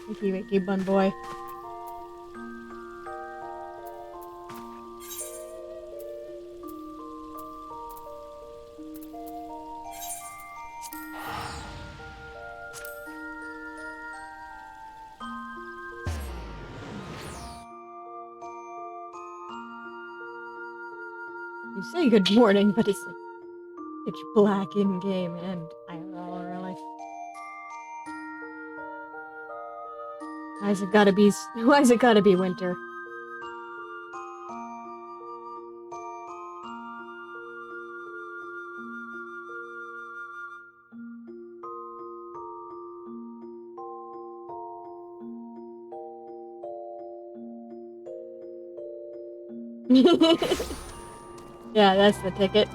Wakey, wakey, bun boy. You say good morning, but it's like pitch black in game and IRL, really. Why's it gotta be winter? Yeah, that's the ticket.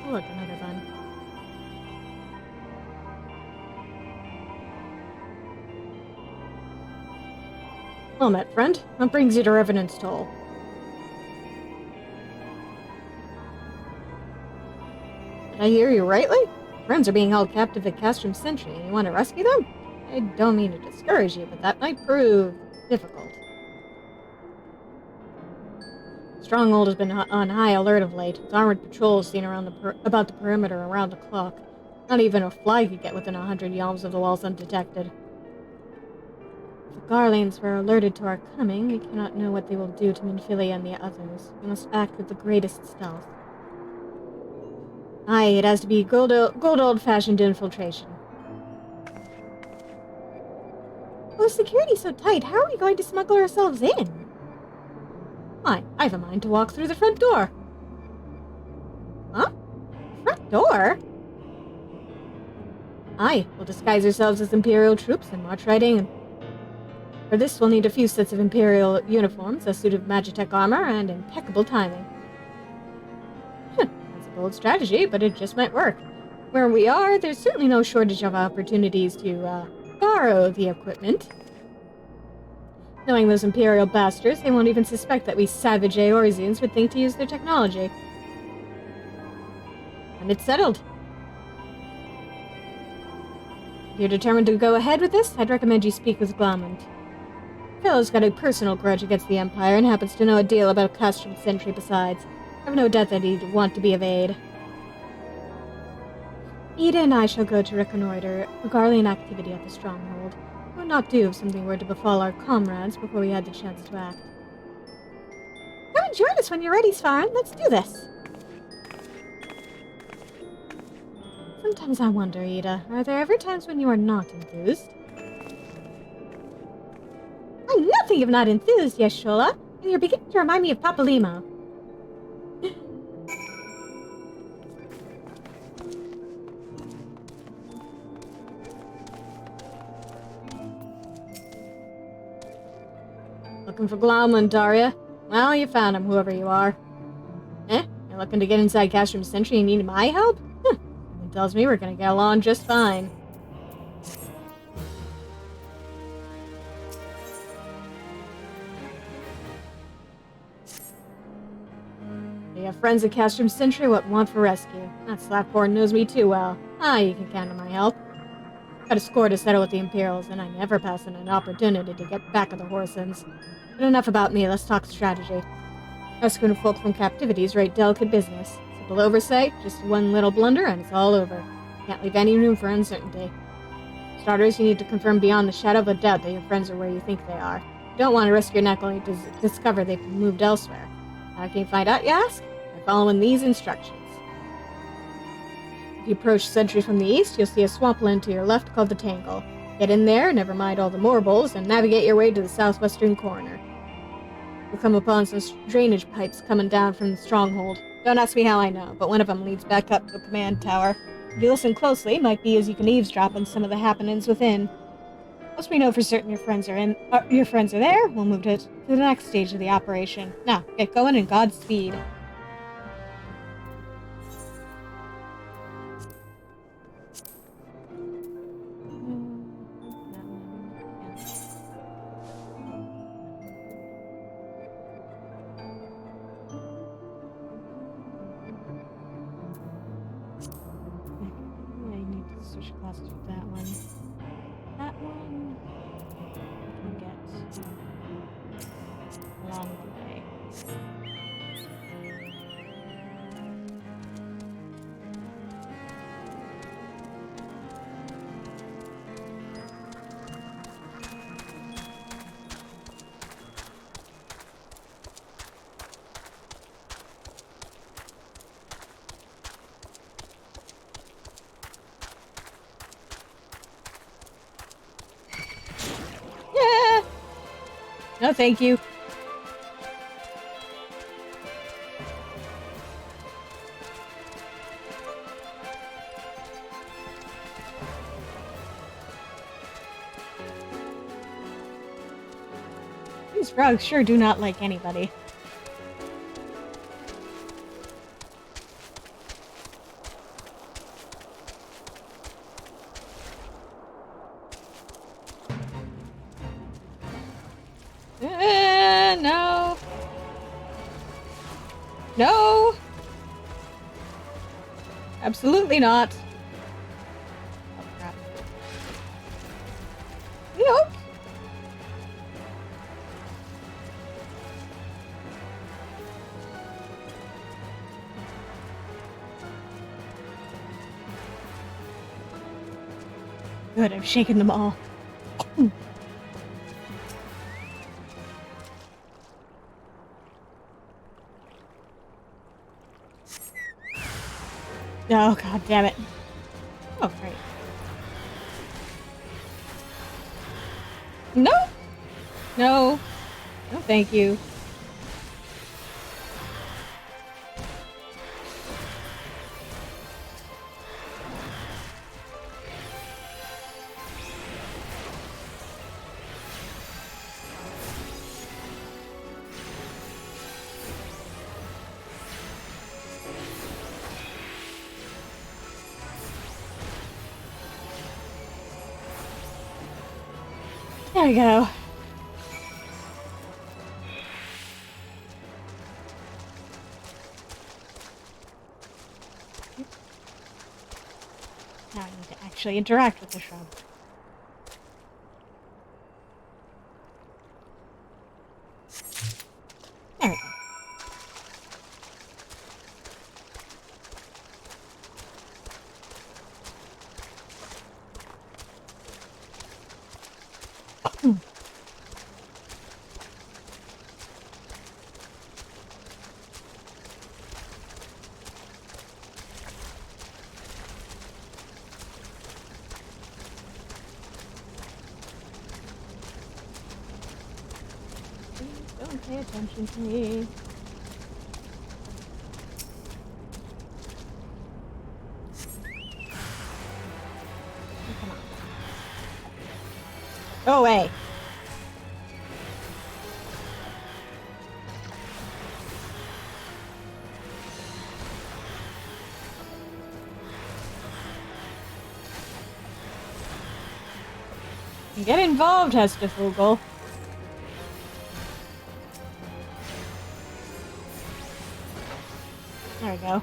Oh, look, another bun. Well met, friend. What brings you to Revenant's Toll? Did I hear you rightly? Friends are being held captive at Castrum Sentry, and you want to rescue them? I don't mean to discourage you, but that might prove difficult. Stronghold has been on high alert of late, with armored patrols seen around about the perimeter around the clock. Not even a fly could get within 100 yalms of the walls undetected. If the Garleans were alerted to our coming, I cannot know what they will do to Minfilia and the others. We must act with the greatest stealth. Aye, it has to be good old-fashioned infiltration. Oh, security's so tight, how are we going to smuggle ourselves in? Why, I've a mind to walk through the front door. Huh? Front door? Aye, we'll disguise ourselves as Imperial troops and march right in. For this, we'll need a few sets of Imperial uniforms, a suit of Magitech armor, and impeccable timing. That's a bold strategy, but it just might work. Where we are, there's certainly no shortage of opportunities to, borrow the equipment. Knowing those Imperial bastards, they won't even suspect that we savage Eorzeans would think to use their technology. And it's settled. If you're determined to go ahead with this, I'd recommend you speak with Glomond. Fellow's got a personal grudge against the Empire and happens to know a deal about Castrum Sentry besides. I've no doubt that he'd want to be of aid. Ida and I shall go to reconnoiter Garlean activity at the Stronghold. It would not do if something were to befall our comrades before we had the chance to act. Come and join us when you're ready, Svarn. Let's do this. Sometimes I wonder, Ida, are there ever times when you are not enthused? I'm nothing if not enthused, yes, Shola, and you're beginning to remind me of Papalimo. Looking for Glomond, Daria? Well, you found him, whoever you are. You're looking to get inside Castrum Sentry and need my help? Something tells me we're gonna get along just fine. You have friends at Castrum Sentry what want for rescue. That slapborn knows me too well. You can count on my help. Got a score to settle with the Imperials, and I never pass on an opportunity to get back at the Horsens. But enough about me, let's talk strategy. Rescuing folk from captivity is right delicate business. Simple oversight, just one little blunder, and it's all over. Can't leave any room for uncertainty. Starters, you need to confirm beyond the shadow of a doubt that your friends are where you think they are. You don't want to risk your neck only to discover they've moved elsewhere. How can you find out, you ask? By following these instructions. If you approach Sentry from the east, you'll see a swampland to your left called the Tangle. Get in there, never mind all the moorboles, and navigate your way to the southwestern corner. You'll come upon some drainage pipes coming down from the stronghold. Don't ask me how I know, but one of them leads back up to the command tower. If you listen closely, it might be as you can eavesdrop on some of the happenings within. Once we know for certain your friends are there, we'll move to the next stage of the operation. Now, get going and Godspeed. cost of that one. That one we can get along the way. Yeah! No, thank you. These frogs sure do not like anybody. No. No! Absolutely not. Oh, crap. Nope! Good, I've shaken them all. Oh, god damn it. Oh, great. No! No. No, thank you. There we go. Now I need to actually interact with the shrub. There we go. Don't pay attention to me. Oh, come on. Go away. Get involved, Hestefugel. There we go.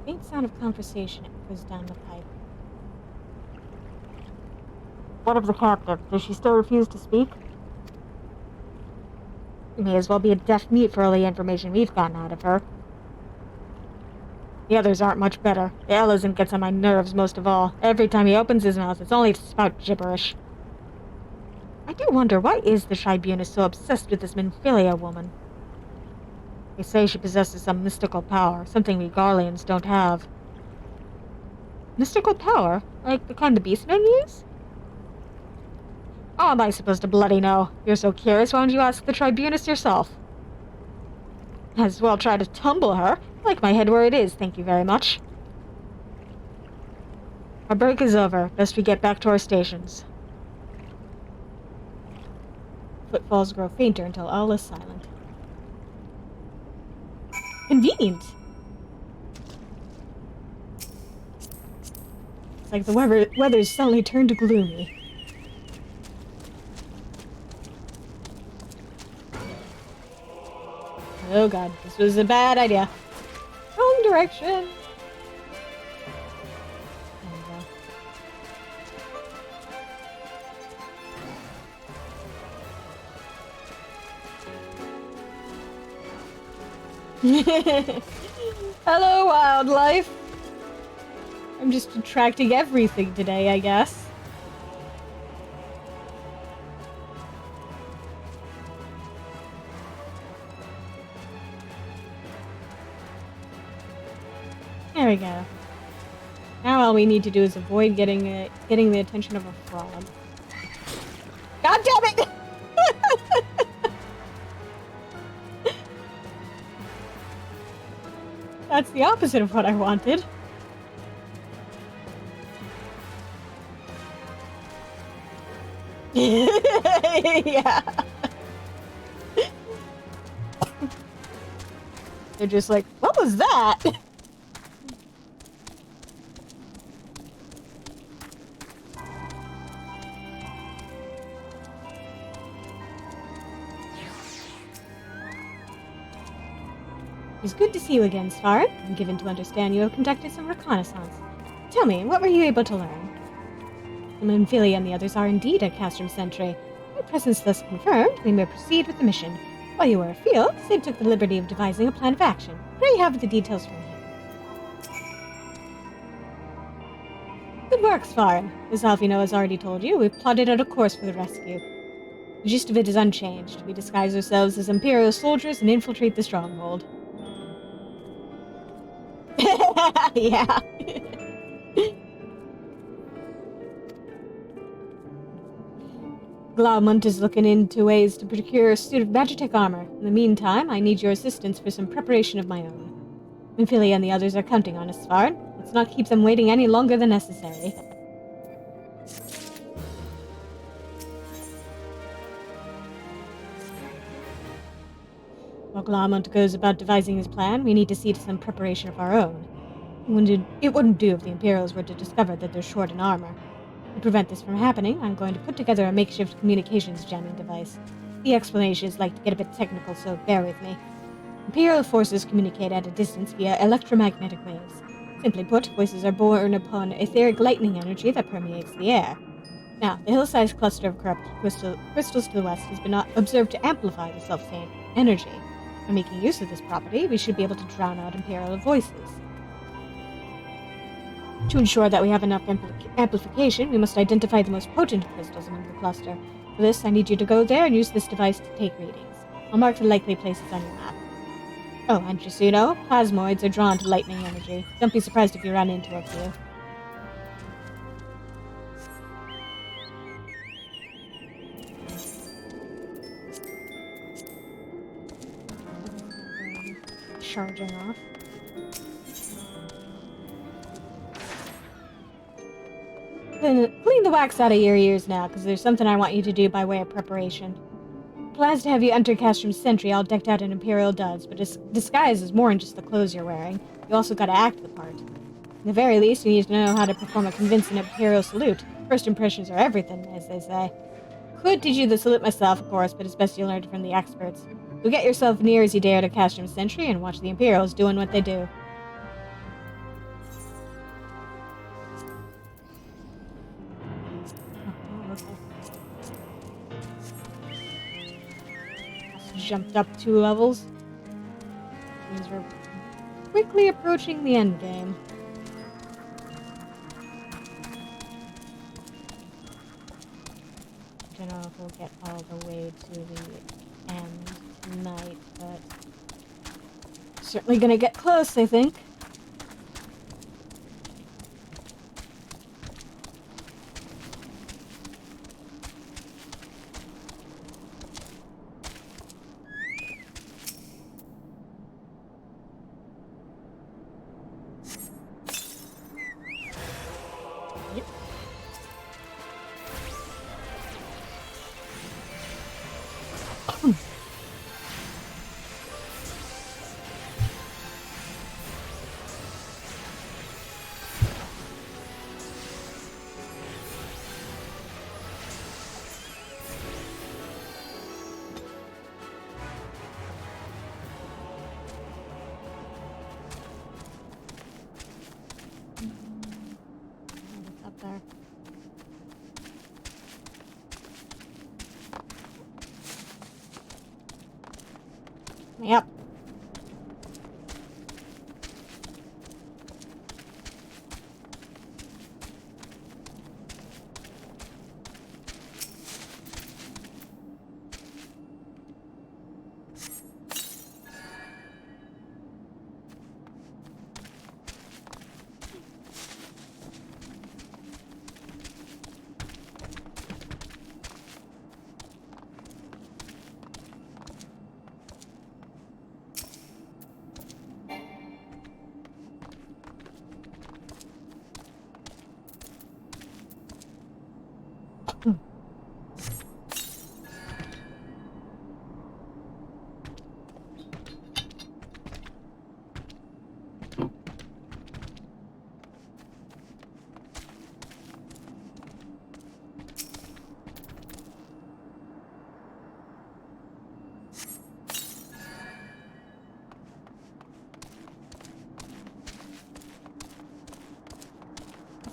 Faint sound of conversation echoes down the pipe. What of the captive? Does she still refuse to speak? It may as well be a deaf mute for all the information we've gotten out of her. The others aren't much better. The Elizant gets on my nerves most of all. Every time he opens his mouth, it's only to spout gibberish. I do wonder, why is the Tribunus so obsessed with this Minfilia woman? They say she possesses some mystical power, something we Garleans don't have. Mystical power? Like the kind the beastmen use? How am I supposed to bloody know? You're so curious, why don't you ask the Tribunus yourself? As well try to tumble her. I like my head where it is, thank you very much. Our break is over. Best we get back to our stations. Footfalls grow fainter until all is silent. Convenient! It's like the weather's suddenly turned gloomy. Oh god, this was a bad idea. Wrong direction. There we go. Hello, wildlife. I'm just attracting everything today, I guess. There we go. Now all we need to do is avoid getting the attention of a frog. God damn it! That's the opposite of what I wanted. Yeah. They're just like, what was that? It's good to see you again, Svar. I'm given to understand you have conducted some reconnaissance. Tell me, what were you able to learn? Lymphilia and the others are indeed at Castrum Sentry. Your presence thus confirmed, we may proceed with the mission. While you were afield, Sid took the liberty of devising a plan of action. Pray have the details from him. Good work, Svar. As Alfino has already told you, we've plotted out a course for the rescue. The gist of it is unchanged. We disguise ourselves as Imperial soldiers and infiltrate the stronghold. Yeah. Glaumont is looking into ways to procure a suit of Magitech armor. In the meantime, I need your assistance for some preparation of my own. Minfilia and the others are counting on us, Svard. Let's not keep them waiting any longer than necessary. While Glaumont goes about devising his plan, we need to see to some preparation of our own. It wouldn't do if the Imperials were to discover that they're short in armor. To prevent this from happening, I'm going to put together a makeshift communications jamming device. The explanation is like to get a bit technical, so bear with me. Imperial forces communicate at a distance via electromagnetic waves. Simply put, voices are born upon etheric lightning energy that permeates the air. Now, the hill-sized cluster of corrupt crystals to the west has been observed to amplify the self-same energy. By making use of this property, we should be able to drown out Imperial voices. To ensure that we have enough amplification, we must identify the most potent crystals among the cluster. For this, I need you to go there and use this device to take readings. I'll mark the likely places on your map. Oh, and just so you know, plasmoids are drawn to lightning energy. Don't be surprised if you run into a few. Charging off. Clean the wax out of your ears now, because there's something I want you to do by way of preparation. Plans to have you enter Castrum Sentry all decked out in Imperial duds, but disguise is more than just the clothes you're wearing. You also gotta act the part. At the very least, you need to know how to perform a convincing Imperial salute. First impressions are everything, as they say. Could teach you the salute myself, of course, but it's best you learn it from the experts. So get yourself near as you dare to Castrum Sentry and watch the Imperials doing what they do. Jumped up 2 levels. Means we're quickly approaching the end game. I don't know if we'll get all the way to the end tonight, but certainly gonna get close, I think. Yep.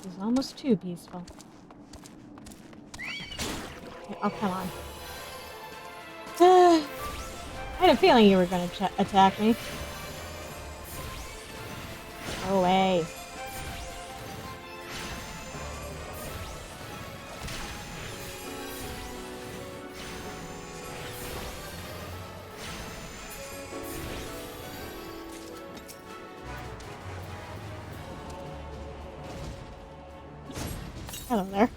This is almost too peaceful. Oh, come on. I had a feeling you were going to attack me. Go away. Hello there.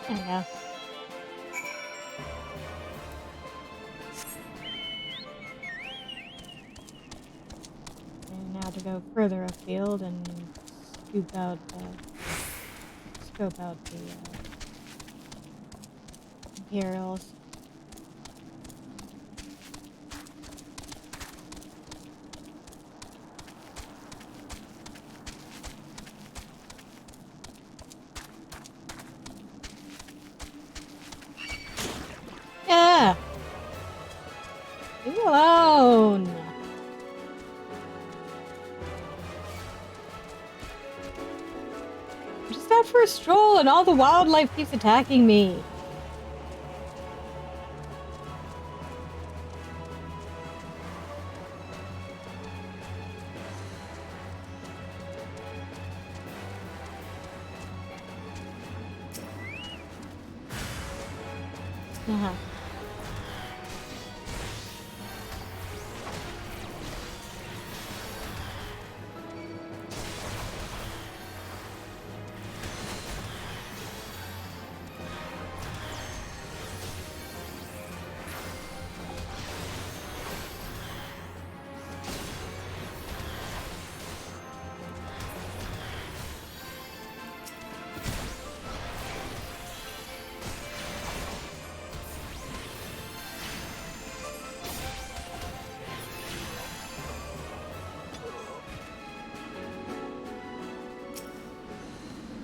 There we go. And now to go further afield and scope out the Imperials. Yeah! Leave me alone! I'm just out for a stroll and all the wildlife keeps attacking me. Uh-huh.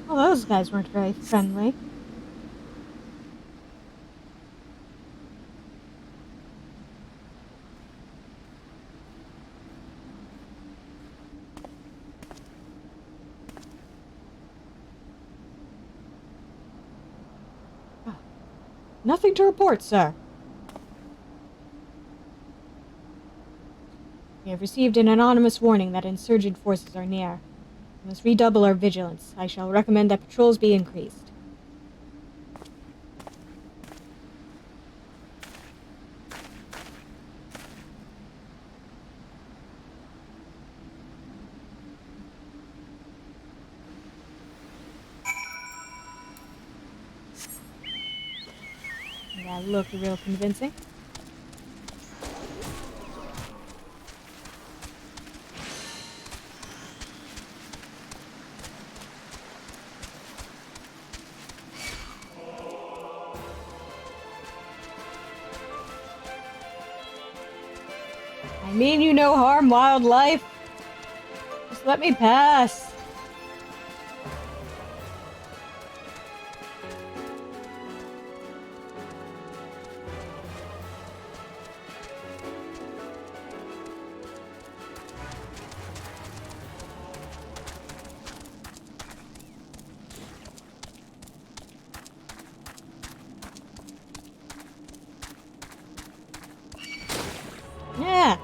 Well, those guys weren't very friendly. Oh. Nothing to report, sir. We have received an anonymous warning that insurgent forces are near. We must redouble our vigilance. I shall recommend that patrols be increased. That looked real convincing. I mean you no harm, wildlife. Just let me pass. Yeah.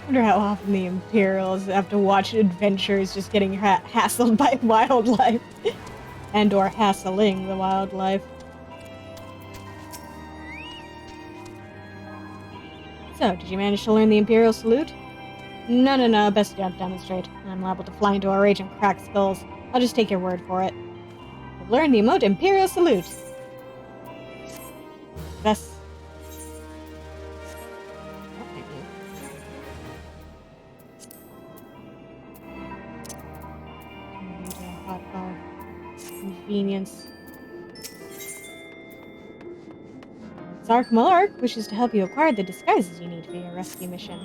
I wonder how often the Imperials have to watch adventurers just getting hassled by wildlife. And or hassling the wildlife. So, did you manage to learn the Imperial salute? No, best you don't demonstrate. I'm liable to fly into a rage and crack skulls. I'll just take your word for it. I've learned the emote Imperial salute. That's... Oh, thank you. Hot bar. Convenience. Zark Malark wishes to help you acquire the disguises you need for your rescue mission.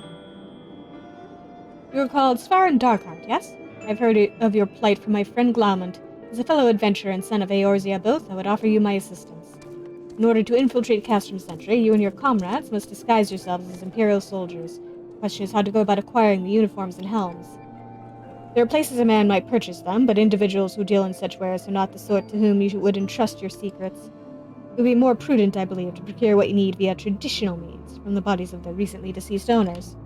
You are called Svarin Darkheart, yes? I've heard of your plight from my friend Glaumont. As a fellow adventurer and son of Eorzea both, I would offer you my assistance. In order to infiltrate Castrum Sentry, you and your comrades must disguise yourselves as Imperial soldiers. The question is how to go about acquiring the uniforms and helms. There are places a man might purchase them, but individuals who deal in such wares are not the sort to whom you would entrust your secrets. It would be more prudent, I believe, to procure what you need via traditional means, from the bodies of their recently deceased owners.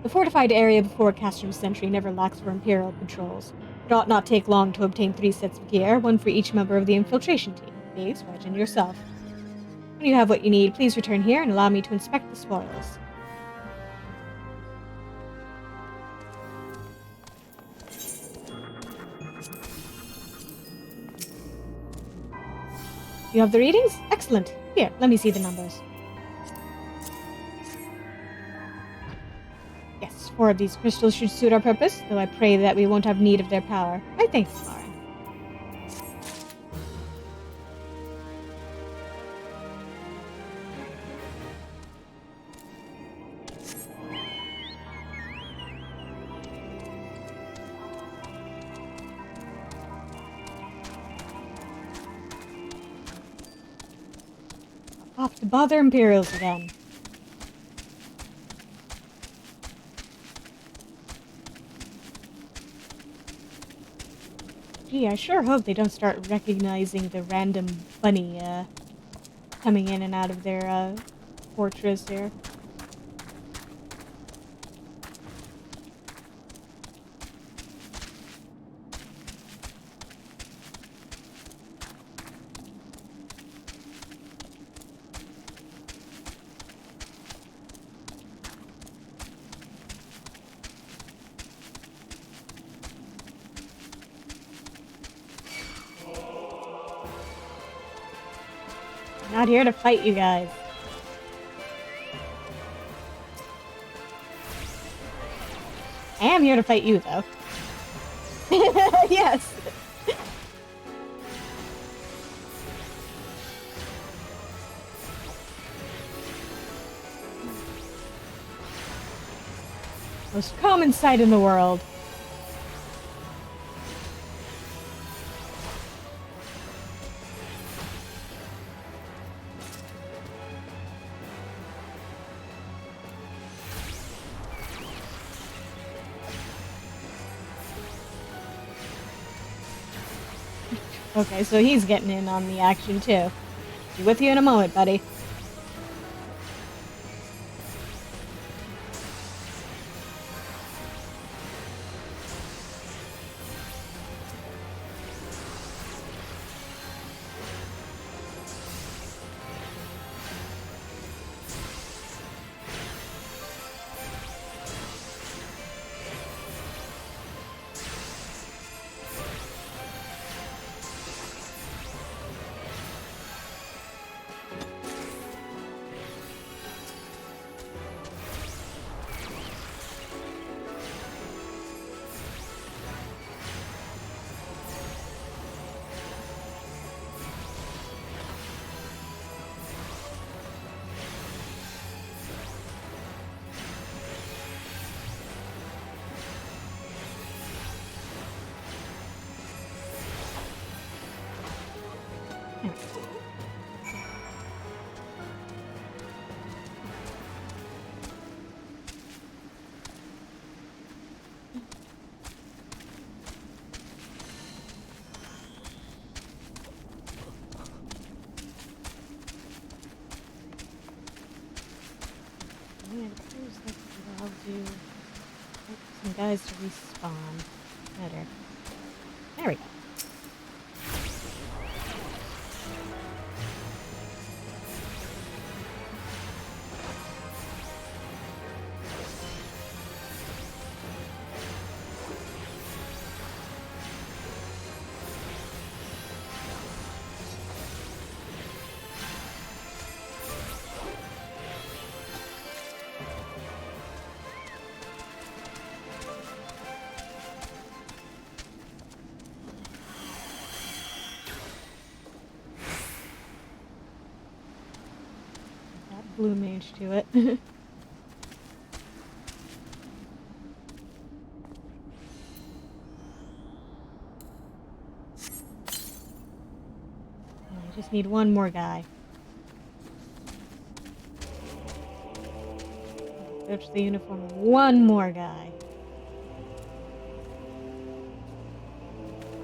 The fortified area before Castrum Sentry never lacks for Imperial patrols. It ought not take long to obtain 3 sets of gear, one for each member of the infiltration team, Biggs, Wedge, and yourself. When you have what you need, please return here and allow me to inspect the spoils. You have the readings? Excellent. Here, let me see the numbers. Yes, 4 of these crystals should suit our purpose, though I pray that we won't have need of their power. I thank you, Svarin. Off to bother Imperials again. Gee, I sure hope they don't start recognizing the random bunny, coming in and out of their, fortress here. I'm not here to fight you guys. I am here to fight you, though. Yes. Most common sight in the world. Okay, so he's getting in on the action, too. Be with you in a moment, buddy. do some guys to respawn. Better. There we go. Blue mage to it. I just need one more guy. Switch the uniform. One more guy.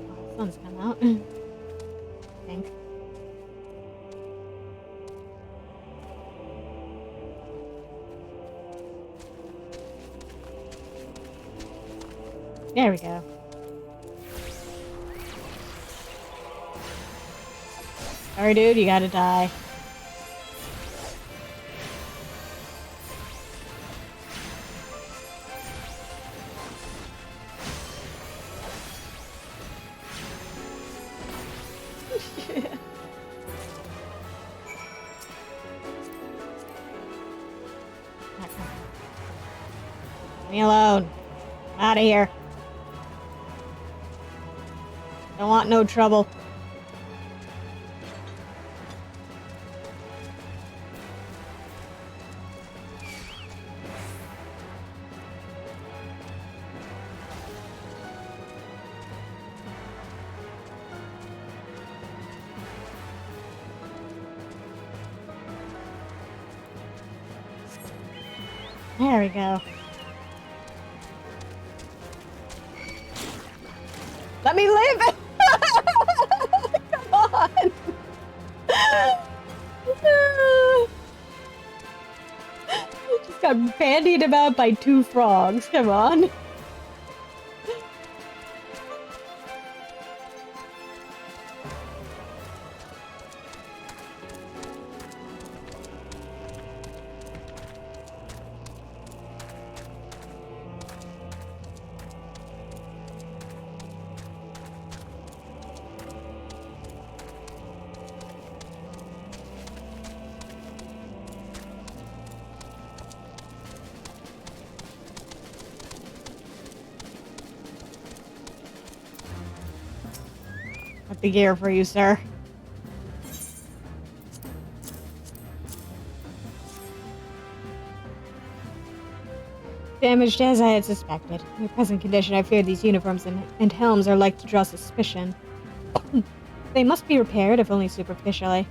Oh, the sun's come out. I think. There we go. Sorry, dude, you gotta die. Leave me alone. I'm out of here. Don't want no trouble. There we go. Let me live! Come on! Just got bandied about by two frogs. Come on. Got the gear for you, sir. Damaged as I had suspected. In your present condition, I fear these uniforms and helms are like to draw suspicion. They must be repaired, if only superficially.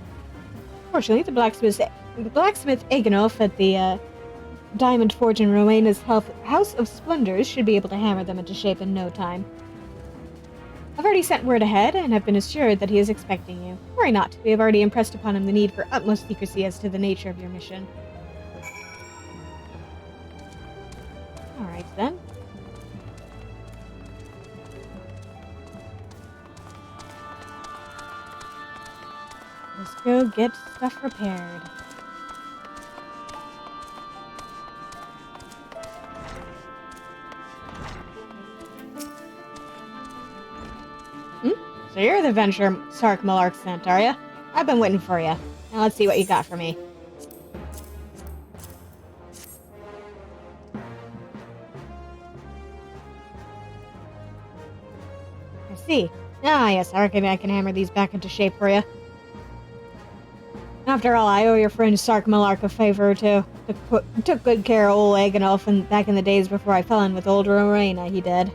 Fortunately, the blacksmith Agenolf at the Diamond Forge in Rowena's House of Splendors should be able to hammer them into shape in no time. I've already sent word ahead, and have been assured that he is expecting you. Worry not, we have already impressed upon him the need for utmost secrecy as to the nature of your mission. Alright then. Let's go get stuff repaired. So you're the venture Sark Malark sent, are ya? I've been waiting for ya. Now let's see what you got for me. I see. Ah, yes, I reckon I can hammer these back into shape for you. After all, I owe your friend Sark Malark a favor or two. Took good care of old Agenolf back in the days before I fell in with old Rowena, he did.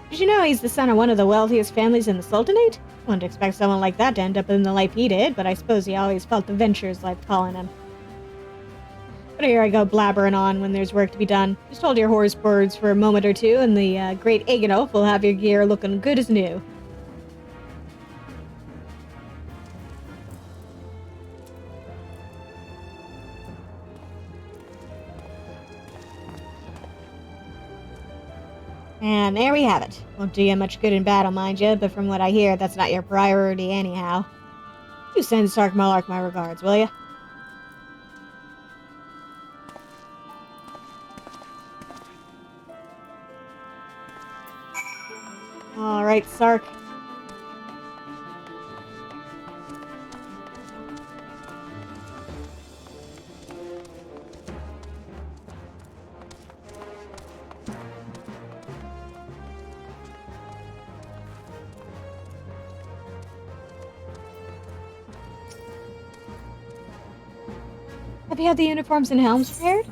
Did you know he's the son of one of the wealthiest families in the Sultanate? Wouldn't expect someone like that to end up in the life he did, but I suppose he always felt the venture's life calling him. But here I go blabbering on when there's work to be done. Just hold your horse birds for a moment or two, and the great Agenolf will have your gear looking good as new. And there we have it. Won't do you much good in battle, mind you, but from what I hear, that's not your priority anyhow. You send Sark Malark my regards, will you? Alright, Sark. Have you had the uniforms and helms prepared?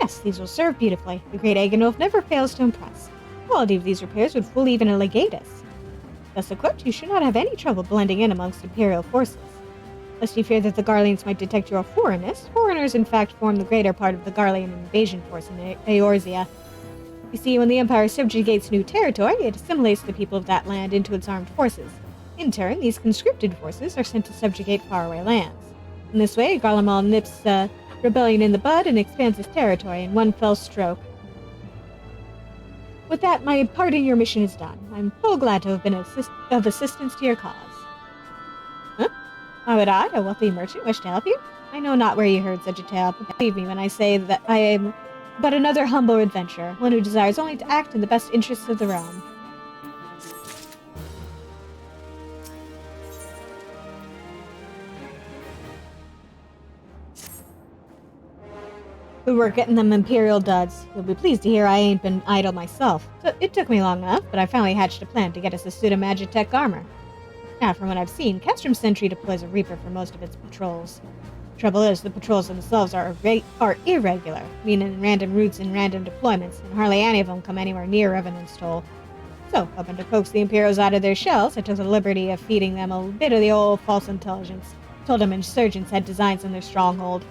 Yes, these will serve beautifully. The great Agenolf never fails to impress. The quality of these repairs would fool even a legatus. Thus equipped, you should not have any trouble blending in amongst Imperial forces. Lest you fear that the Garleans might detect your foreignness, foreigners in fact form the greater part of the Garlean invasion force in Eorzea. You see, when the Empire subjugates new territory, it assimilates the people of that land into its armed forces. In turn, these conscripted forces are sent to subjugate faraway lands. In this way, Garlemald nips rebellion in the bud and expands his territory in one fell stroke. With that, my part in your mission is done. I'm full glad to have been of assistance to your cause. Huh? Why would I, a wealthy merchant, wish to help you? I know not where you heard such a tale, but believe me when I say that I am but another humble adventurer, one who desires only to act in the best interests of the realm. Good work getting them Imperial duds. You'll be pleased to hear I ain't been idle myself. So it took me long enough, but I finally hatched a plan to get us a suit of Magitech armor. Now, from what I've seen, Castrum Sentry deploys a Reaper for most of its patrols. Trouble is, the patrols themselves are irregular, meaning random routes and random deployments, and hardly any of them come anywhere near Revenant's Toll. So, hoping to coax the Imperials out of their shells, I took the liberty of feeding them a bit of the old false intelligence. Told them insurgents had designs on their stronghold.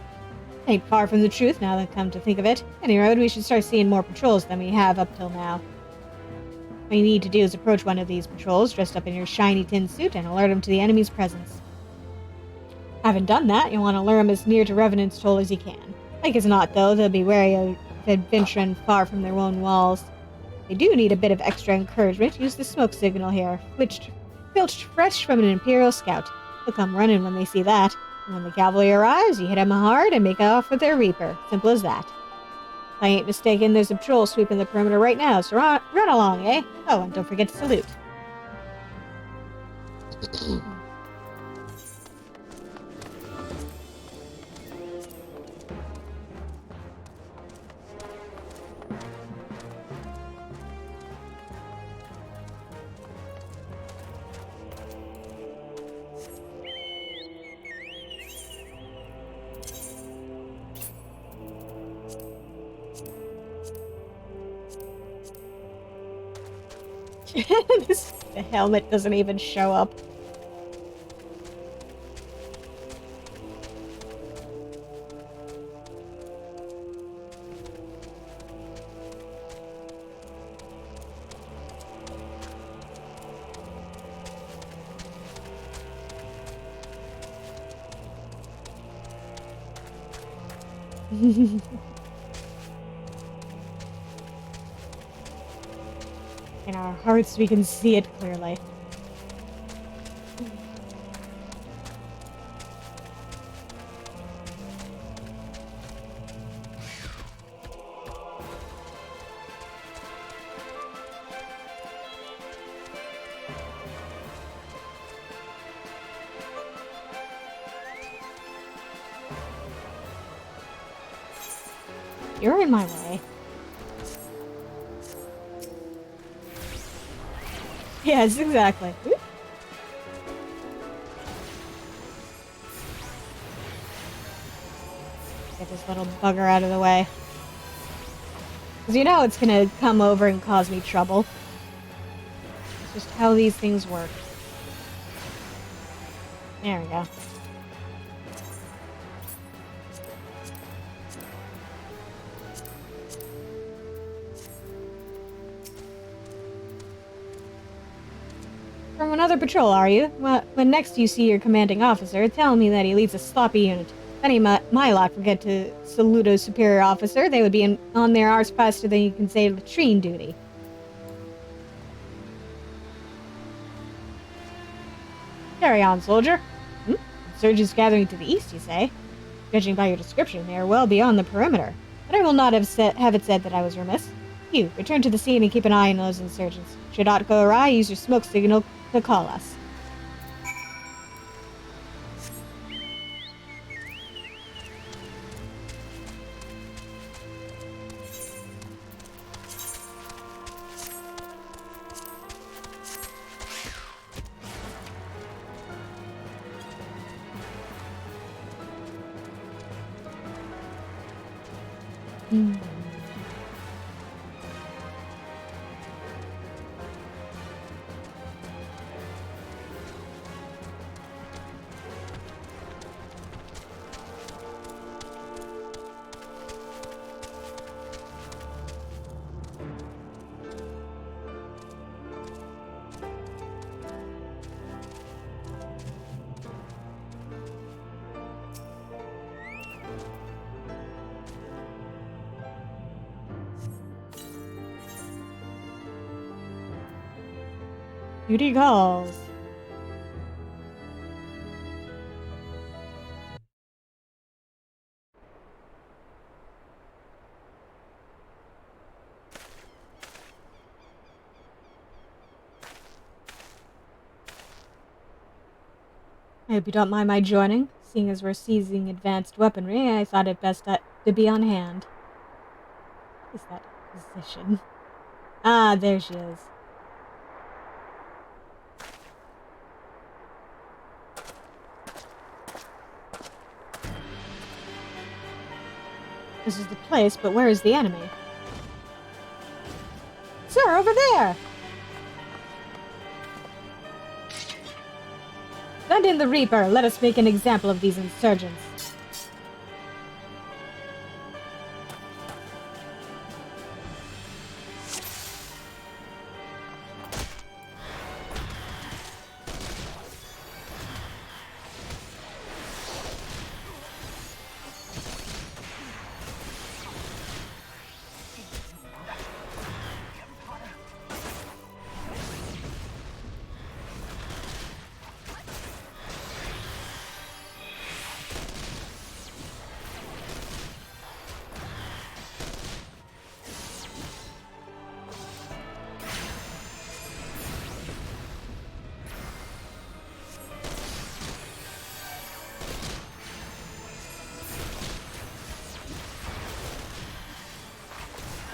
Ain't far from the truth now that I come to think of it. Any road, we should start seeing more patrols than we have up till now. What you need to do is approach one of these patrols dressed up in your shiny tin suit and alert them to the enemy's presence. Having done that, you'll want to lure them as near to Revenant's Toll as you can. Like as not, though, they'll be wary of adventuring far from their own walls. They do need a bit of extra encouragement. Use the smoke signal here, filched fresh from an Imperial scout. They'll come running when they see that. And when the cavalry arrives, you hit them hard and make off with their Reaper. Simple as that. If I ain't mistaken, there's a patrol sweeping the perimeter right now, so run along, eh? Oh, and don't forget to salute. The helmet doesn't even show up. In our hearts, we can see it clearly. You're in my way. Yes, exactly. Oop. Get this little bugger out of the way. Because you know it's gonna come over and cause me trouble. It's just how these things work. There we go. From another patrol, are you? Well, when next you see your commanding officer, tell me that he leads a sloppy unit. Any Mylok forget to salute a superior officer, they would be on their arse faster than you can say latrine duty. Carry on, soldier. Insurgents gathering to the east, you say? Judging by your description, they are well beyond the perimeter. But I will not have it said that I was remiss. You, return to the scene and keep an eye on those insurgents. Should aught go awry, use your smoke signal to call us. Duty calls. I hope you don't mind my joining. Seeing as we're seizing advanced weaponry, I thought it best to be on hand. What is that position? Ah, there she is. This is the place, but where is the enemy? Sir, over there! Send in the Reaper. Let us make an example of these insurgents.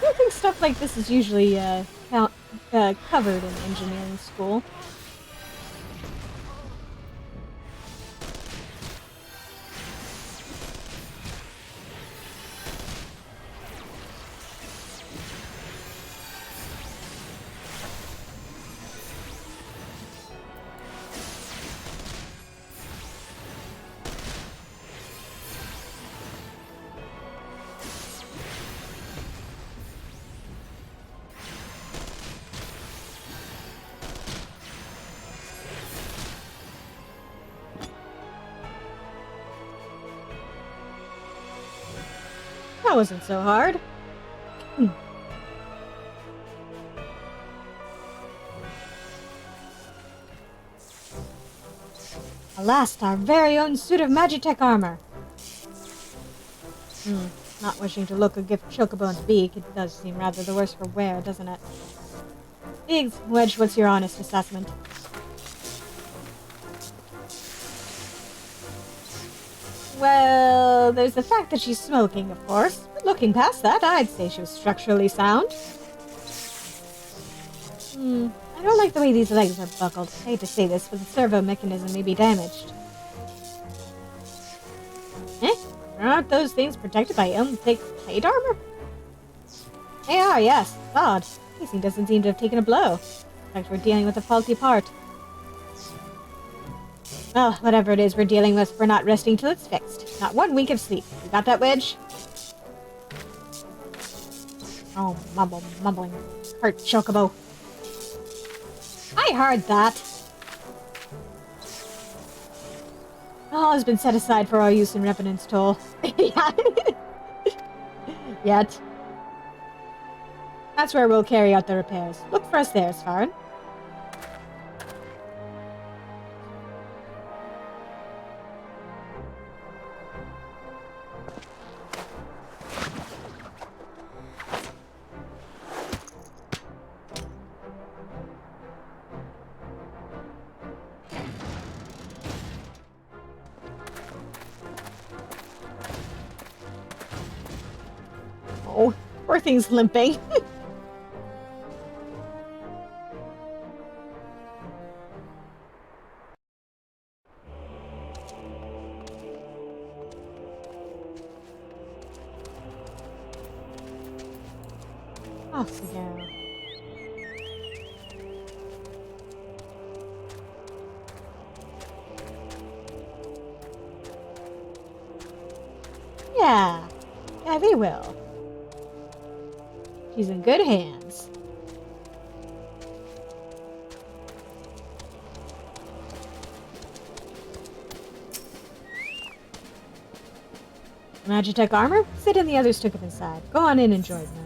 I think stuff like this is usually covered in engineering school. That wasn't so hard. Alas, our very own suit of Magitech armor. Not wishing to look a gift Chocobone's beak, it does seem rather the worse for wear, doesn't it? Biggs, Wedge, what's your honest assessment? Well, there's the fact that she's smoking, of course. But looking past that, I'd say she was structurally sound. I don't like the way these legs are buckled. I hate to say this, but the servo mechanism may be damaged. Aren't those things protected by thick plate armor? They are, yes. Odd. Casing doesn't seem to have taken a blow. In fact, we're dealing with a faulty part. Well, whatever it is we're dealing with, we're not resting till it's fixed. Not 1 week of sleep. You got that, Wedge? Oh, mumbling. Hurt Chocobo. I heard that. All has been set aside for our use in Revenant's Toll. Yeah. Yet. That's where we'll carry out the repairs. Look for us there, Svarin. Oh, poor thing's limping. Off we go. Yeah. Yeah, they will. She's in good hands. Magitech armor? Sid and the others took it inside. Go on in and join them.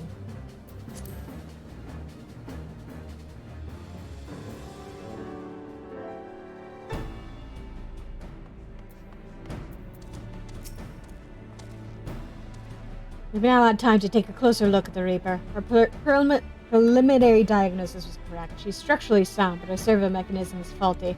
We've now had time to take a closer look at the Reaper. Her preliminary diagnosis was correct. She's structurally sound, but her servo mechanism is faulty.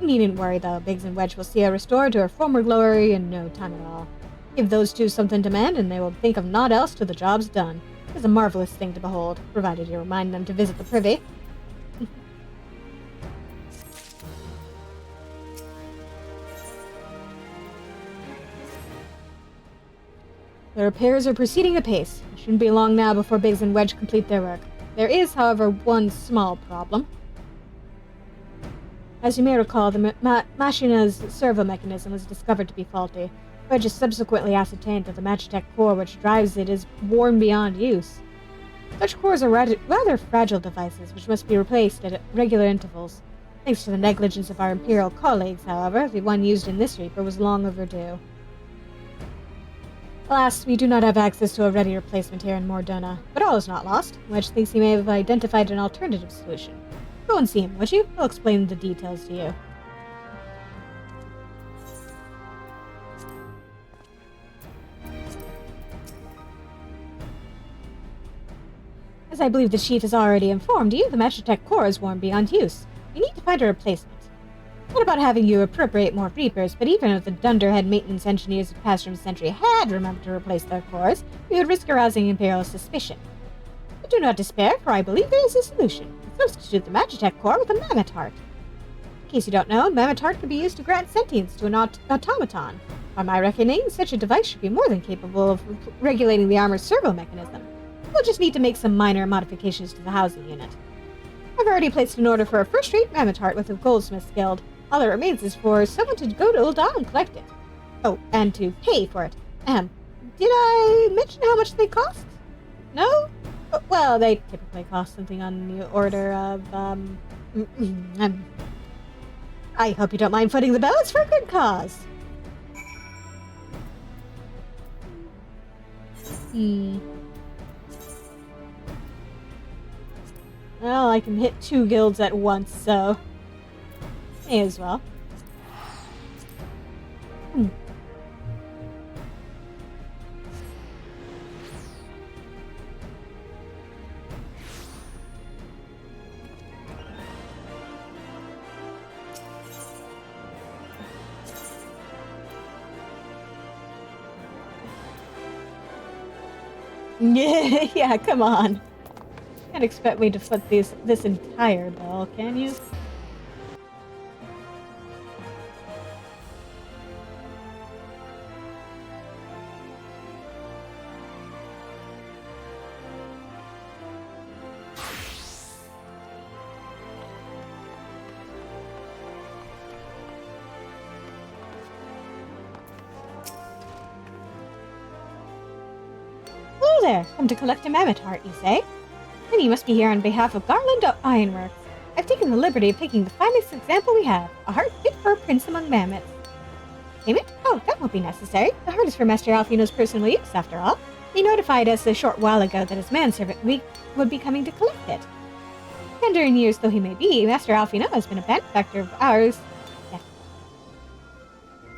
You needn't worry, though. Biggs and Wedge will see her restored to her former glory in no time at all. Give those two something to mend, and they will think of naught else till the job's done. It's a marvelous thing to behold, provided you remind them to visit the privy. The repairs are proceeding apace. It shouldn't be long now before Biggs and Wedge complete their work. There is, however, one small problem. As you may recall, the Machina's servo mechanism was discovered to be faulty. Wedge has subsequently ascertained that the Magitech core which drives it is worn beyond use. Such cores are rather fragile devices, which must be replaced at regular intervals. Thanks to the negligence of our Imperial colleagues, however, the one used in this Reaper was long overdue. Alas, we do not have access to a ready replacement here in Mordona, but all is not lost. Wedge thinks he may have identified an alternative solution. Go and see him, would you? He'll explain the details to you. As I believe the chief has already informed you, the Magitech core is worn beyond use. You need to find a replacement. Not about having you appropriate more Reapers, but even if the dunderhead maintenance engineers of Pastrum Sentry had remembered to replace their cores, we would risk arousing Imperial suspicion. But do not despair, for I believe there is a solution. Substitute the Magitech core with a Mammoth Heart. In case you don't know, Mammoth Heart can be used to grant sentience to an automaton. By my reckoning, such a device should be more than capable of regulating the armor's servo mechanism. We'll just need to make some minor modifications to the housing unit. I've already placed an order for a first-rate Mammoth Heart with the Goldsmith's Guild. All that remains is for someone to go to Ul'dah and collect it. Oh, and to pay for it. Did I mention how much they cost? No? Well, they typically cost something on the order of, I hope you don't mind footing the bill. It's for a good cause. Well, I can hit 2 guilds at once, so may as well. Yeah, come on. Can't expect me to foot this entire bill, can you? Hello there! Come to collect a Mammoth Heart, you say? Then you must be here on behalf of Garland Ironworks. I've taken the liberty of picking the finest example we have, a heart fit for a prince among mammoths. payment? Oh, that won't be necessary. The heart is for Master Alfino's personal use, after all. He notified us a short while ago that his manservant would be coming to collect it. Tender in years though he may be, Master Alfino has been a benefactor of ours.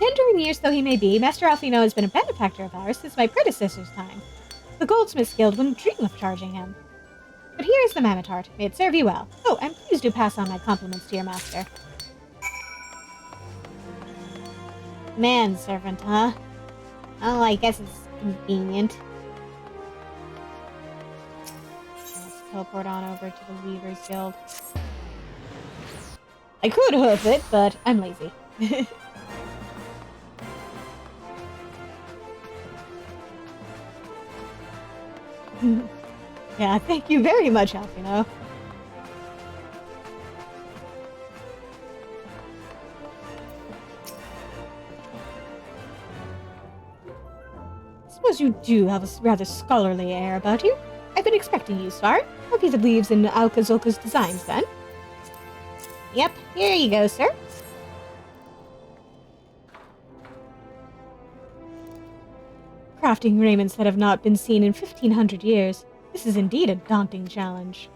Tender in years though he may be, Master Alfino has been a benefactor of ours since my predecessor's time. The Goldsmiths Guild wouldn't dream of charging him. But here is the mammoth heart. May it serve you well. Oh, and please do pass on my compliments to your master. Manservant, huh? Oh, I guess it's convenient. Let's teleport on over to the Weavers Guild. I could hoof it, but I'm lazy. Yeah, thank you very much, Alfino. Suppose you do have a rather scholarly air about you. I've been expecting you, Svar. Hope he believes in Alcazolca's designs, then. Yep, here you go, sir. Crafting raiments that have not been seen in 1,500 years. This is indeed a daunting challenge.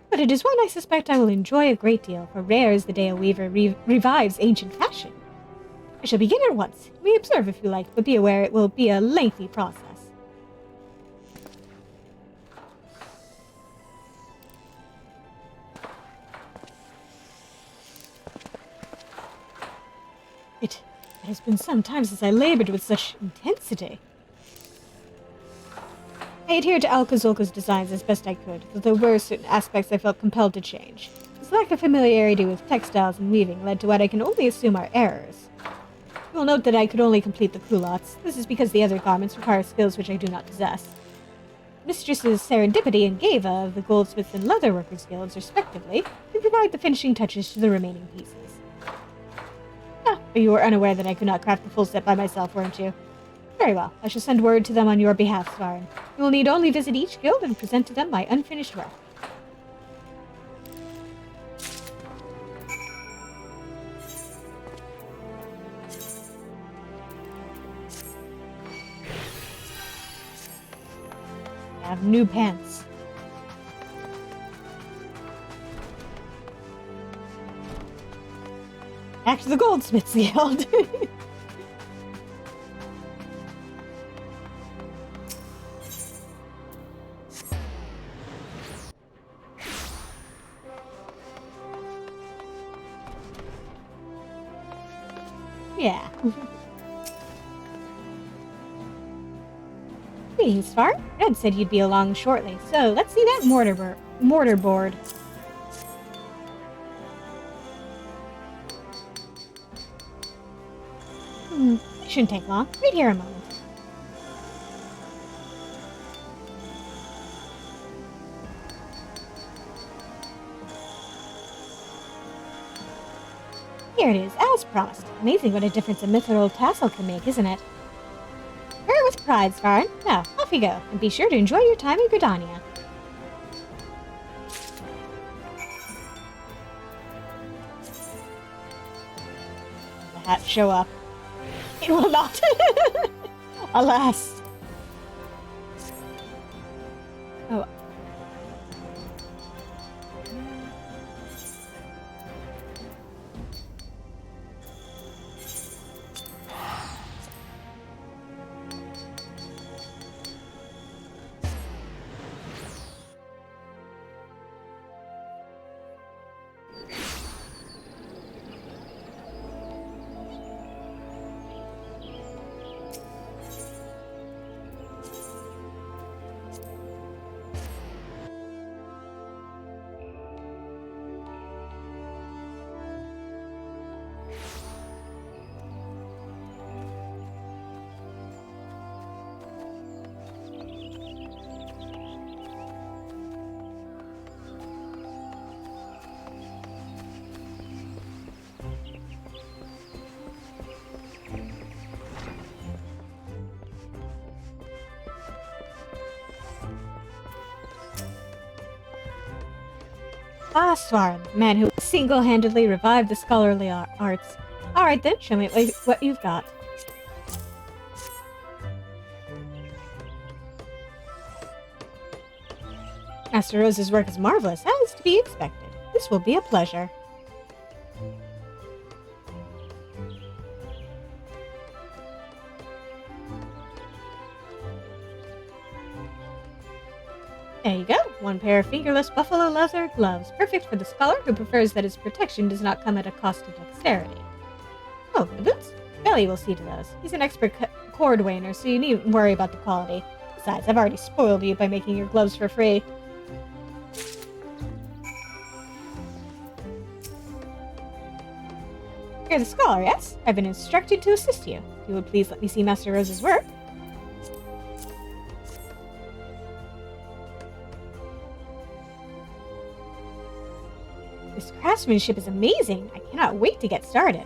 But it is one I suspect I will enjoy a great deal, for rare is the day a weaver revives ancient fashion. I shall begin at once. You may observe if you like, but be aware it will be a lengthy process. It has been some time since I labored with such intensity. I adhered to Alcazolca's designs as best I could, though there were certain aspects I felt compelled to change. This lack of familiarity with textiles and weaving led to what I can only assume are errors. You will note that I could only complete the culottes. This is because the other garments require skills which I do not possess. Mistresses Serendipity and Geva of the Goldsmiths and Leatherworkers Guilds, respectively, can provide the finishing touches to the remaining pieces. Ah, but you were unaware that I could not craft the full set by myself, weren't you? Very well. I shall send word to them on your behalf, Svarin. You will need only visit each guild and present to them my unfinished work. I have new pants. Back to the Goldsmiths Guild. Yeah. Greetings, Svar. Red said you'd be along shortly, so let's see that mortar board. It shouldn't take long. Wait here a moment. Here it is, as promised. Amazing what a difference a mithril tassel can make, isn't it? Wear it with pride, Svarin. Now, off you go, and be sure to enjoy your time in Gridania. The hat show up. It will not. Alas. Oh. Ah, Svarin, the man who single-handedly revived the scholarly arts. Alright then, show me what you've got. Master Rose's work is marvelous, as to be expected. This will be a pleasure. There you go. One pair of fingerless buffalo leather gloves, perfect for the scholar who prefers that his protection does not come at a cost of dexterity. Oh, the boots? Belly will see to those. He's an expert cordwainer, so you needn't worry about the quality. Besides, I've already spoiled you by making your gloves for free. You're the scholar, yes? I've been instructed to assist you. If you would please let me see Master Rose's work. This craftsmanship is amazing. I cannot wait to get started.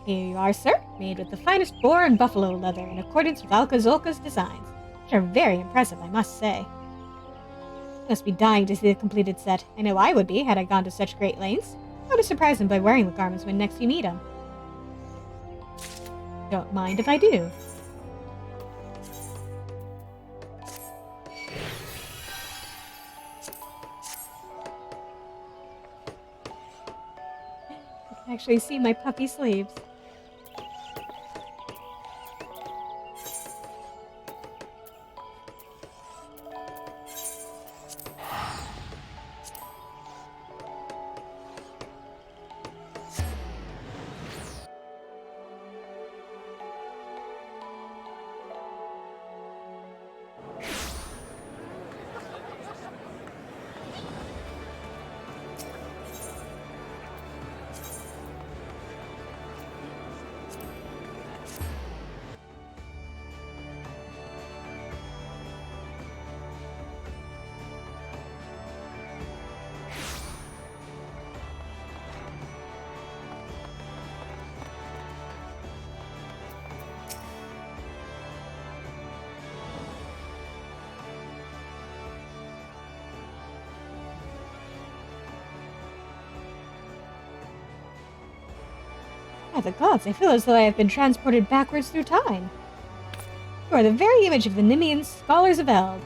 Here you are, sir, made with the finest boar and buffalo leather in accordance with Alcazolca's designs, which are very impressive, I must say. You must be dying to see the completed set. I know I would be, had I gone to such great lengths. How to surprise him by wearing the garments when next you meet him. Don't mind if I do. You can actually see my puffy sleeves. By the gods, I feel as though I have been transported backwards through time. You are the very image of the Nemean scholars of Eld.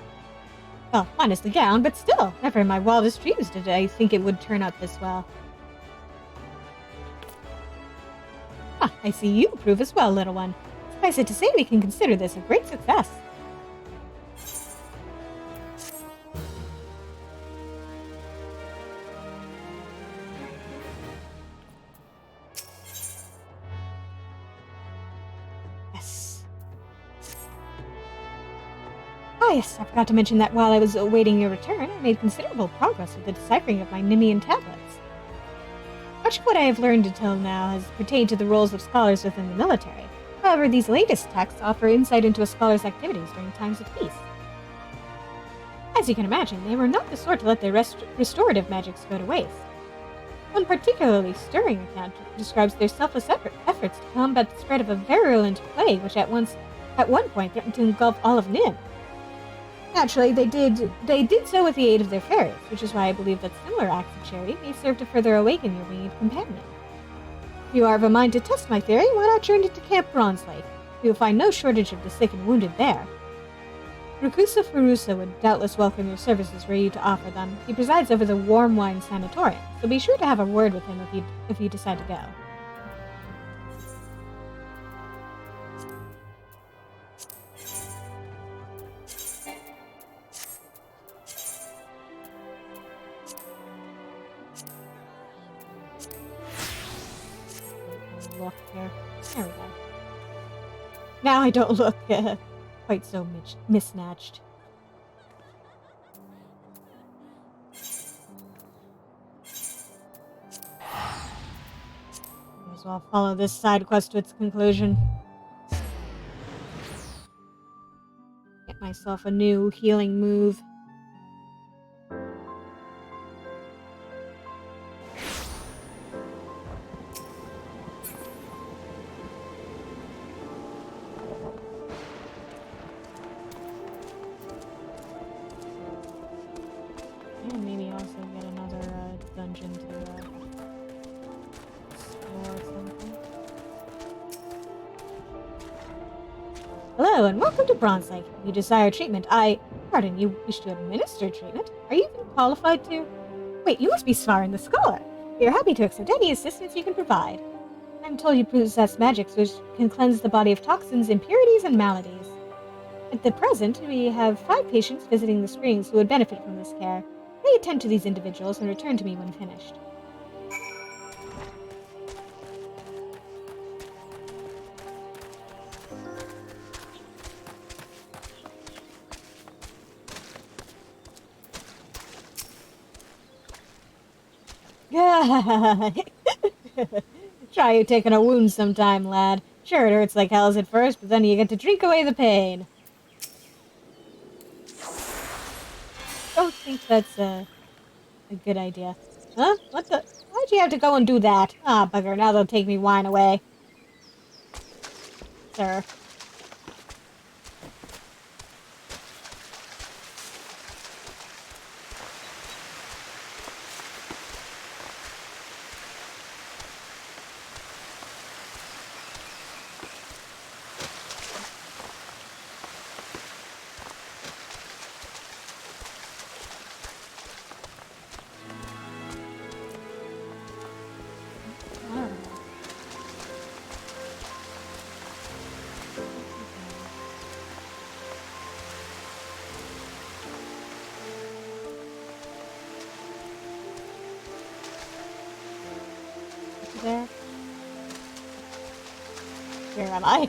Well, minus the gown, but still, never in my wildest dreams did I think it would turn out this well. Ah, I see you approve as well, little one. Suffice it to say, we can consider this a great success. Yes, I forgot to mention that while I was awaiting your return, I made considerable progress with the deciphering of my Nemean tablets. Much of what I have learned until now has pertained to the roles of scholars within the military. However, these latest texts offer insight into a scholar's activities during times of peace. As you can imagine, they were not the sort to let their restorative magics go to waste. One particularly stirring account describes their selfless efforts to combat the spread of a virulent plague which at one point threatened to engulf all of Nim. Naturally, they did so with the aid of their fairies, which is why I believe that similar acts of charity may serve to further awaken your winged companion. If you are of a mind to test my theory, why not journey to Camp Bronze Lake? You will find no shortage of the sick and wounded there. Rakusa Furusa would doubtless welcome your services were you to offer them. He presides over the Warm Wine Sanatorium, so be sure to have a word with him if you decide to go. Look here. There we go. Now I don't look quite so mismatched. May as well follow this side quest to its conclusion. Get myself a new healing move. Hello, and welcome to Bronze Lake. You desire treatment. Pardon, you wish to administer treatment? Are you even qualified to? Wait, you must be Svarin the Scholar. We are happy to accept any assistance you can provide. I'm told you possess magics which can cleanse the body of toxins, impurities, and maladies. At the present, we have 5 patients visiting the springs who would benefit from this care. May attend to these individuals and return to me when finished. Try you taking a wound sometime, lad. Sure, it hurts like hells at first, but then you get to drink away the pain. Don't think that's a good idea. Huh? What the? Why'd you have to go and do that? Ah, bugger, now they'll take me wine away. Sir. There. Where am I?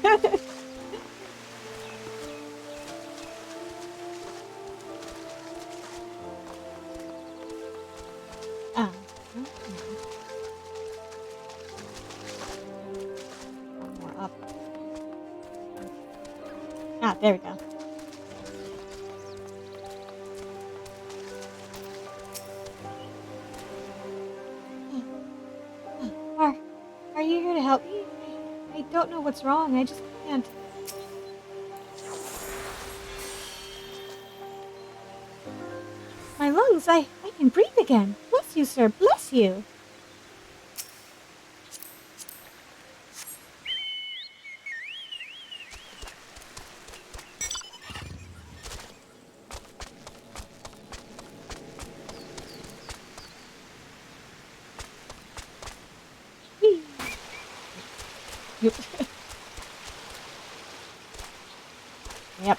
Ah. One more up. Ah, there we go. Are you here to help me? I don't know what's wrong. I just can't. My lungs, I can breathe again. Bless you, sir. Bless you. Whee. Yep. Yep.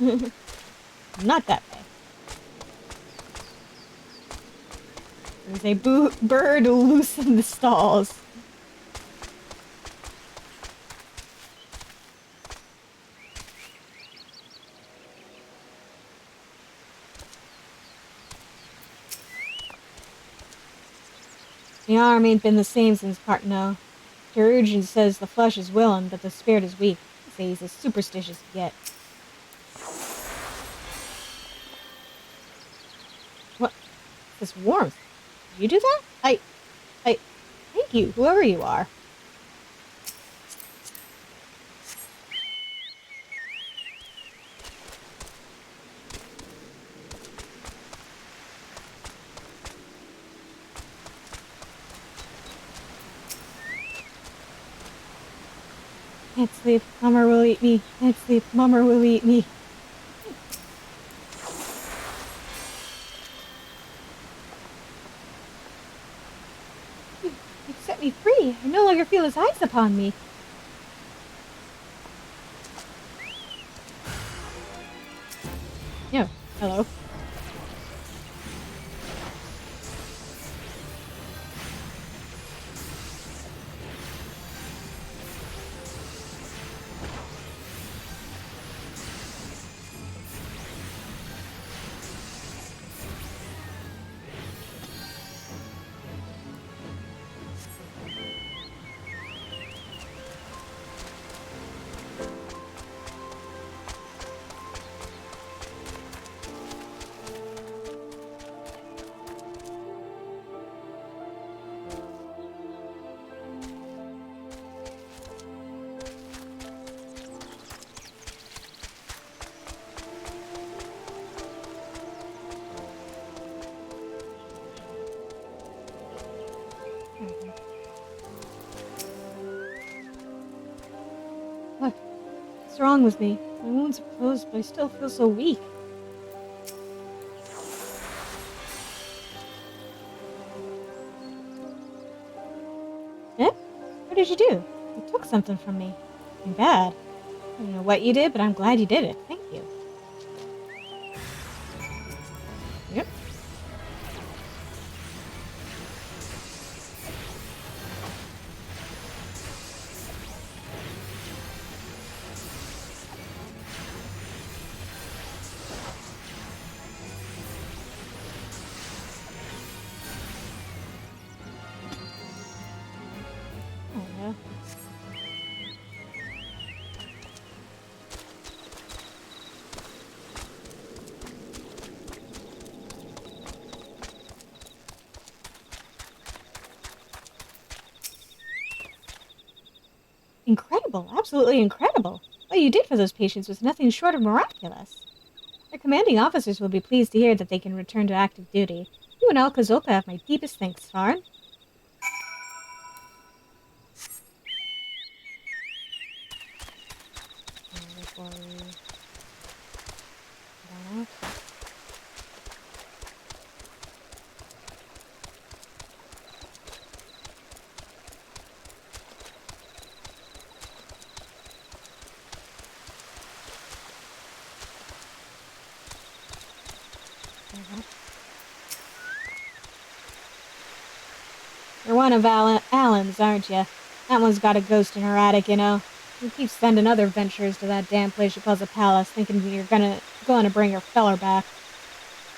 Nope. Not that way. There's a bird loose in the stalls. The arm ain't been the same since Partno. Chirurgeon says the flesh is willing, but the spirit is weak. They say he's as superstitious as get. What? This warmth. Did you do that? Thank you, whoever you are. Can't sleep. Mummer will eat me. Can't sleep. Mummer will eat me. You've set me free. I no longer feel his eyes upon me. Yeah. Hello. What's wrong with me? My wounds are closed, but I still feel so weak. Eh? What did you do? You took something from me. Something bad. I don't know what you did, but I'm glad you did it. Thank you. Yep. Oh no. Incredible, absolutely incredible. What you did for those patients was nothing short of miraculous. Their commanding officers will be pleased to hear that they can return to active duty. You and Alcazolka have my deepest thanks, Farn. Before we head on out. You're one of Alan's, aren't you? That one's got a ghost in her attic, you know. She keeps sending other venturers to that damn place she calls a palace, thinking you're going to bring her feller back.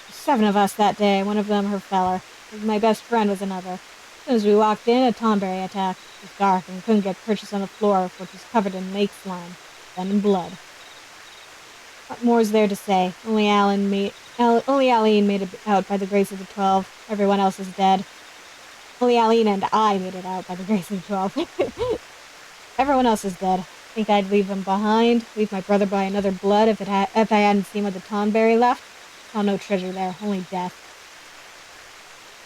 There's 7 of us that day, one of them her feller. My best friend was another. As soon as we walked in, a Tonberry attacked. It was dark and we couldn't get purchase on the floor, which was covered in lake slime, then in blood. What more is there to say? Only Aline made it out by the grace of the 12. Everyone else is dead. Only Aline and I made it out by the grace of the 12. Everyone else is dead. Think I'd leave them behind? Leave my brother by another blood if I hadn't seen what the Tonberry left? Oh, no treasure there, only death.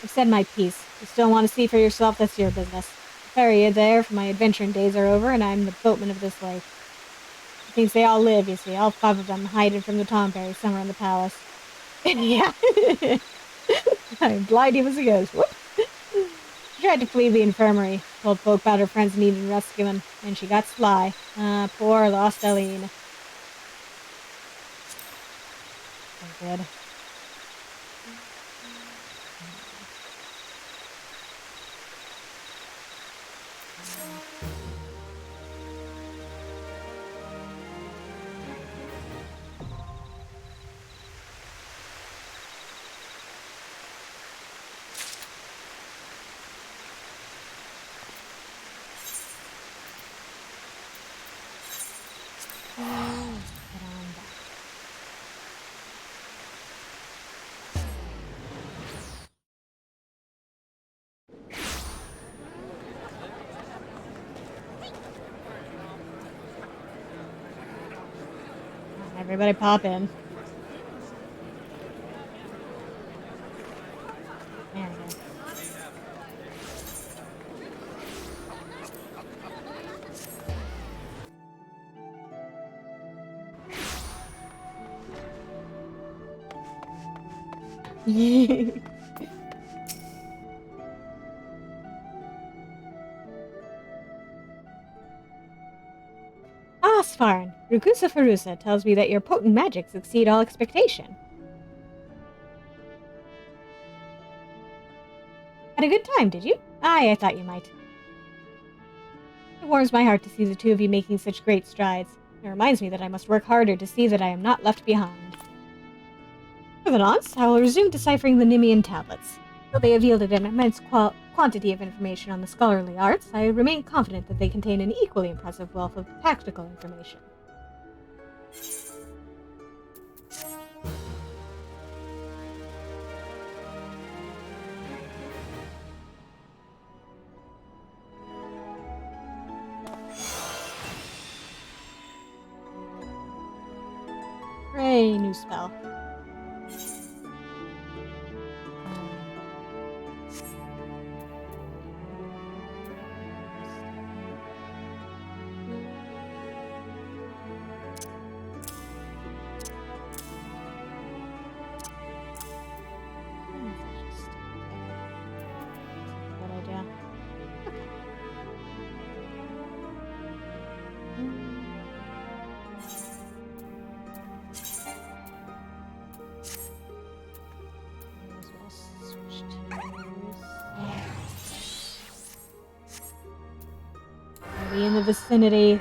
I've said my piece. You still want to see for yourself? That's your business. The ferry there for my adventuring days are over, and I'm the boatman of this lake. He thinks they all live, you see, all 5 of them hiding from the Tonberry somewhere in the palace. Yeah. I'm blind he was a ghost. Whoop. She tried to flee the infirmary, told folk about her friends needing rescuing, and she got sly. Ah, poor lost Aline. So good. Everybody pop in. There we go. Ah, Svarn, Rukusa Farusa tells me that your potent magics exceed all expectation. Had a good time, did you? Aye, I thought you might. It warms my heart to see the 2 of you making such great strides. It reminds me that I must work harder to see that I am not left behind. For the nonce, I will resume deciphering the Nimian tablets. Though they have yielded an immense quantity of information on the scholarly arts, I remain confident that they contain an equally impressive wealth of tactical information. Hooray, new spell. the vicinity.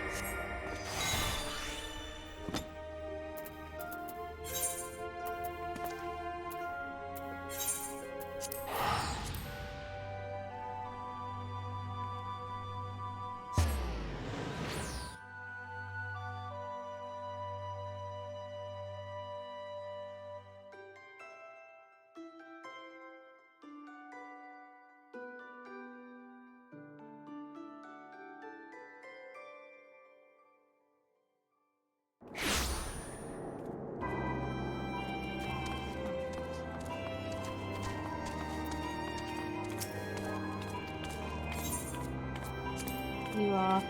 You off.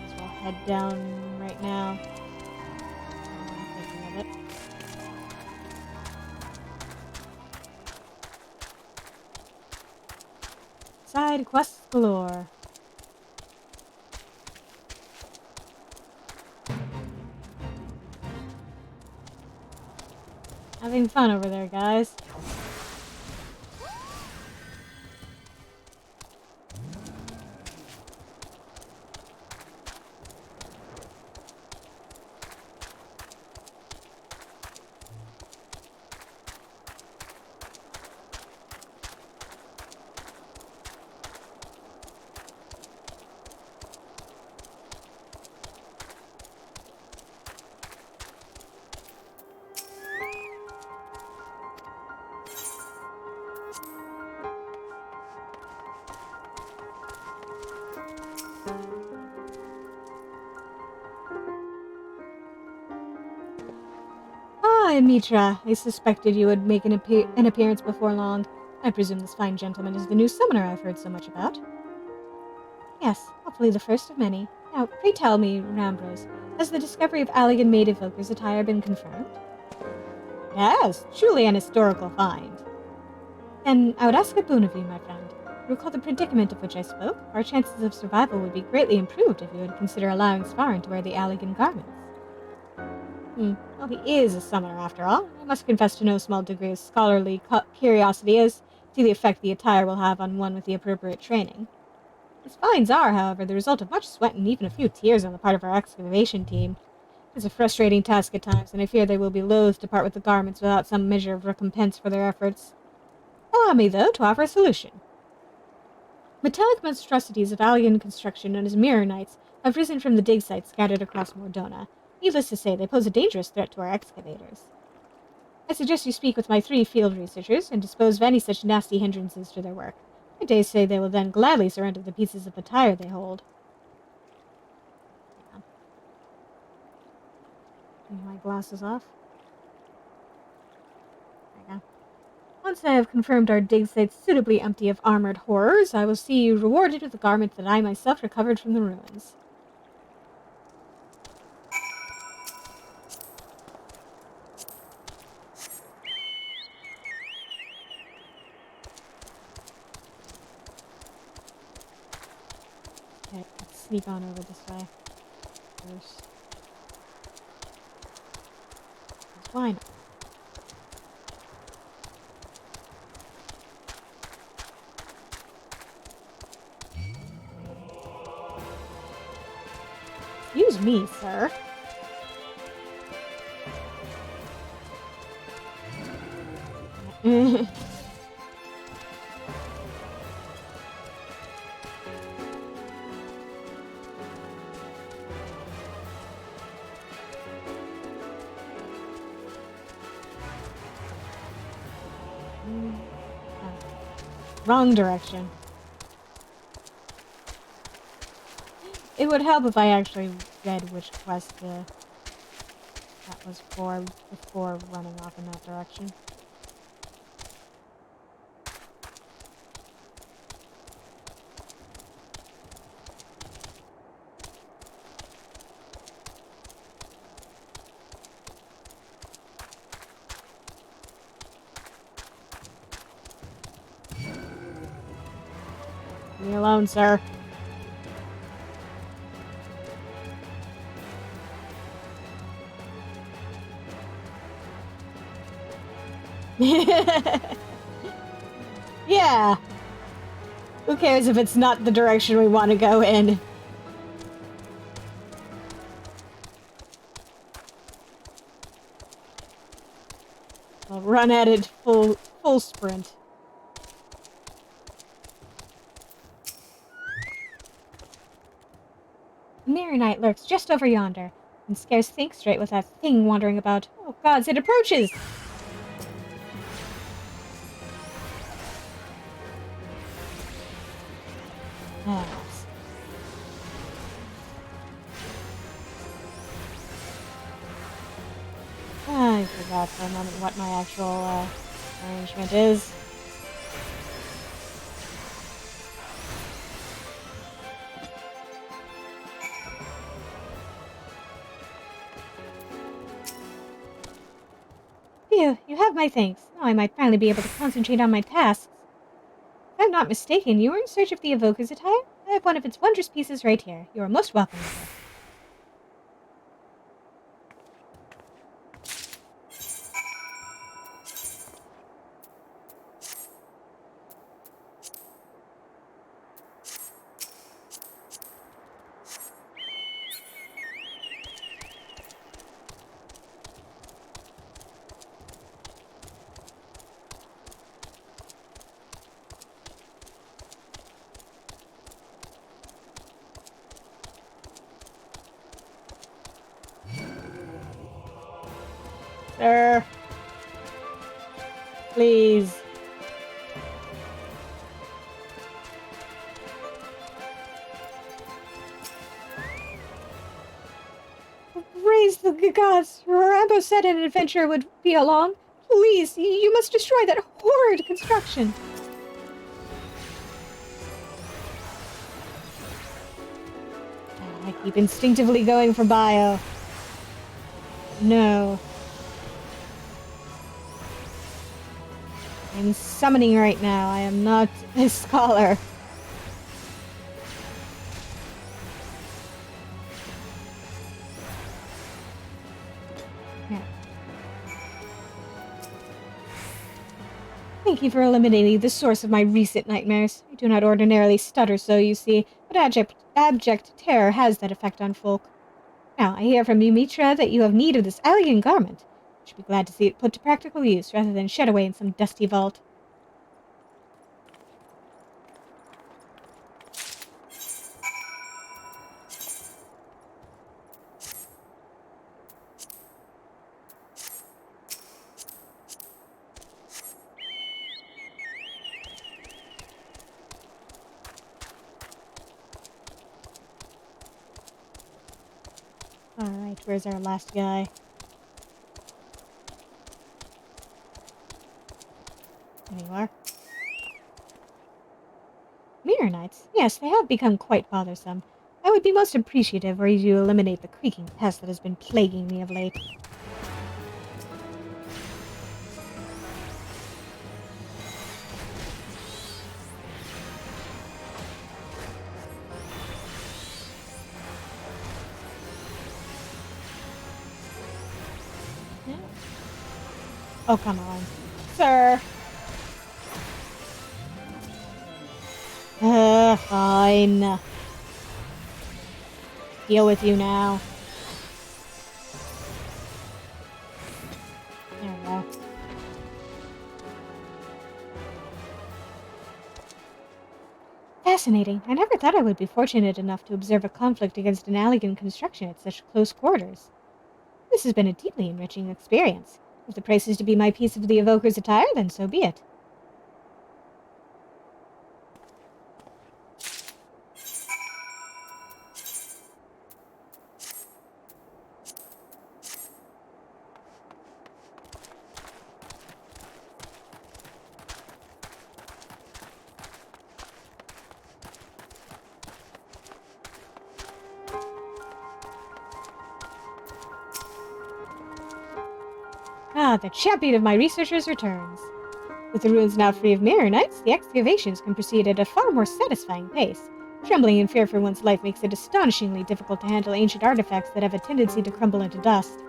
As well head down right now. I'm thinking of it. Side quests galore. Having fun over there, guys. Ah, Mitra, I suspected you would make an appearance before long. I presume this fine gentleman is the new summoner I've heard so much about. Yes, hopefully the first of many. Now, pray tell me, Rambrose, has the discovery of Allegan maid evoker's attire been confirmed? It has. Truly an historical find. Then I would ask a boon of you, my friend. Recall the predicament of which I spoke? Our chances of survival would be greatly improved if you would consider allowing Svarin to wear the Allegan garments. Well, he is a summoner, after all. I must confess to no small degree of scholarly curiosity as to the effect the attire will have on one with the appropriate training. His finds are, however, the result of much sweat and even a few tears on the part of our excavation team. It's a frustrating task at times, and I fear they will be loath to part with the garments without some measure of recompense for their efforts. Allow me, though, to offer a solution. Metallic monstrosities of alien construction known as mirror knights have risen from the dig sites scattered across Mordona. Needless to say, they pose a dangerous threat to our excavators. I suggest you speak with my 3 field researchers and dispose of any such nasty hindrances to their work. I dare say they will then gladly surrender the pieces of attire they hold. Yeah. Take my glasses off. There we go. Once I have confirmed our dig sites suitably empty of armored horrors, I will see you rewarded with the garment that I myself recovered from the ruins. Okay, let's sneak on over this way. First. Why not? Excuse me, sir. Wrong direction. It would help if I actually read which quest that was for before running off in that direction. Leave me alone, sir. Yeah! Who cares if it's not the direction we want to go in? I'll run at it full sprint. A mirror knight lurks just over yonder, and scarce think straight with that thing wandering about. Oh gods, it approaches! Yes. I forgot for a moment what my actual arrangement is. Phew, you have my thanks. Now I might finally be able to concentrate on my tasks. If I'm not mistaken, you were in search of the evoker's attire? I have one of its wondrous pieces right here. You are most welcome, sir. Sir. Please. Raise the gods. Rambo said an adventurer would be along. Please, you must destroy that horrid construction. I keep instinctively going for bio. No. I'm summoning right now. I am not a scholar. Here. Thank you for eliminating the source of my recent nightmares. I do not ordinarily stutter so, you see, but abject terror has that effect on folk. Now, I hear from you, Mitra, that you have need of this elegant garment. I should be glad to see it put to practical use, rather than shed away in some dusty vault. Alright, where's our last guy? There you are. Mirror knights? Yes, they have become quite bothersome. I would be most appreciative were you to eliminate the creaking pest that has been plaguing me of late. Yeah. Oh, come on. Sir! Fine. Deal with you now. There we go. Fascinating. I never thought I would be fortunate enough to observe a conflict against an elegant construction at such close quarters. This has been a deeply enriching experience. If the price is to be my piece of the evoker's attire, then so be it. Ah, the champion of my researchers returns. With the ruins now free of mirror knights, the excavations can proceed at a far more satisfying pace. Trembling in fear for one's life makes it astonishingly difficult to handle ancient artifacts that have a tendency to crumble into dust.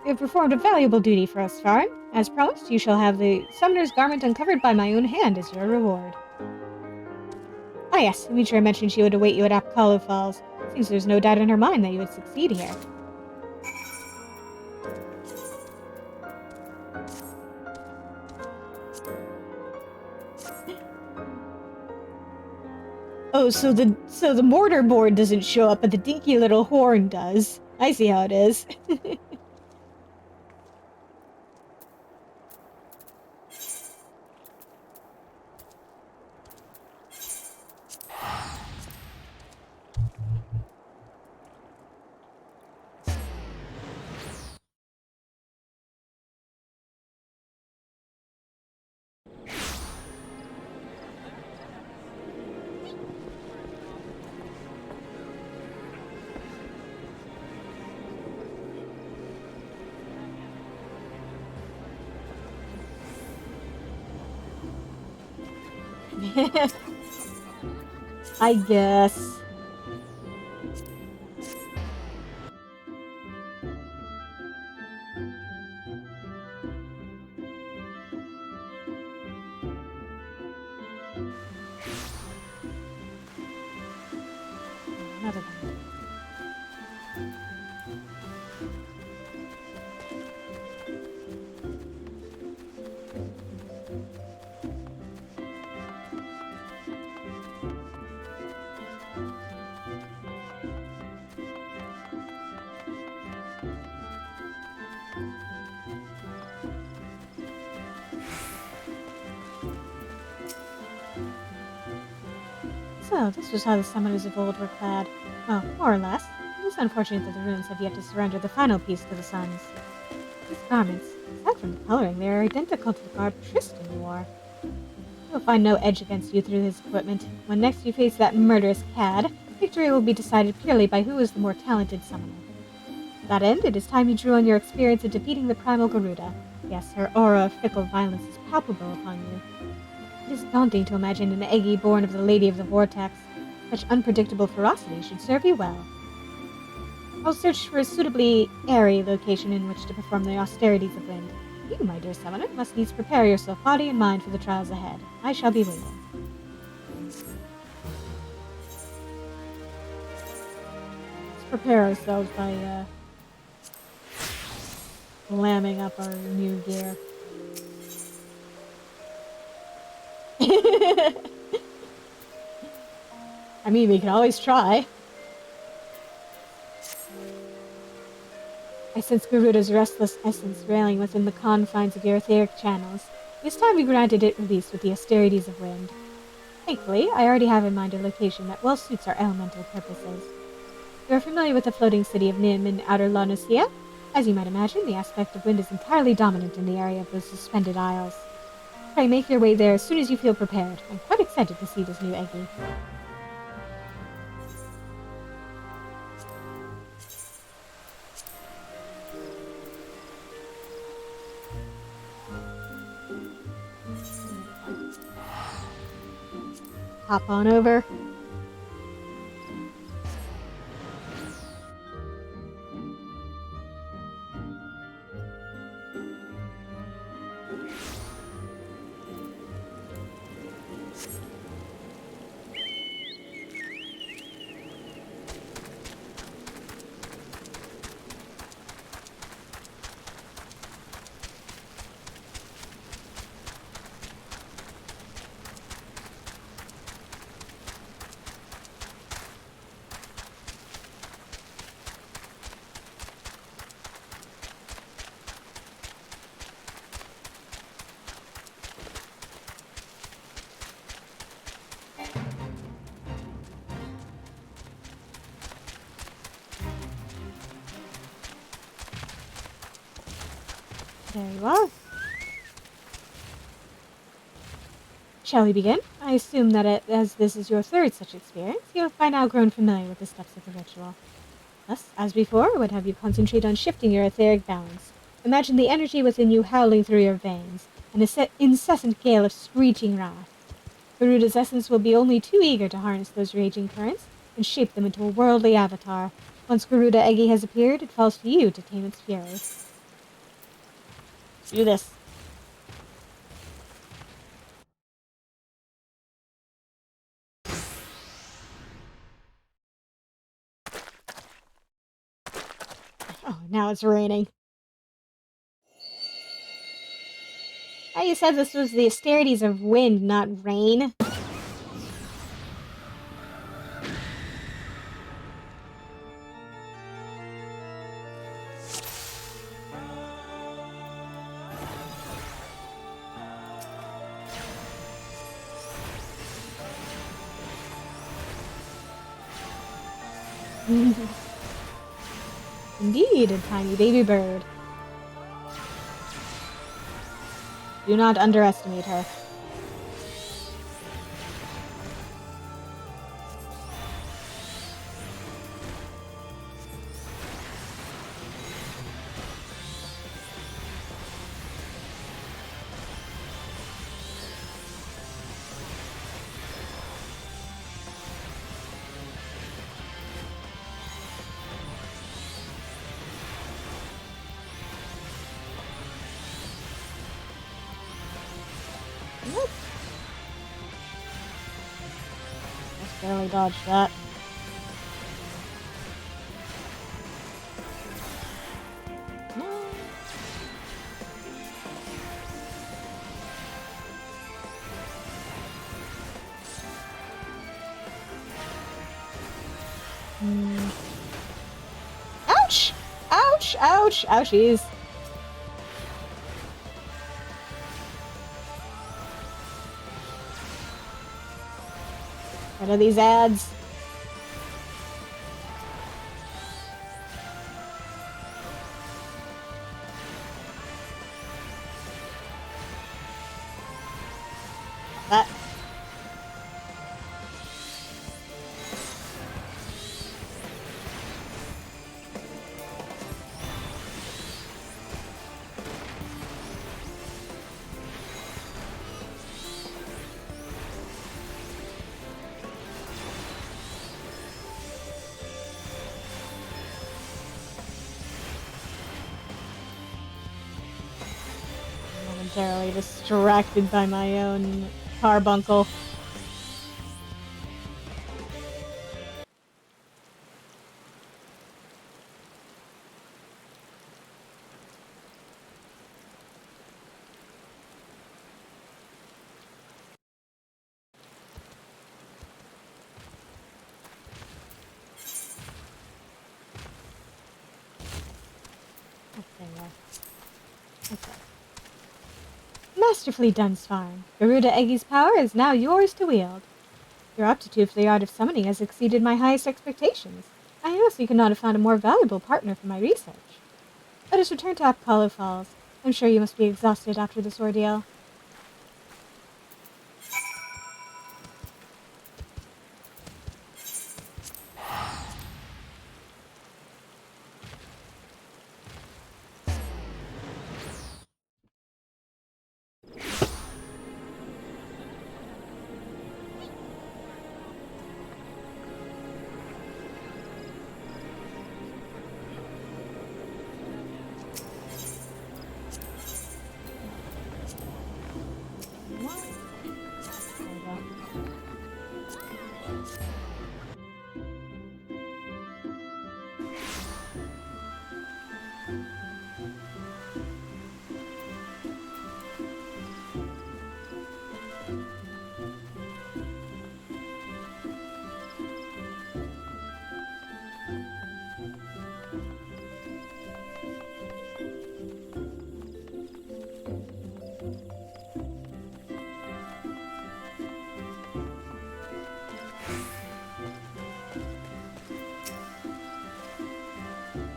You have performed a valuable duty for us, Farin. As promised, you shall have the summoner's garment uncovered by my own hand as your reward. Ah yes, Mitra mentioned she would await you at Apollo Falls. Seems there's no doubt in her mind that you would succeed here. Oh, so the mortar board doesn't show up, but the dinky little horn does. I see how it is. I guess. Another one. So, this was how the summoners of old were clad. Well, more or less. It is unfortunate that the ruins have yet to surrender the final piece to the suns. These garments, aside from the coloring, they are identical to the garb Tristan wore. He will find no edge against you through his equipment. When next you face that murderous cad, victory will be decided purely by who is the more talented summoner. To that end, it is time you drew on your experience in defeating the primal Garuda. Yes, her aura of fickle violence is palpable upon you. It is daunting to imagine an Eggy born of the Lady of the Vortex. Such unpredictable ferocity should serve you well. I'll search for a suitably airy location in which to perform the austerities of wind. You, my dear summoner, must needs prepare yourself body and mind for the trials ahead. I shall be waiting. Let's prepare ourselves by, slamming up our new gear. I mean, we can always try. I sense Garuda's restless essence railing within the confines of your etheric channels. It is time we granted it release with the austerities of wind. Thankfully, I already have in mind a location that well suits our elemental purposes. You are familiar with the floating city of Nim in outer La Nucia? As you might imagine, the aspect of wind is entirely dominant in the area of those suspended isles. Pray make your way there as soon as you feel prepared. I'm quite excited to see this new Eggy. Hop on over. There you are. Shall we begin? I assume that as this is your third such experience, you have by now grown familiar with the steps of the ritual. Thus, as before, I would have you concentrate on shifting your etheric balance. Imagine the energy within you howling through your veins, an incessant gale of screeching wrath. Garuda's essence will be only too eager to harness those raging currents and shape them into a worldly avatar. Once Garuda Eggy has appeared, it falls to you to tame its fury. Do this. Oh, now it's raining. Oh, you said this was the austerities of wind, not rain. Indeed, a tiny baby bird. Do not underestimate her. Nope. Just barely dodged that. No. Ouch! Ouch! Ouch! Ouchies! What are these ads? That. Momentarily distracted by my own carbuncle. Okay. Masterfully done, Svarn. Garuda Eggi's power is now yours to wield. Your aptitude for the art of summoning has exceeded my highest expectations. I honestly could not have found a more valuable partner for my research. Let us return to Apollo Falls. I'm sure you must be exhausted after this ordeal.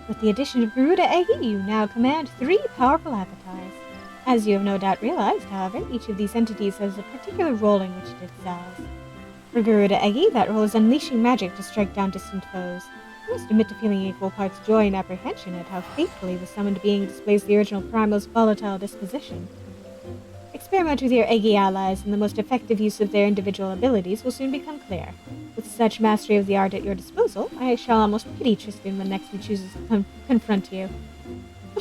With the addition of Garuda Eggi, you now command 3 powerful avatars. As you have no doubt realized, however, each of these entities has a particular role in which it excels. For Garuda Eggi, that role is unleashing magic to strike down distant foes. I must admit to feeling equal parts joy and apprehension at how faithfully the summoned being displays the original Primal's volatile disposition. Experiment with your Eggi allies, and the most effective use of their individual abilities will soon become clear. With such mastery of the art at your disposal, I shall almost pity Tristan when next he chooses to confront you.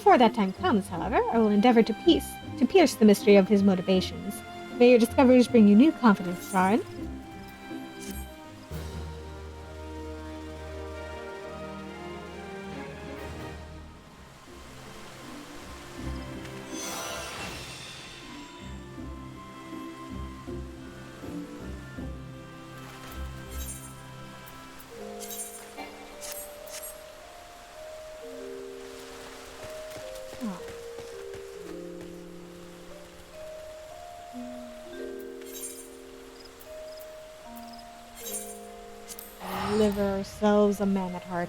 Before that time comes, however, I will endeavor to pierce the mystery of his motivations. May your discoveries bring you new confidence, Sarin. Deliver ourselves a mammoth heart.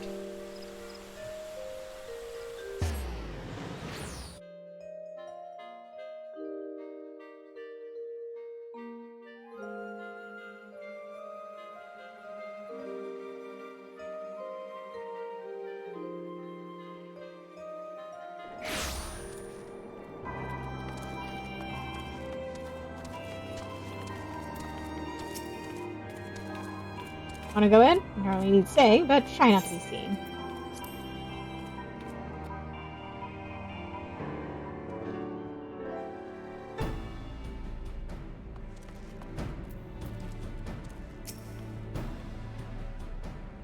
Want to go in? You don't really need to say, but try not to be seen.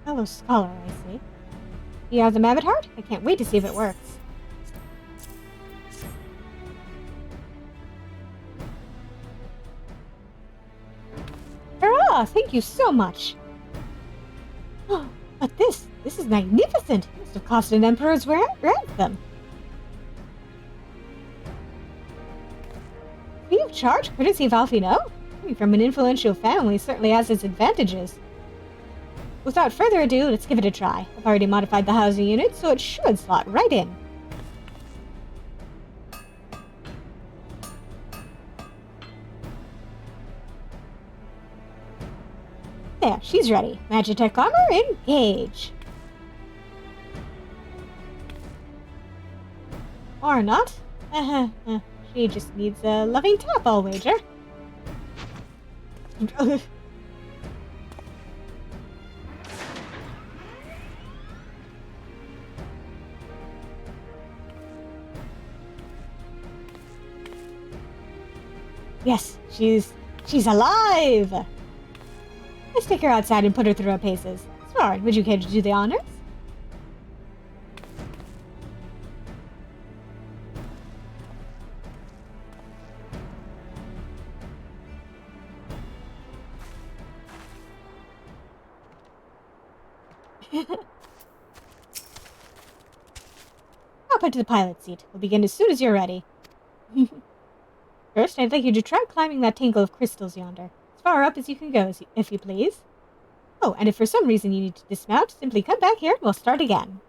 Fellow scholar, I see. You have the mammoth heart? I can't wait to see if it works. Hurrah! Thank you so much! Oh, but this is magnificent! It must have cost an emperor's ransom. Free of charge, courtesy of Alfino? Coming from an influential family certainly has its advantages. Without further ado, let's give it a try. I've already modified the housing unit, so it should slot right in. There, she's ready. Magitech armor, engage! Or not. She just needs a loving tap, I'll wager. Yes, she's alive! Let's take her outside and put her through her paces. Sorry, would you care to do the honors? Hop into the pilot seat. We'll begin as soon as you're ready. First, I'd like you to try climbing that tangle of crystals yonder. As far up as you can go, if you please. Oh, and if for some reason you need to dismount, simply come back here and we'll start again.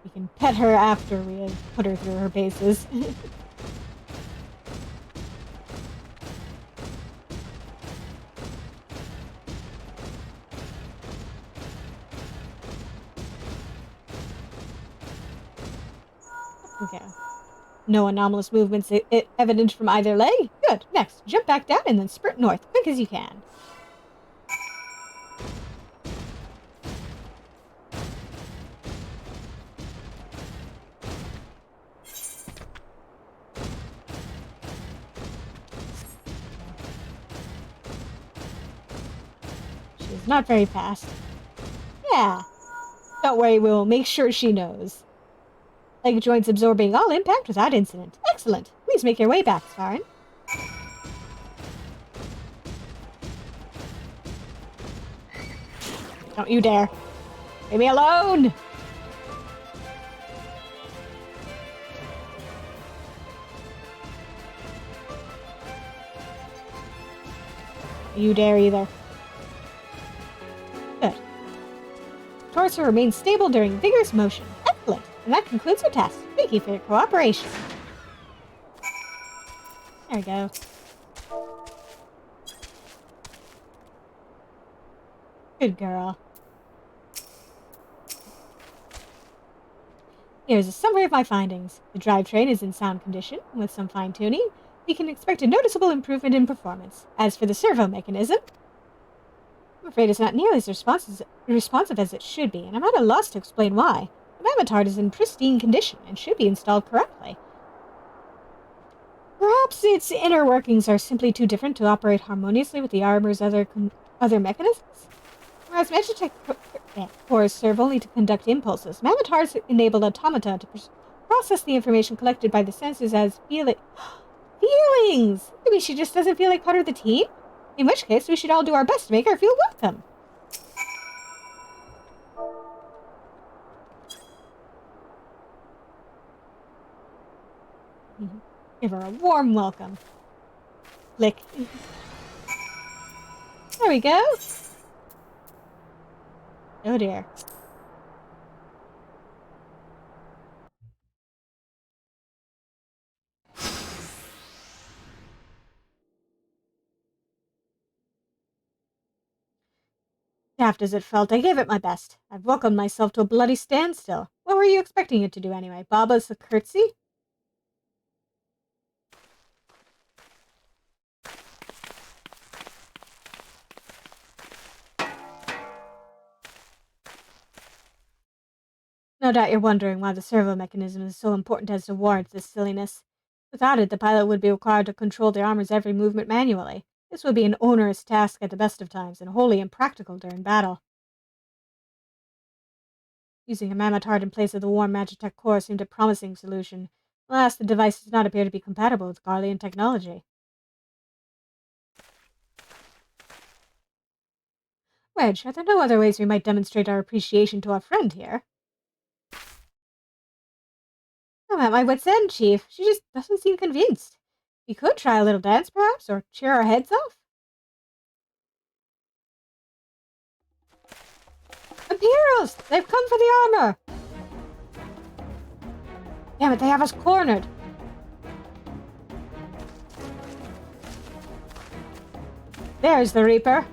We can pet her after we have put her through her paces. Okay. No anomalous movements evident from either leg? Good. Next, jump back down and then sprint north, quick as you can. She's not very fast. Yeah. Don't worry, we'll make sure she knows. Leg joints absorbing all impact without incident. Excellent. Please make your way back, Svarin. Don't you dare. Leave me alone! Don't you dare either. Good. Torso remains stable during vigorous motion. Excellent. And that concludes our test. Thank you for your cooperation. There we go. Good girl. Here's a summary of my findings. The drivetrain is in sound condition. With some fine-tuning, we can expect a noticeable improvement in performance. As for the servo mechanism, I'm afraid it's not nearly as responsive as it should be, and I'm at a loss to explain why. The Mammoth is in pristine condition and should be installed correctly. Perhaps its inner workings are simply too different to operate harmoniously with the armor's other mechanisms? Whereas Magitech cores serve only to conduct impulses, Mammoth enabled automata to process the information collected by the senses as feelings! Maybe she just doesn't feel like part of the team? In which case, we should all do our best to make her feel welcome. Give her a warm welcome. Lick. There we go. Oh dear. Daft as it felt, I gave it my best. I've welcomed myself to a bloody standstill. What were you expecting it to do anyway? Bob us a curtsy? No doubt you're wondering why the servo mechanism is so important as to warrant this silliness. Without it, the pilot would be required to control the armor's every movement manually. This would be an onerous task at the best of times, and wholly impractical during battle. Using a Mammoth in place of the warm Magitech core seemed a promising solution. Alas, the device does not appear to be compatible with Garlean technology. Wedge, are there no other ways we might demonstrate our appreciation to our friend here? I'm at my wit's end, Chief. She just doesn't seem convinced. We could try a little dance, perhaps, or cheer our heads off? Imperials! They've come for the armor! Damn it, they have us cornered! There's the Reaper.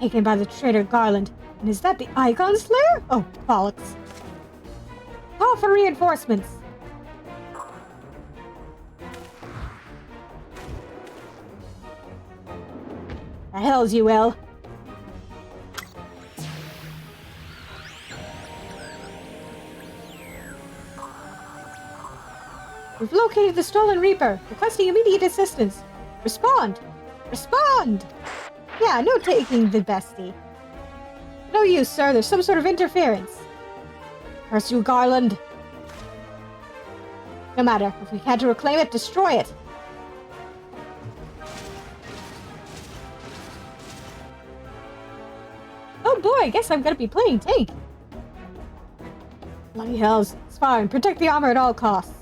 Taken by the traitor Garland. And is that the Icon Slayer? Oh, bollocks. Call for reinforcements. The hells you will. We've located the stolen Reaper, requesting immediate assistance. Respond! Respond! Yeah, no taking the bestie. No use, sir. There's some sort of interference. Curse you, Garland. No matter. If we can't reclaim it, destroy it. Oh boy, I guess I'm gonna be playing tank. Bloody hells. It's fine. Protect the armor at all costs.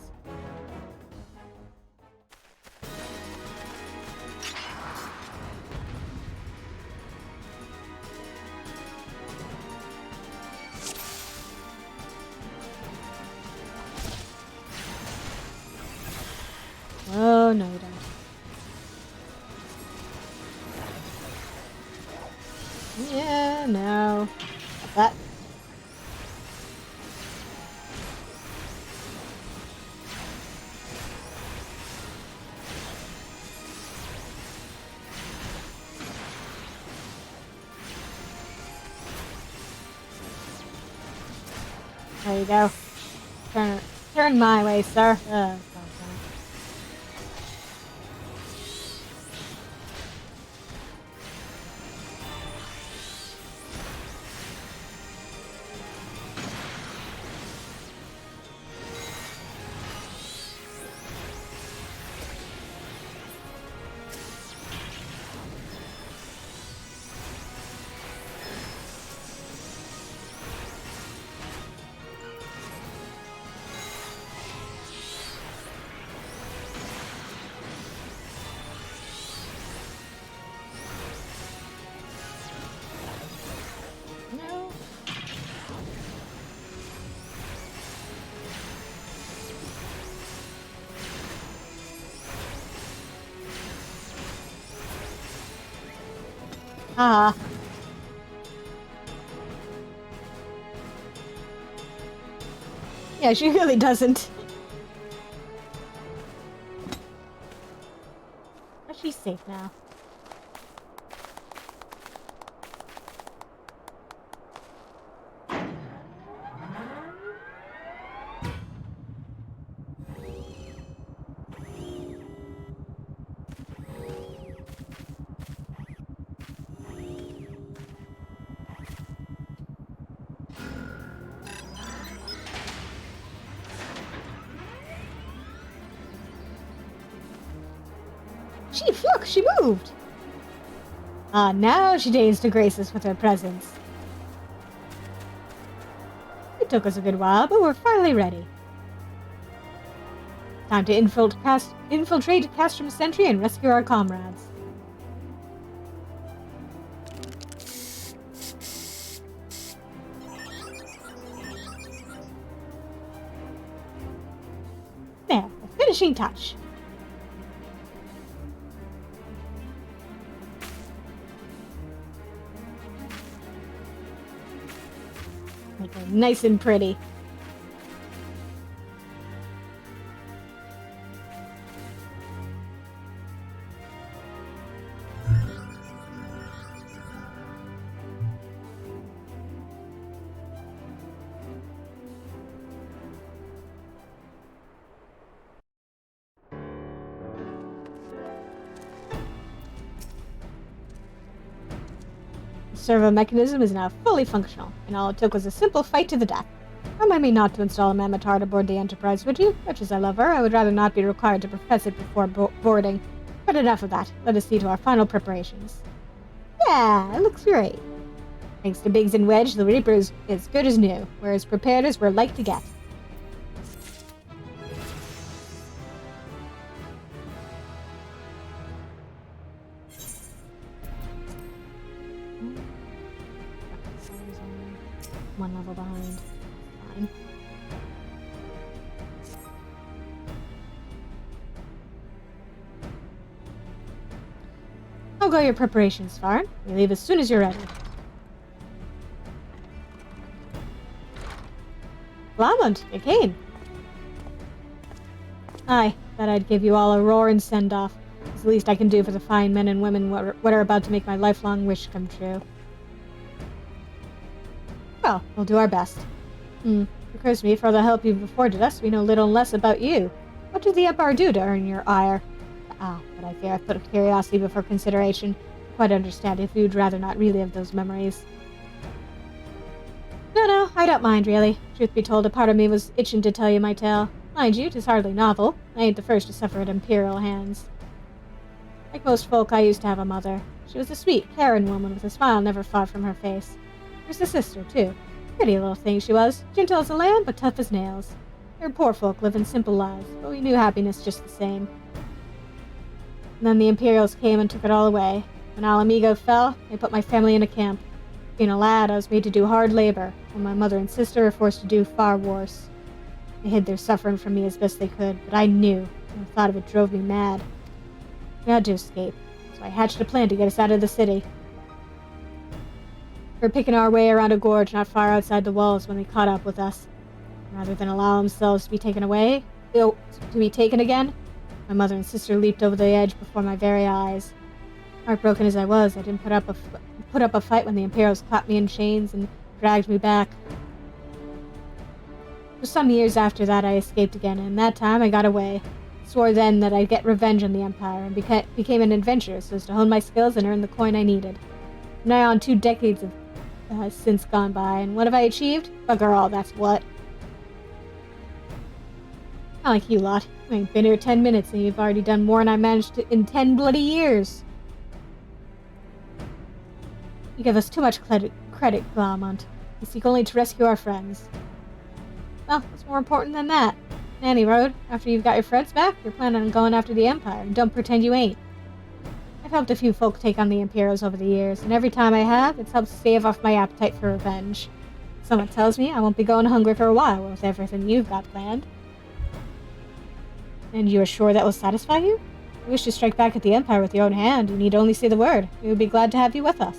Oh, no, you don't. Yeah, no. Not that. There you go. Turn my way, sir. No. Ah. Yeah, she really doesn't. safe now. Chief, look, she moved! Ah, now she deigns to grace us with her presence. It took us a good while, but we're finally ready. Time to infiltrate Castrum Sentry and rescue our comrades. There, the finishing touch. Make it nice and pretty. The servo mechanism is now fully functional, and all it took was a simple fight to the death. Remind me not to install a mammatard aboard the Enterprise, would you? Much as I love her, I would rather not be required to profess it before boarding. But enough of that. Let us see to our final preparations. Yeah, it looks great. Thanks to Biggs and Wedge, the Reaper is as good as new. We're as prepared as we're like to get. One level behind. Fine. I'll go your preparations, Farn. We leave as soon as you're ready. Lamont, you came. Aye, thought I'd give you all a roaring send-off. It's the least I can do for the fine men and women what are about to make my lifelong wish come true. Well, we'll do our best. Occurs to me, for all the help you've afforded us, we know little and less about you. What did the Empire do to earn your ire? Ah, but I fear I've put curiosity before consideration. I quite understand if you'd rather not relive those memories. No, I don't mind, really. Truth be told, a part of me was itching to tell you my tale. Mind you, 'tis hardly novel. I ain't the first to suffer at Imperial hands. Like most folk, I used to have a mother. She was a sweet, caring woman with a smile never far from her face. There's a sister, too. Pretty little thing she was, gentle as a lamb, but tough as nails. We were poor folk living simple lives, but we knew happiness just the same. And then the Imperials came and took it all away. When Alamigo fell, they put my family in a camp. Being a lad, I was made to do hard labor, while my mother and sister were forced to do far worse. They hid their suffering from me as best they could, but I knew, and the thought of it drove me mad. We had to escape, so I hatched a plan to get us out of the city. We were picking our way around a gorge not far outside the walls when they caught up with us. Rather than allow themselves to be taken again, my mother and sister leaped over the edge before my very eyes. Heartbroken as I was, I didn't put up a fight when the Imperials clapped me in chains and dragged me back. For some years after that, I escaped again, and that time I got away. Swore then that I'd get revenge on the Empire, and became an adventurer so as to hone my skills and earn the coin I needed. Nigh on 2 decades have since gone by, and what have I achieved? Bugger all, that's what. Not like you lot. I ain't been here 10 minutes, and you've already done more than I managed to in 10 bloody years. You give us too much credit, Glaumont. We seek only to rescue our friends. Well, what's more important than that? Nanny Road, after you've got your friends back, you're planning on going after the Empire, and don't pretend you ain't. I've helped a few folk take on the Imperials over the years, and every time I have, it's helped stave off my appetite for revenge. Someone tells me I won't be going hungry for a while with everything you've got planned. And you are sure that will satisfy you? If you wish to strike back at the Empire with your own hand, you need only say the word. We would be glad to have you with us.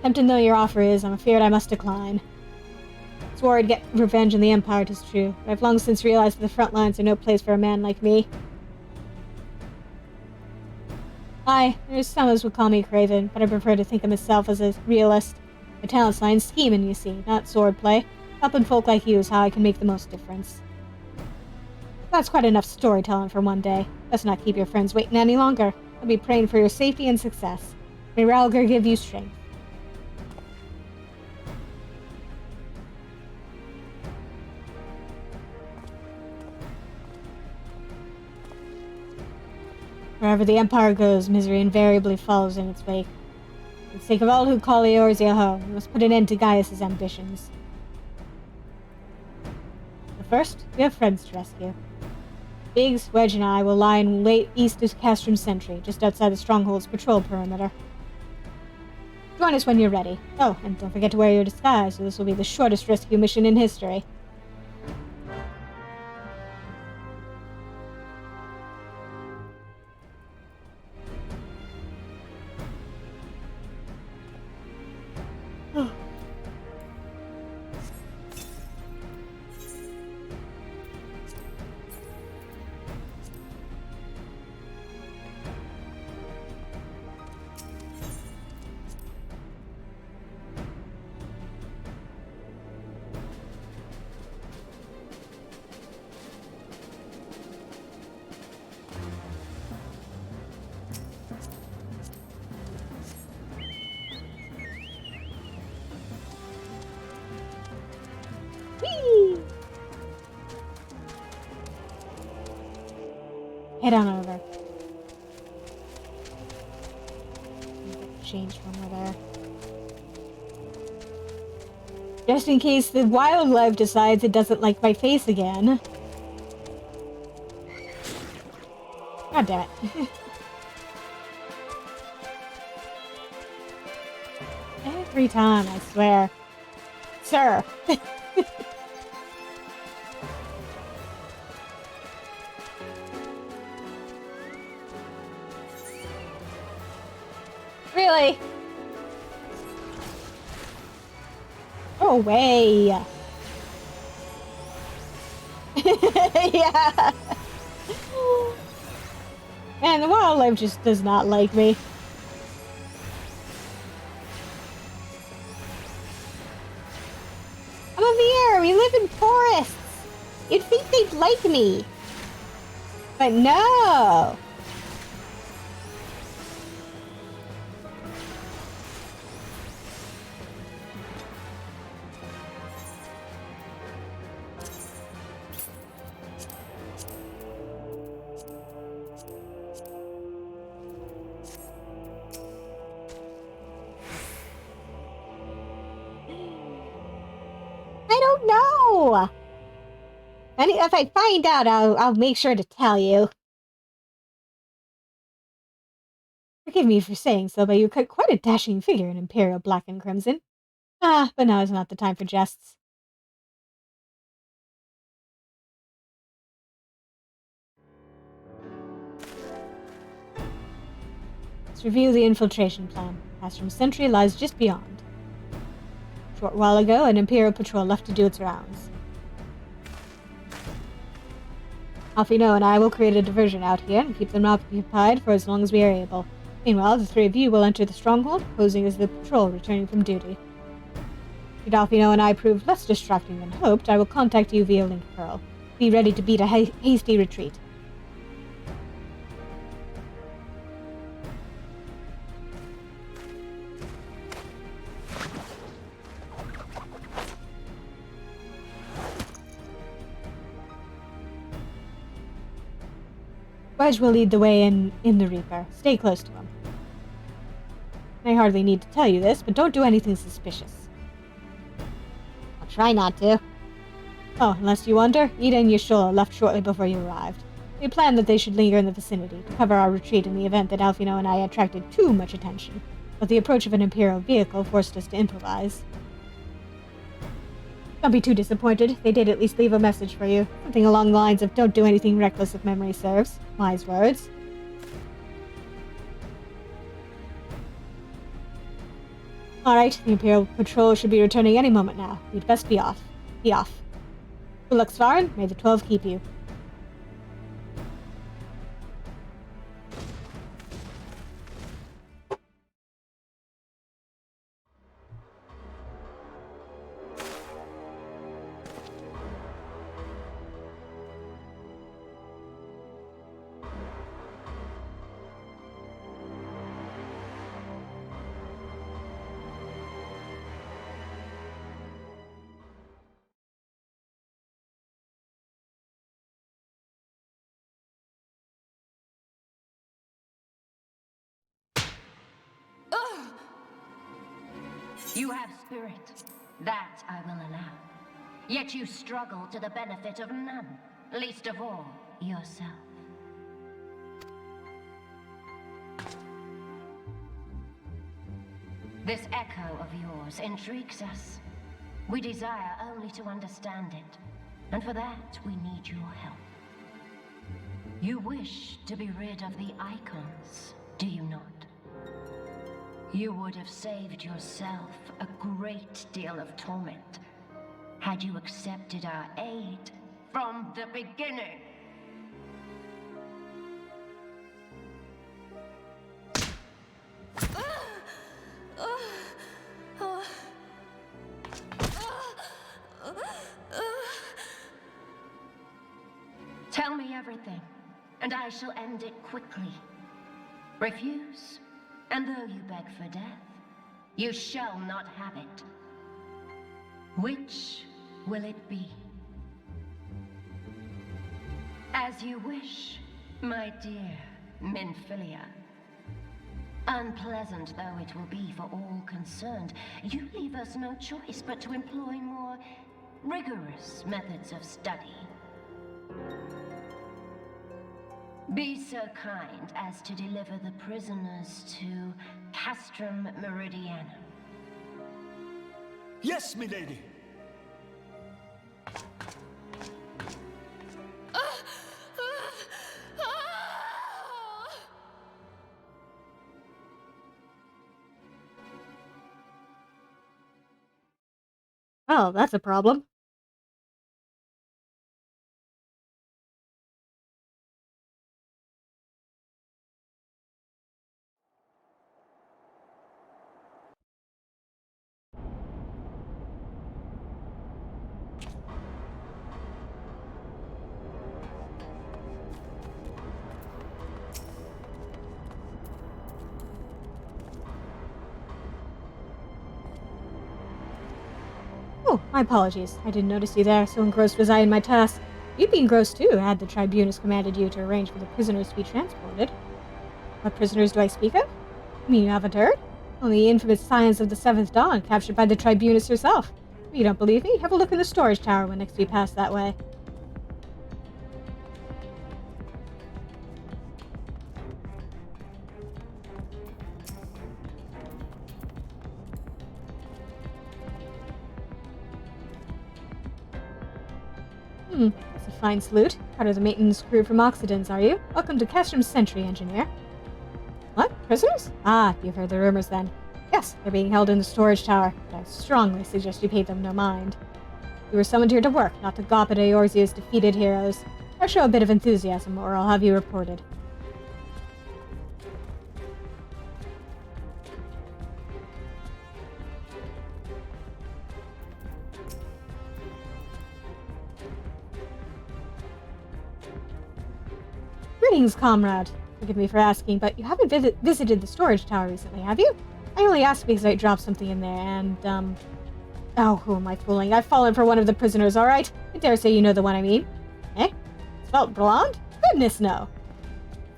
Tempting though your offer is, I'm afeard I must decline. Swore I'd get revenge on the Empire, 'tis true, but I've long since realized that the front lines are no place for a man like me. There's some as would call me craven, but I prefer to think of myself as a realist. My talents lie in scheming, you see, not swordplay. Helping folk like you is how I can make the most difference. That's quite enough storytelling for one day. Let's not keep your friends waiting any longer. I'll be praying for your safety and success. May Ralger give you strength. Wherever the Empire goes, misery invariably follows in its wake. For the sake of all who call Eorzea home, we must put an end to Gaius' ambitions. But first, we have friends to rescue. Biggs, Wedge, and I will lie in wait east of Castrum Sentry, just outside the Stronghold's patrol perimeter. Join us when you're ready. Oh, and don't forget to wear your disguise, or this will be the shortest rescue mission in history. Whee! Head on over. Changed when we're there. Just in case the wildlife decides it doesn't like my face again. God damn it. Every time, I swear. Sir. Really? Go away. Yeah. Man, the wildlife just does not like me. I'm a Vier. We live in forests. You'd think they'd like me. But no. I don't know. And if I find out, I'll make sure to tell you. Forgive me for saying so, but you cut quite a dashing figure in Imperial black and crimson. Ah, but now is not the time for jests. Let's review the infiltration plan. Castrum Sentry lies just beyond. A short while ago, an Imperial patrol left to do its rounds. Alfino and I will create a diversion out here and keep them occupied for as long as we are able. Meanwhile, the three of you will enter the stronghold, posing as the patrol returning from duty. Should Alfino and I prove less distracting than hoped, I will contact you via Link Pearl. Be ready to beat a hasty retreat. Wedge will lead the way in the Reaper. Stay close to him. I hardly need to tell you this, but don't do anything suspicious. I'll try not to. Oh, unless you wonder, Ida and Yashola left shortly before you arrived. We planned that they should linger in the vicinity to cover our retreat in the event that Alfino and I attracted too much attention, but the approach of an Imperial vehicle forced us to improvise. Don't be too disappointed. They did at least leave a message for you. Something along the lines of, don't do anything reckless if memory serves. Wise words. Alright, the Imperial Patrol should be returning any moment now. You'd best be off. Be off. Good luck, Svarin. May the 12 keep you. You have spirit. That I will allow. Yet you struggle to the benefit of none, least of all, yourself. This echo of yours intrigues us. We desire only to understand it, and for that we need your help. You wish to be rid of the icons, do you not? You would have saved yourself a great deal of torment had you accepted our aid from the beginning. Tell me everything, and I shall end it quickly. Refuse, and though you beg for death, you shall not have it. Which will it be? As you wish, my dear Minfilia. Unpleasant though it will be for all concerned, you leave us no choice but to employ more rigorous methods of study. Be so kind as to deliver the prisoners to Castrum Meridianum. Yes, milady. Well, that's a problem. Oh, my apologies. I didn't notice you there, so engrossed was I in my task. You'd be engrossed too, had the Tribunus commanded you to arrange for the prisoners to be transported. What prisoners do I speak of? You mean you haven't heard? Only the infamous Scions of the Seventh Dawn, captured by the Tribunus herself. If you don't believe me, have a look in the storage tower when next you pass that way. That's a fine salute. Part of the maintenance crew from Occidents, are you? Welcome to Castrum's Sentry, Engineer. What? Prisoners? Ah, you've heard the rumors then. Yes, they're being held in the storage tower, but I strongly suggest you pay them no mind. You were summoned here to work, not to gawp at Eorzea's defeated heroes. Or show a bit of enthusiasm, or I'll have you reported. Greetings, comrade. Forgive me for asking, but you haven't visited the storage tower recently, have you? I only asked because I dropped something in there, and, Oh, who am I fooling? I've fallen for one of the prisoners, alright? I dare say you know the one I mean. Eh? Svelte blonde? Goodness, no.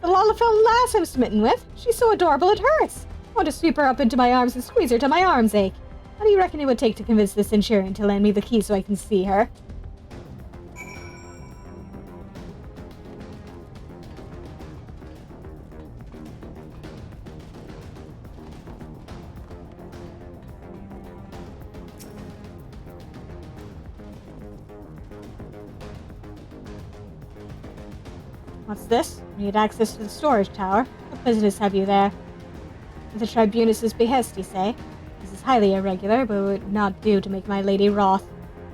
The Lalafell lass I'm smitten with. She's so adorable it hurts. I want to sweep her up into my arms and squeeze her till my arms ache. What do you reckon it would take to convince the Centurion to lend me the key so I can see her? What's this? We need access to the storage tower. What business have you there? At the Tribunus's behest, you say? This is highly irregular, but would not do to make my lady wroth.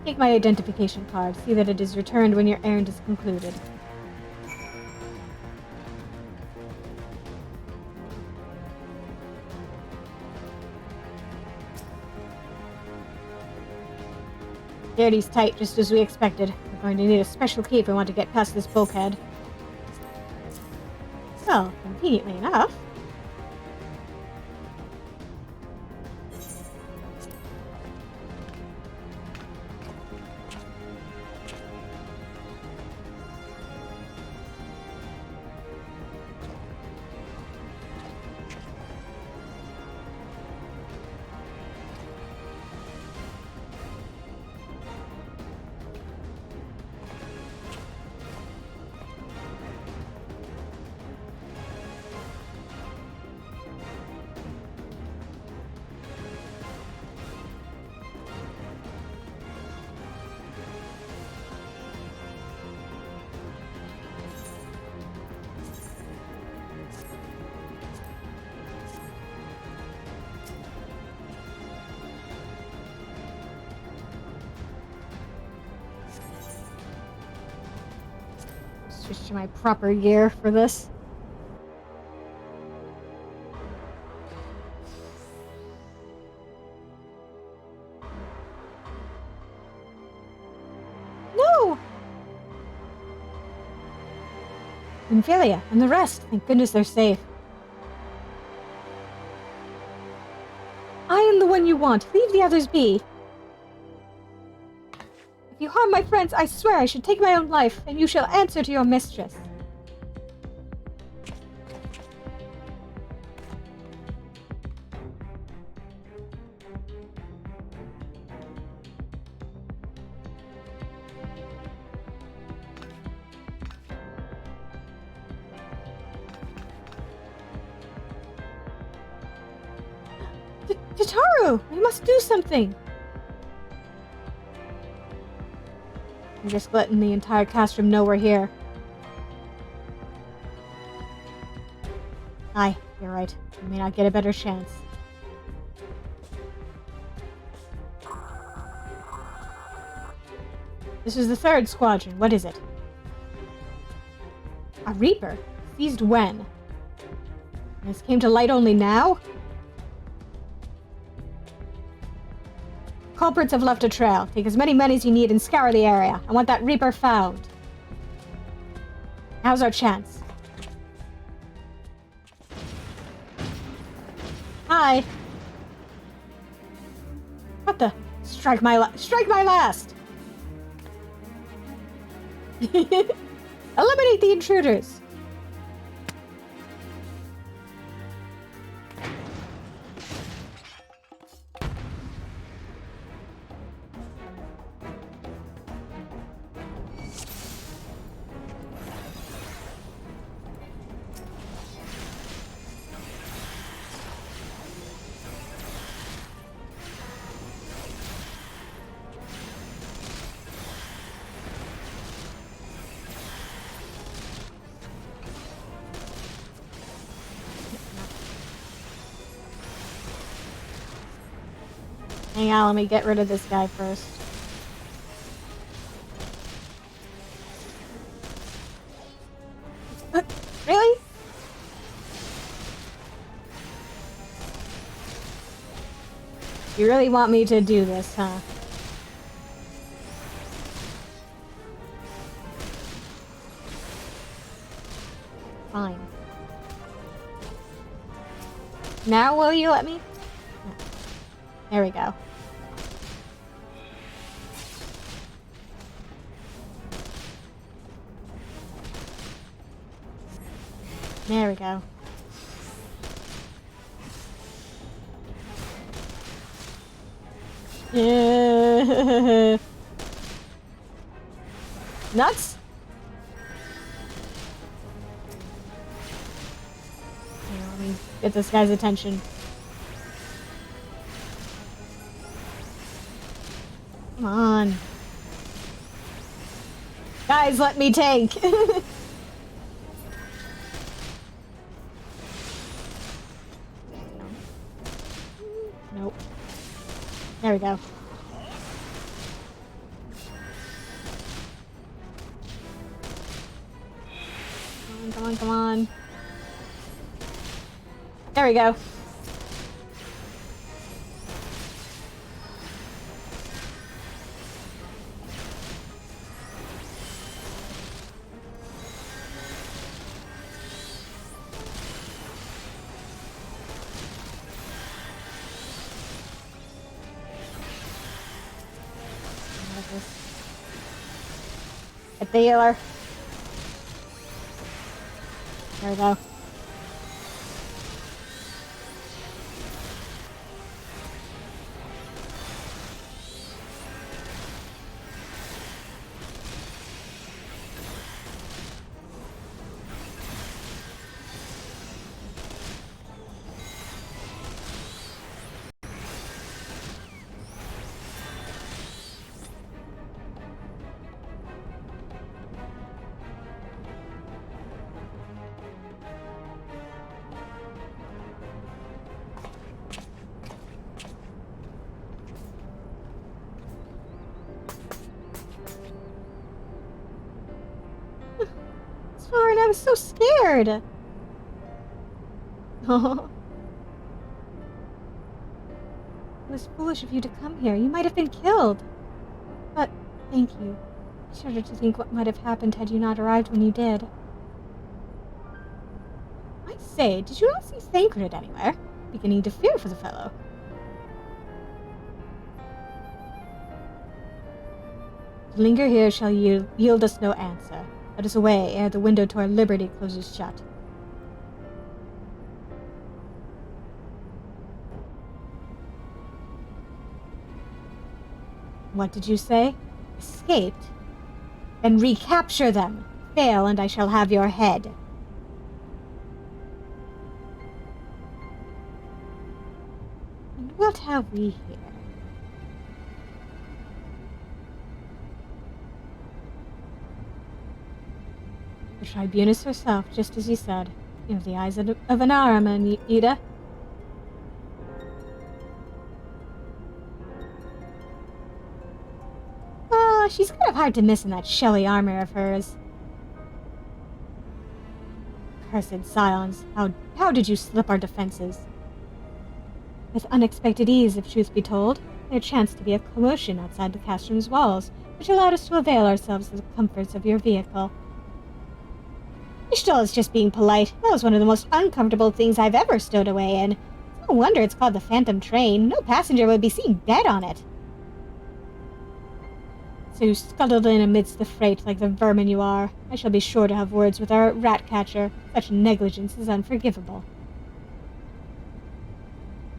Take my identification card. See that it is returned when your errand is concluded. Security's tight, just as we expected. We're going to need a special key if we want to get past this bulkhead. Well, conveniently enough. Switch to my proper gear for this. No! Ophelia and the rest. Thank goodness they're safe. I am the one you want. Leave the others be. If you harm my friends, I swear I should take my own life, and you shall answer to your mistress. Tataru! We must do something! I'm just letting the entire cast room know we're here. Aye, you're right. We may not get a better chance. This is the 3rd squadron. What is it? A Reaper? Seized when? This came to light only now? Culprits have left a trail. Take as many men as you need and scour the area. I want that Reaper found. How's our chance? Hi. What the? Strike my last! Eliminate the intruders! Hang on, let me get rid of this guy first. Really? You really want me to do this, huh? Fine. Now will you let me? No. There we go. There we go. Nuts? Here, let me get this guy's attention. Come on. Guys, let me tank. Nope. There we go. Come on, come on. There we go. Get the healer. There we go. Darn, I was so scared. Oh. It was foolish of you to come here. You might have been killed. But, thank you. I shudder to think what might have happened had you not arrived when you did. I say, did you not see Thancred anywhere? Beginning to fear for the fellow. To linger here shall yield us no answer. Let us away ere the window to our liberty closes shut. What did you say? Escaped? Then recapture them. Fail, and I shall have your head. And what have we here? The Tribunus herself, just as you said. You have the eyes of an Ahriman, Ida. She's kind of hard to miss in that shelly armor of hers. Cursed Scions, how did you slip our defenses? With unexpected ease, if truth be told. There chanced to be a commotion outside the castrum's walls, which allowed us to avail ourselves of the comforts of your vehicle. Ishtal is just being polite. That was one of the most uncomfortable things I've ever stowed away in. It's no wonder it's called the Phantom Train. No passenger would be seen dead on it. So you scuttled in amidst the freight like the vermin you are. I shall be sure to have words with our rat-catcher. Such negligence is unforgivable.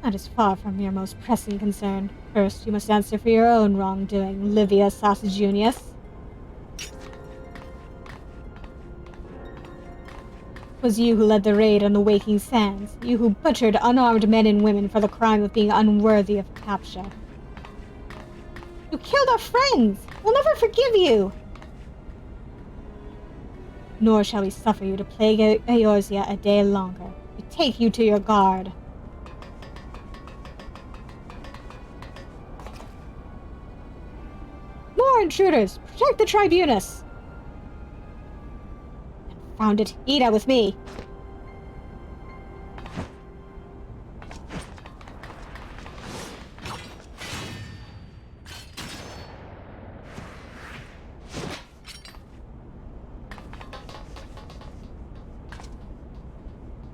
That is far from your most pressing concern. First, you must answer for your own wrongdoing, Livia Sausagunius. 'Twas you who led the raid on the Waking Sands. You who butchered unarmed men and women for the crime of being unworthy of capture. You killed our friends! We'll never forgive you! Nor shall we suffer you to plague Eorzea a day longer. We take you to your guard. More intruders! Protect the Tribunus! Found it. Ida with me.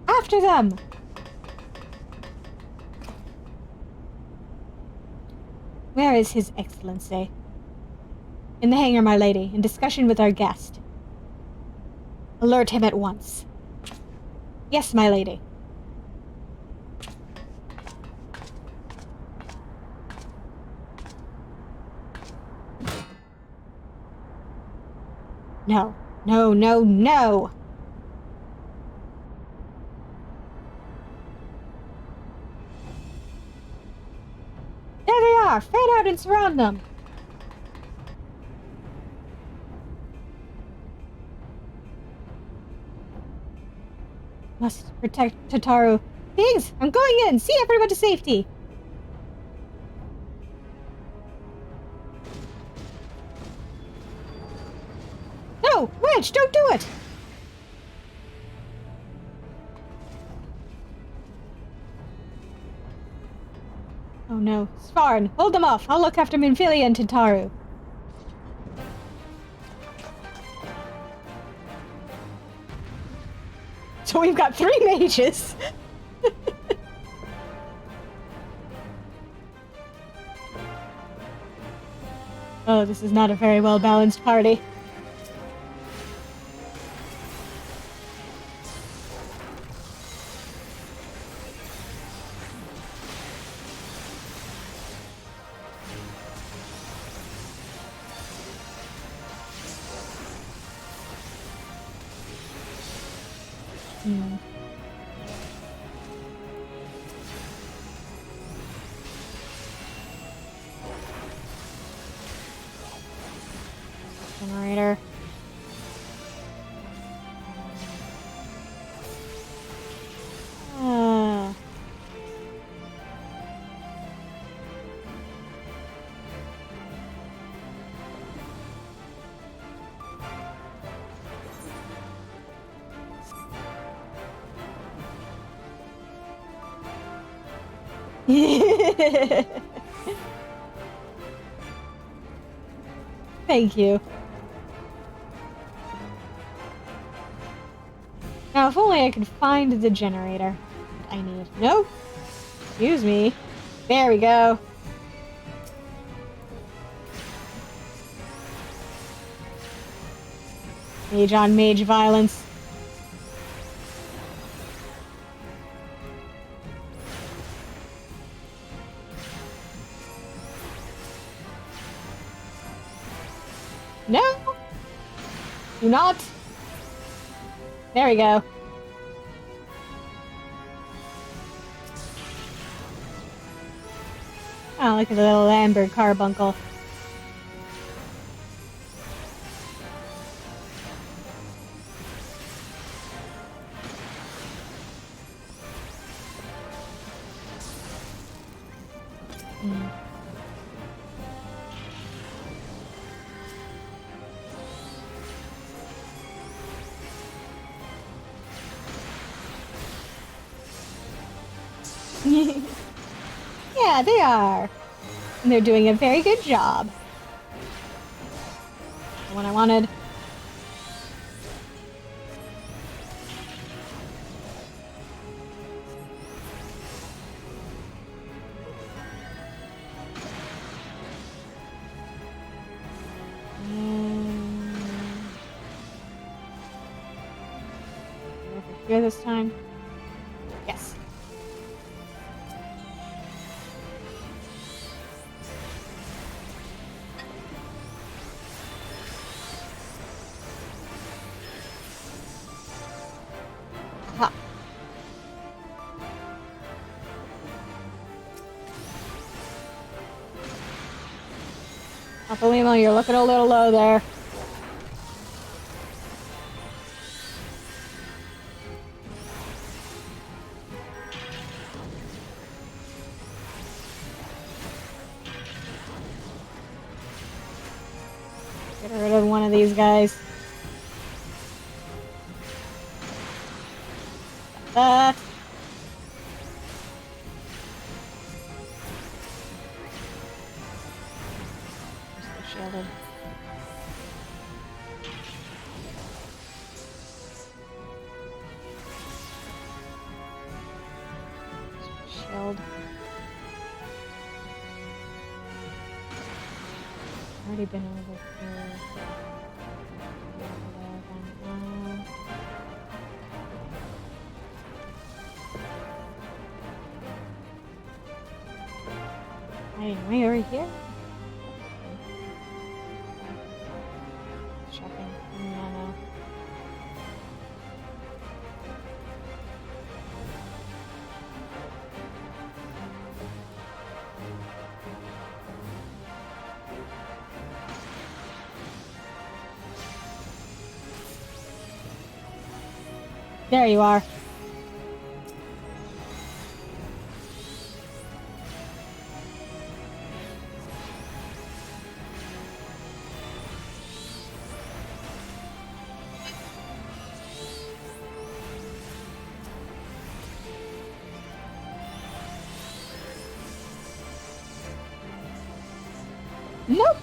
After them! Where is His Excellency? In the hangar, my lady, in discussion with our guest. Alert him at once. Yes, my lady. No, no, no, no! There they are! Fan out and surround them! Must protect Tataru. Pigs! I'm going in! See everyone to safety! No! Wedge! Don't do it! Oh no. Svarn, hold them off! I'll look after Minfilia and Tataru. So we've got 3 mages! Oh, this is not a very well-balanced party. Generator. Thank you. Now, if only I could find the generator I need. Nope. Excuse me. There we go. Mage on mage violence. No! Do not! There we go. Oh, look at the little amber carbuncle. Yeah, they are. And they're doing a very good job. The one I wanted. Over here this time. Yes. Aha. Papalimo, you're looking a little low there. Get rid of one of these guys. That. Just shielded. Shield. Already been over here. Hey, am I over here? Checking. No. There you are. Nope.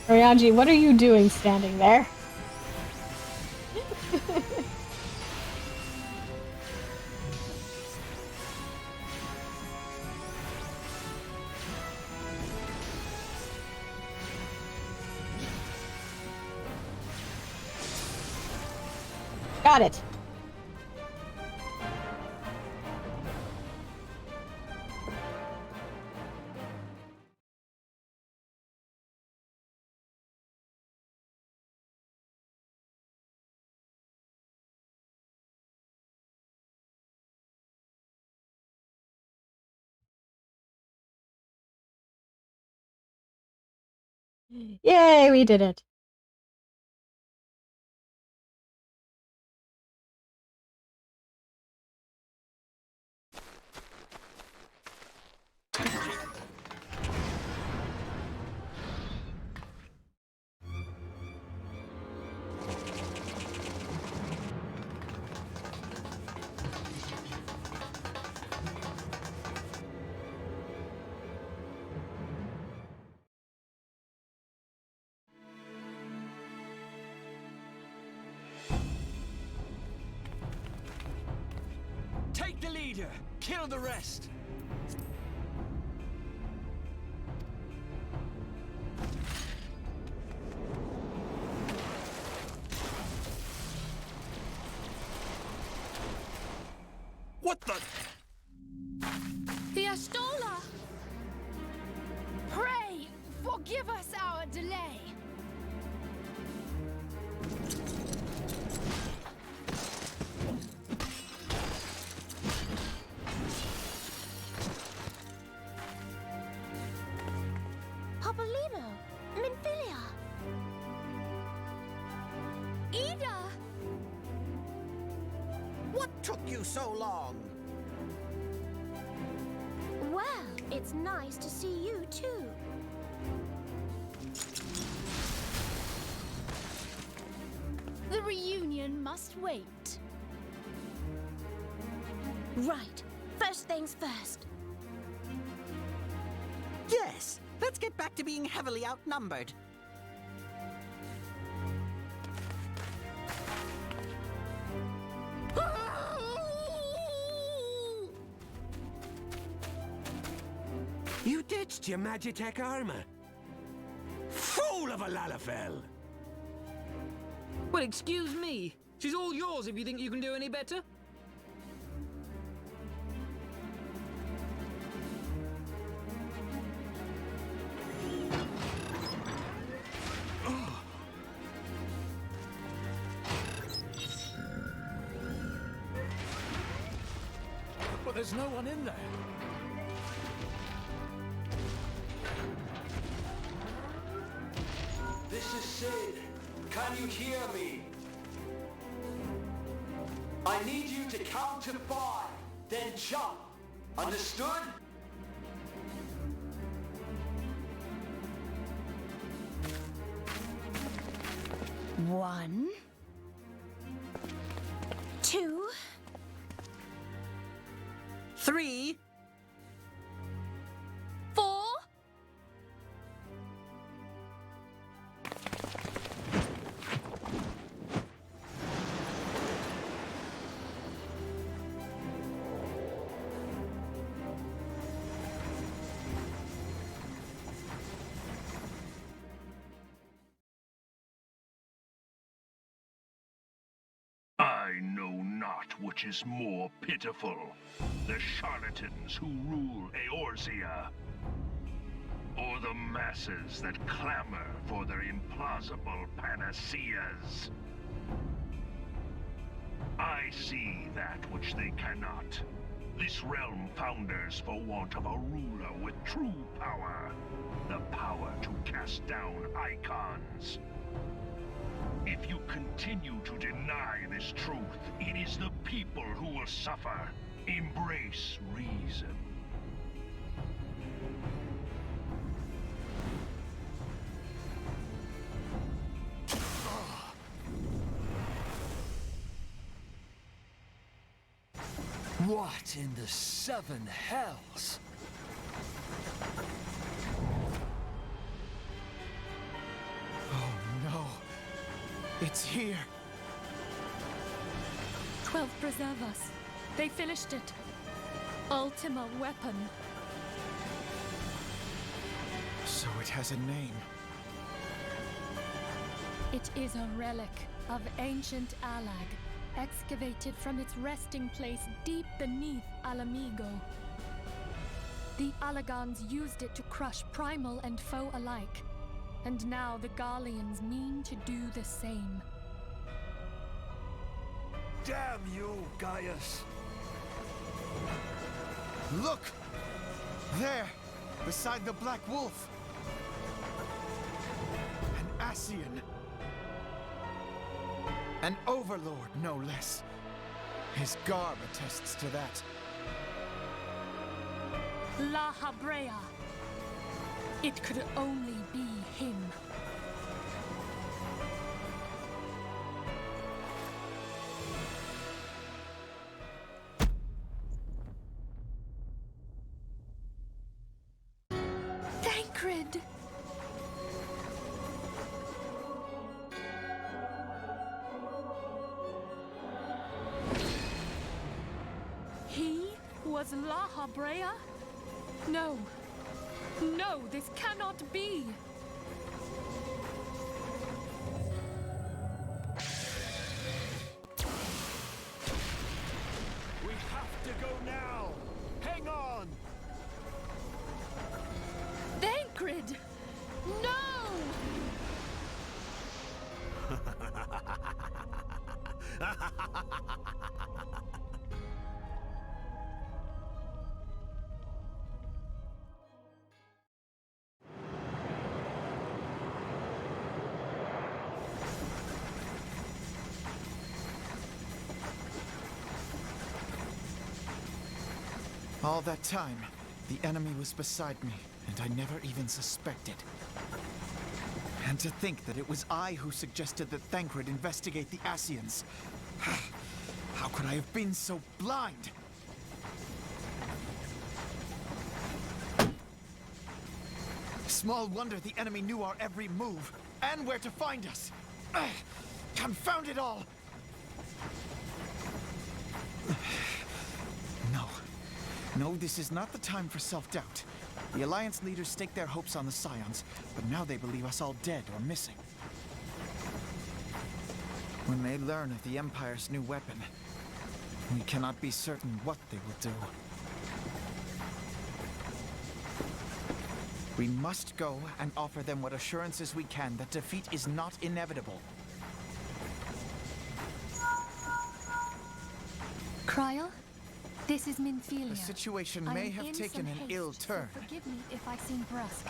Ryaji, what are you doing standing there? Got it. Yay, we did it. Take the leader! Kill the rest! What the? The Ashtola! Pray, forgive us our delay. Papolino, Minfilia. Ida! What took you so long? Well, it's nice to see you too. The reunion must wait. Right. First things first. Yes, let's get back to being heavily outnumbered. You ditched your Magitech armor. Fool of a Lalafell! Well, excuse me. She's all yours if you think you can do any better. But there's no one in there. This is Sid. Can you hear me? I need you to count to 5, then jump. Understood? One. Two. 3. 4. I know not which is more pitiful, the charlatans who rule Eorzea, or the masses that clamor for their implausible panaceas. I see that which they cannot. This realm founders for want of a ruler with true power, the power to cast down icons. If you continue to deny this truth, it is the people who will suffer. Embrace reason. What in the 7 hells? Oh no. It's here. 12 preserve us. They finished it. Ultima weapon. So it has a name. It is a relic of ancient Alag, excavated from its resting place deep beneath Alamigo. The Alagans used it to crush primal and foe alike, and now the Garleans mean to do the same. Damn you, Gaius! Look! There! Beside the Black Wolf! Ascian. An overlord, no less. His garb attests to that. La Habrea. It could only be him. Thancred! He was La Habrea? No. No, this cannot be! We have to go now! Hang on! Thancred! No! All that time, the enemy was beside me, and I never even suspected. And to think that it was I who suggested that Thancred investigate the Ascians. How could I have been so blind? Small wonder the enemy knew our every move, and where to find us. Confound it all! No, this is not the time for self-doubt. The Alliance leaders staked their hopes on the Scions, but now they believe us all dead or missing. When they learn of the Empire's new weapon, we cannot be certain what they will do. We must go and offer them what assurances we can that defeat is not inevitable. Cryle? This is Minfilia. The situation I may am have in taken some an haste, ill so turn. forgive me if I seem brusque.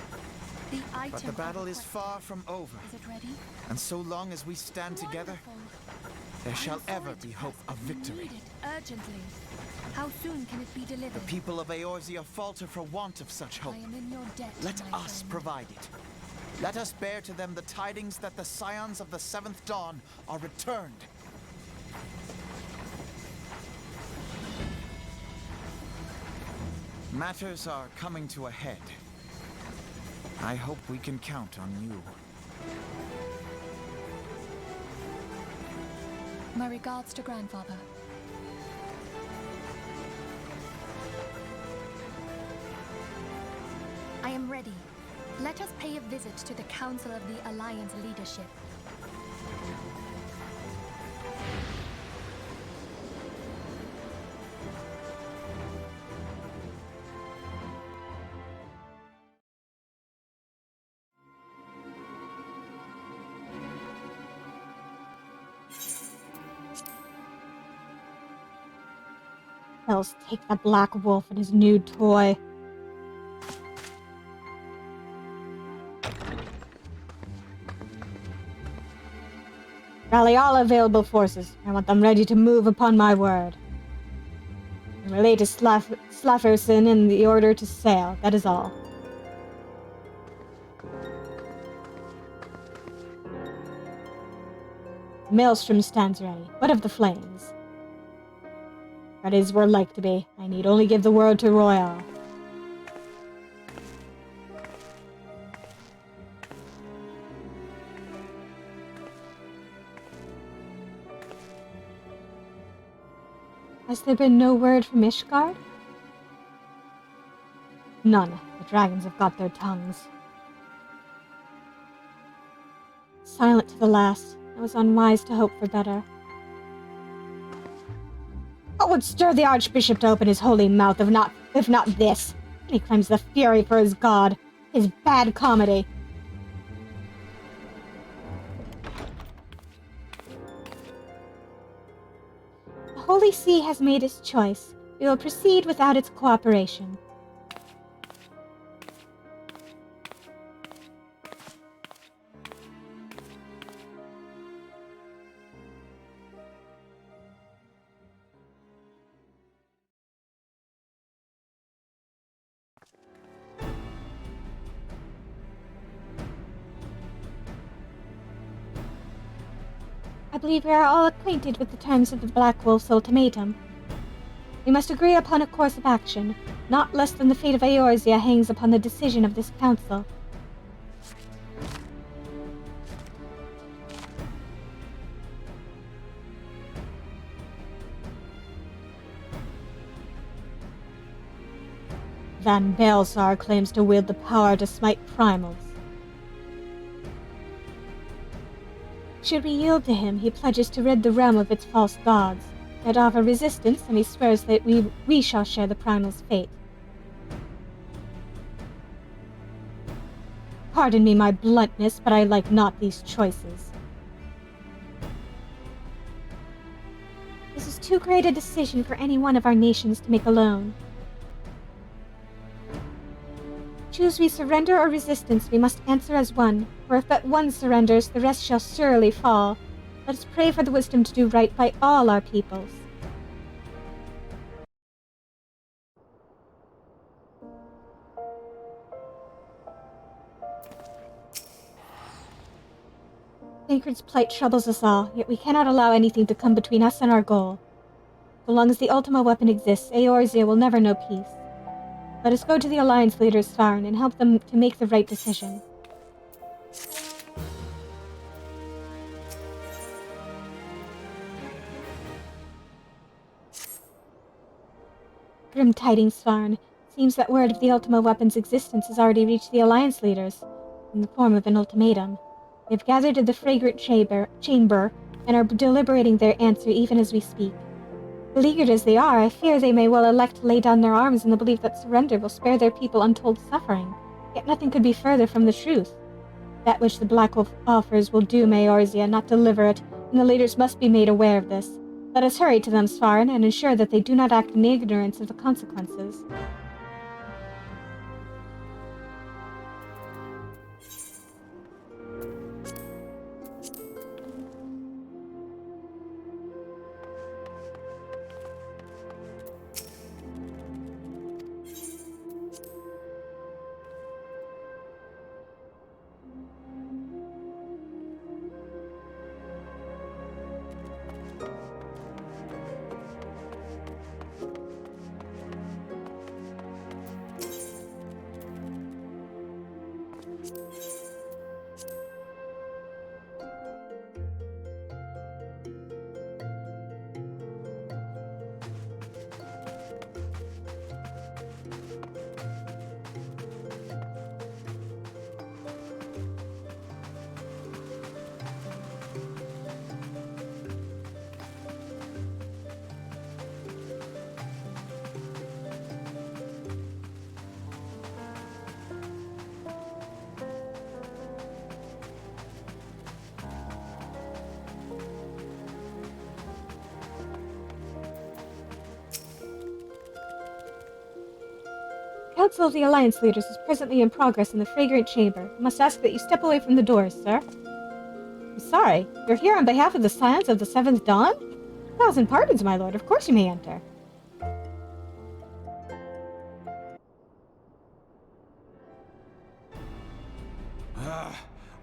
The item But the battle I is requested. far from over, Is it ready? and so long as we stand together, Wonderful. there I shall am for ever it, be hope but of we victory. need it urgently. How soon can it be delivered? The people of Eorzea falter for want of such hope. I am in your debt, Let my us friend. provide it. Let us bear to them the tidings that the Scions of the Seventh Dawn are returned. Matters are coming to a head. I hope we can count on you. My regards to grandfather. I am ready. Let us pay a visit to the Council of the Alliance leadership. Else take the Black Wolf and his new toy. Rally all available forces. I want them ready to move upon my word. And relay to Slafferson in the order to sail. That is all. The Maelstrom stands ready. What of the flames? Ready as we're like to be. I need only give the word to Royal. Has there been no word from Ishgard? None. The dragons have got their tongues. Silent to the last. I was unwise to hope for better. What would stir the Archbishop to open his holy mouth if not this? And he claims the fury for his god. His bad comedy. The Holy See has made its choice. We will proceed without its cooperation. believe we are all acquainted with the terms of the Black Wolf's ultimatum. We must agree upon a course of action. Not less than the fate of Eorzea hangs upon the decision of this council. Van Belsar claims to wield the power to smite primals. Should we yield to him, he pledges to rid the realm of its false gods. Yet offer resistance, and he swears that we shall share the primal's fate. Pardon me my bluntness, but I like not these choices. This is too great a decision for any one of our nations to make alone. Choose we surrender or resistance, we must answer as one, for if but one surrenders, the rest shall surely fall. Let us pray for the wisdom to do right by all our peoples. Thancred's plight troubles us all, yet we cannot allow anything to come between us and our goal. So long as the Ultima weapon exists, Eorzea will never know peace. Let us go to the Alliance leaders, Svarn, and help them to make the right decision. Grim tidings, Svarn. Seems that word of the Ultima weapon's existence has already reached the Alliance leaders, in the form of an ultimatum. They have gathered in the fragrant chamber and are deliberating their answer even as we speak. Beleaguered as they are, I fear they may well elect to lay down their arms in the belief that surrender will spare their people untold suffering. Yet nothing could be further from the truth. That which the Black Wolf offers will doom Eorzea, not deliver it, and the leaders must be made aware of this. Let us hurry to them, Svarn, and ensure that they do not act in ignorance of the consequences. The Council of the Alliance Leaders is presently in progress in the Fragrant Chamber. I must ask that you step away from the doors, sir. I'm sorry, you're here on behalf of the Scions of the Seventh Dawn? 1,000 pardons, my lord. Of course you may enter.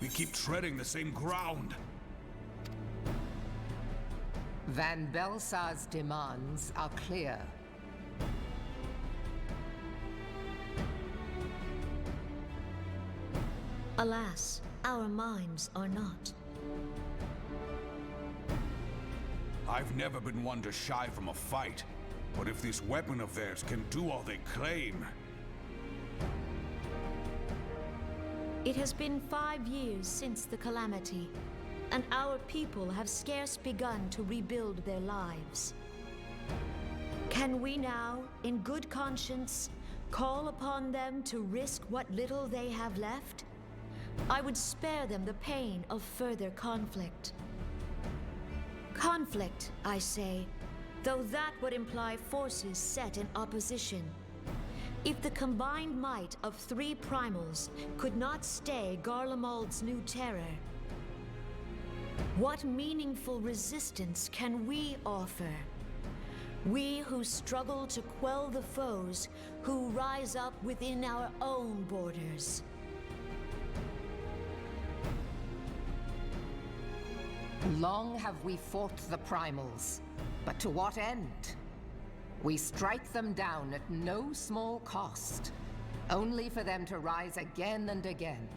We keep treading the same ground. Van Belsar's demands are clear. Alas, our minds are not. I've never been one to shy from a fight, but if this weapon of theirs can do all they claim... It has been 5 years since the calamity, and our people have scarce begun to rebuild their lives. Can we now, in good conscience, call upon them to risk what little they have left? I would spare them the pain of further conflict. Conflict, I say, though that would imply forces set in opposition. If the combined might of 3 primals could not stay Garlemald's new terror, what meaningful resistance can we offer? We who struggle to quell the foes who rise up within our own borders. Long have we fought the primals, but to what end? We strike them down at no small cost, only for them to rise again and again.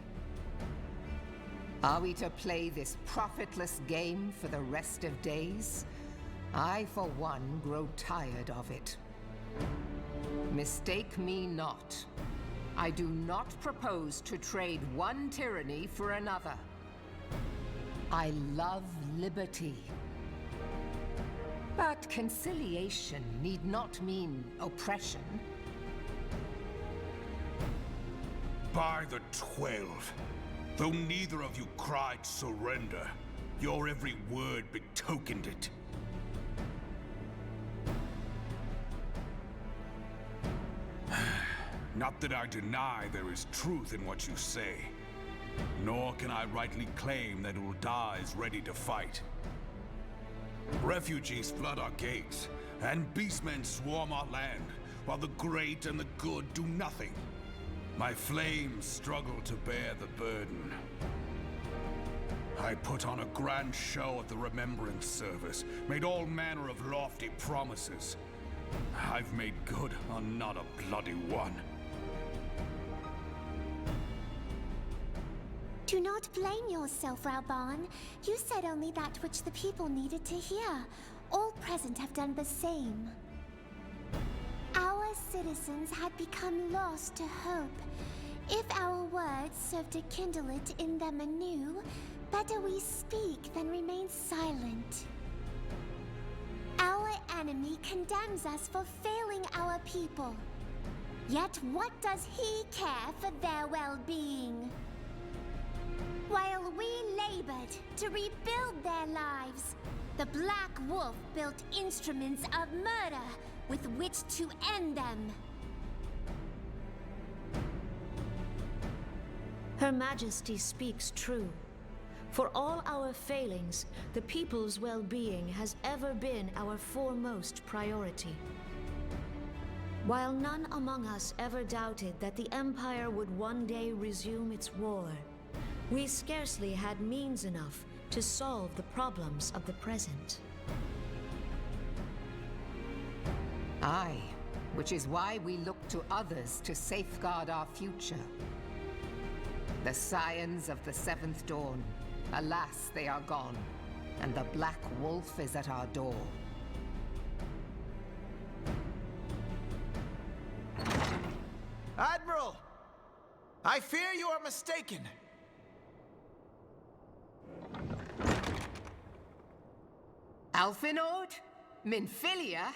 Are we to play this profitless game for the rest of days? I, for one, grow tired of it. Mistake me not. I do not propose to trade one tyranny for another. I love liberty. But conciliation need not mean oppression. By the 12, though neither of you cried surrender, your every word betokened it. Not that I deny there is truth in what you say, nor can I rightly claim that Ul'dah is ready to fight. Refugees flood our gates, and beastmen swarm our land, while the great and the good do nothing. My flames struggle to bear the burden. I put on a grand show at the Remembrance Service, made all manner of lofty promises. I've made good on not a bloody one. Do not blame yourself, Rauban. You said only that which the people needed to hear. All present have done the same. Our citizens had become lost to hope. If our words serve to kindle it in them anew, better we speak than remain silent. Our enemy condemns us for failing our people. Yet what does he care for their well-being? While we labored to rebuild their lives, the Black Wolf built instruments of murder with which to end them. Her Majesty speaks true. For all our failings, the people's well-being has ever been our foremost priority. While none among us ever doubted that the Empire would one day resume its war, we scarcely had means enough to solve the problems of the present. Aye, which is why we look to others to safeguard our future. The Scions of the Seventh Dawn, alas, they are gone, and the Black Wolf is at our door. Admiral! I fear you are mistaken. Alphinaud, Minfilia,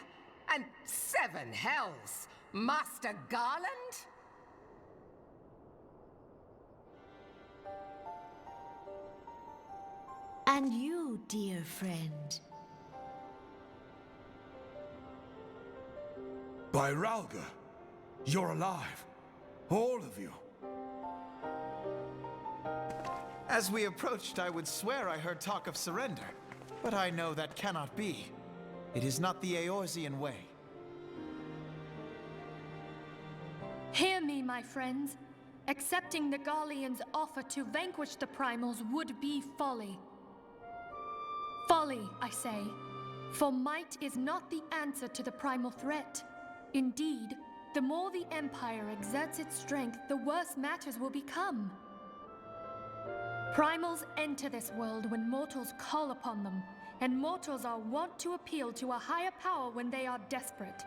and 7 hells! Master Garland? And you, dear friend. By Ralga, you're alive. All of you. As we approached, I would swear I heard talk of surrender. But I know that cannot be. It is not the Eorzean way. Hear me, my friends. Accepting the Garleans' offer to vanquish the Primals would be folly. Folly, I say. For might is not the answer to the primal threat. Indeed, the more the Empire exerts its strength, the worse matters will become. Primals enter this world when mortals call upon them, and mortals are wont to appeal to a higher power when they are desperate.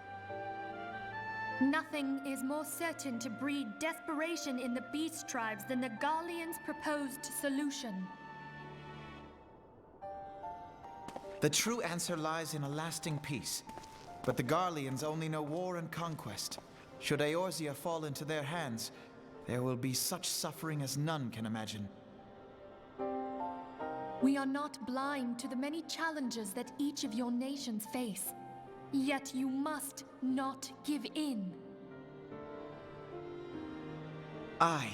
Nothing is more certain to breed desperation in the beast tribes than the Garleans' proposed solution. The true answer lies in a lasting peace. But the Garleans only know war and conquest. Should Eorzea fall into their hands, there will be such suffering as none can imagine. We are not blind to the many challenges that each of your nations face. Yet you must not give in. Aye.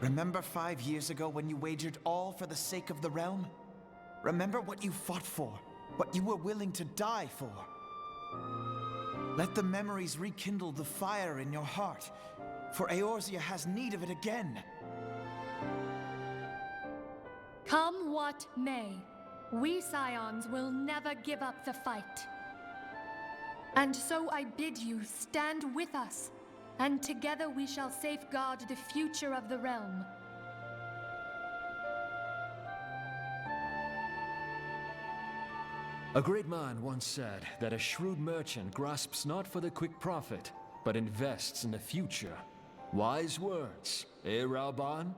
Remember 5 years ago when you wagered all for the sake of the realm? Remember what you fought for, what you were willing to die for. Let the memories rekindle the fire in your heart, for Eorzea has need of it again. Come what may, we Scions will never give up the fight. And so I bid you stand with us, and together we shall safeguard the future of the realm. A great man once said that a shrewd merchant grasps not for the quick profit, but invests in the future. Wise words, eh, Raoban?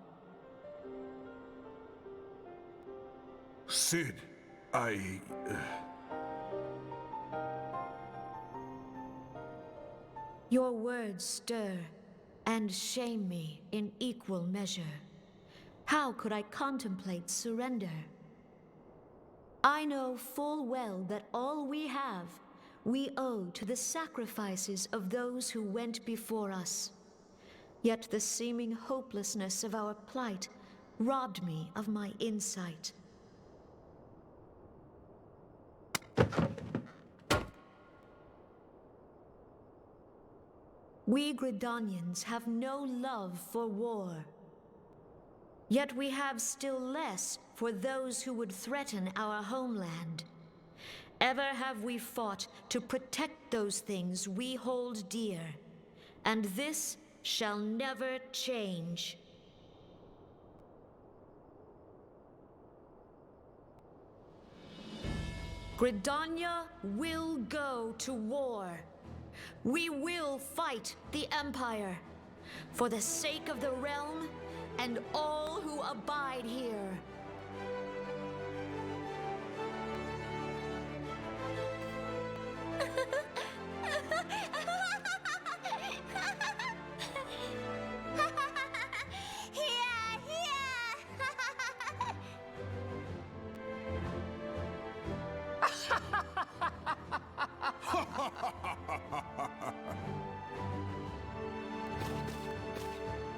Sid, Your words stir and shame me in equal measure. How could I contemplate surrender? I know full well that all we have, we owe to the sacrifices of those who went before us. Yet the seeming hopelessness of our plight robbed me of my insight. We Gridanians have no love for war. Yet we have still less for those who would threaten our homeland. Ever have we fought to protect those things we hold dear, and this shall never change. Gridania will go to war. We will fight the Empire for the sake of the realm and all who abide here.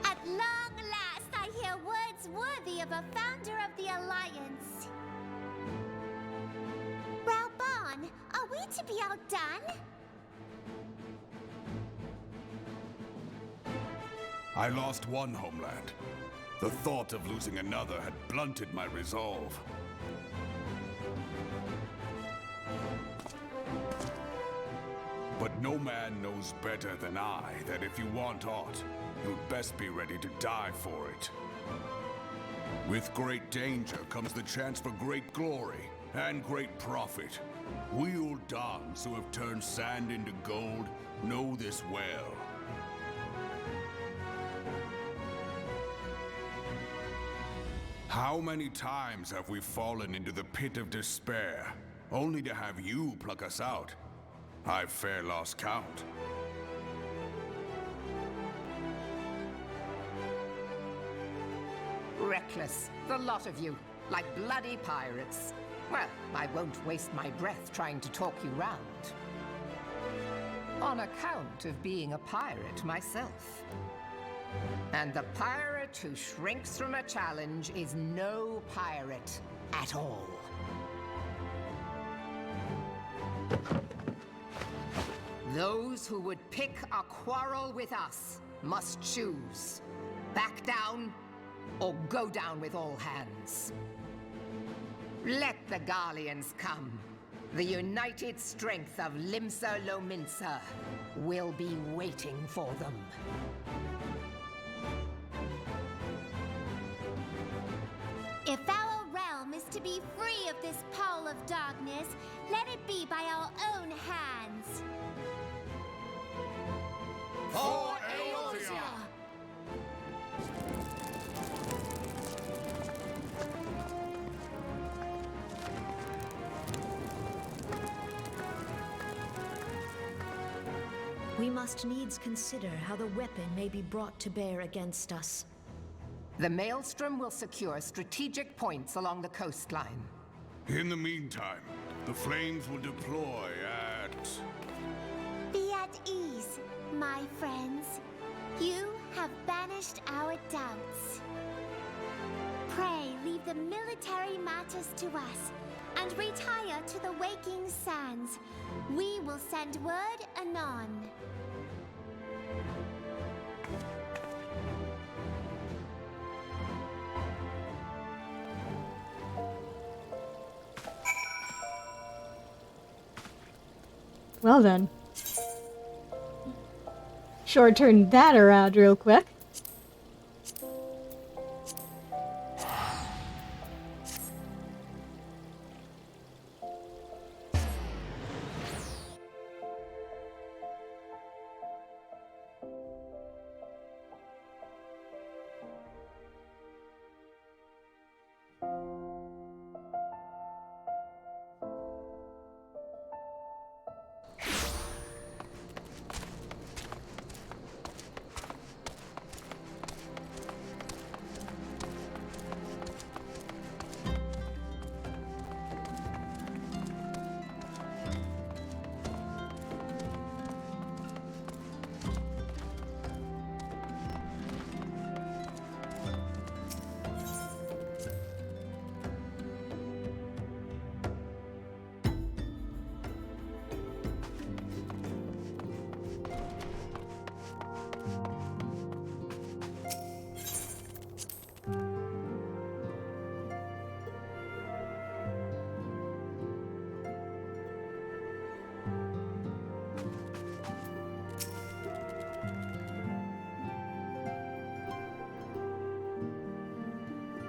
At long last, I hear words worthy of a founder of the Alliance. Raoban, are we to be outdone? I lost one homeland. The thought of losing another had blunted my resolve. But no man knows better than I that if you want aught, you'd best be ready to die for it. With great danger comes the chance for great glory and great profit. We Uldans who have turned sand into gold know this well. How many times have we fallen into the pit of despair, only to have you pluck us out? I've fair lost count. Reckless, the lot of you, like bloody pirates. Well, I won't waste my breath trying to talk you round. On account of being a pirate myself. And the pirate who shrinks from a challenge is no pirate at all. Those who would pick a quarrel with us must choose. Back down or go down with all hands. Let the Garleans come. The united strength of Limsa Lominsa will be waiting for them. If our realm is to be free of this pall of darkness, let it be by our own hands. For Eorzea! We must needs consider how the weapon may be brought to bear against us. The Maelstrom will secure strategic points along the coastline. In the meantime, the flames will deploy at... Be at ease, my friends. You have banished our doubts. Pray leave the military matters to us, and retire to the waking sands. We will send word anon. Well then. Sure turned that around real quick.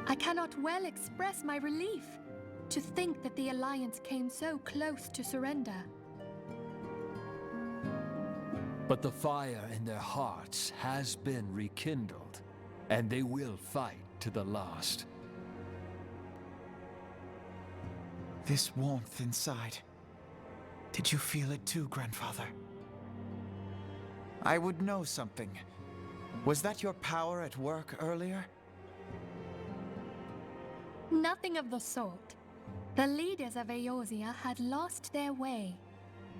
I cannot well express my relief to think that the Alliance came so close to surrender. But the fire in their hearts has been rekindled, and they will fight to the last. This warmth inside. Did you feel it too, Grandfather? I would know something. Was that your power at work earlier? Nothing of the sort. The leaders of Eorzea had lost their way.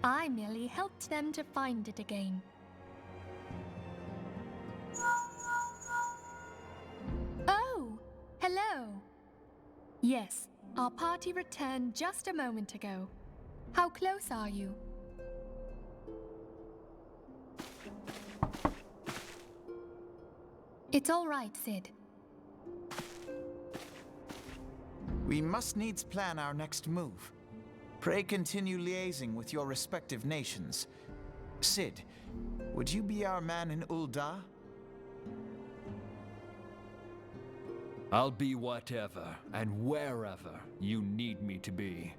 I merely helped them to find it again. Oh, hello. Yes, our party returned just a moment ago. How close are you? It's all right, Sid. We must needs plan our next move. Pray continue liaising with your respective nations. Sid, would you be our man in Ul'dah? I'll be whatever and wherever you need me to be.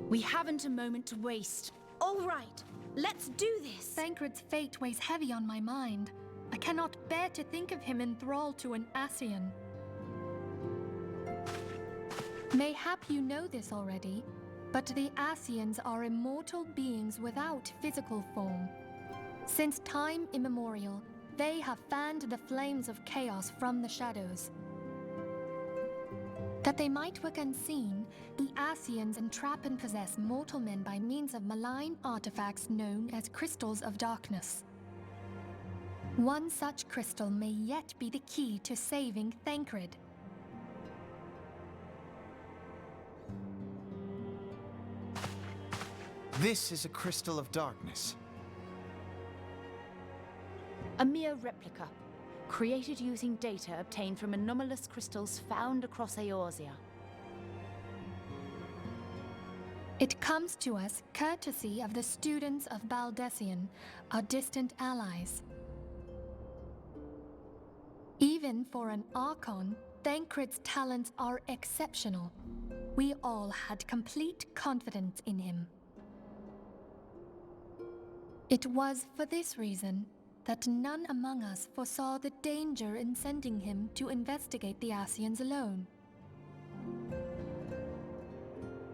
We haven't a moment to waste. All right, let's do this. Thancred's fate weighs heavy on my mind. I cannot bear to think of him enthralled to an Ascian. Mayhap you know this already, but the Ascians are immortal beings without physical form. Since time immemorial, they have fanned the flames of chaos from the shadows. That they might work unseen, the Ascians entrap and possess mortal men by means of malign artifacts known as crystals of darkness. One such crystal may yet be the key to saving Thancred. This is a crystal of darkness. A mere replica, created using data obtained from anomalous crystals found across Eorzea. It comes to us courtesy of the students of Baldessian, our distant allies. Even for an Archon, Thancred's talents are exceptional. We all had complete confidence in him. It was for this reason that none among us foresaw the danger in sending him to investigate the Ascians alone.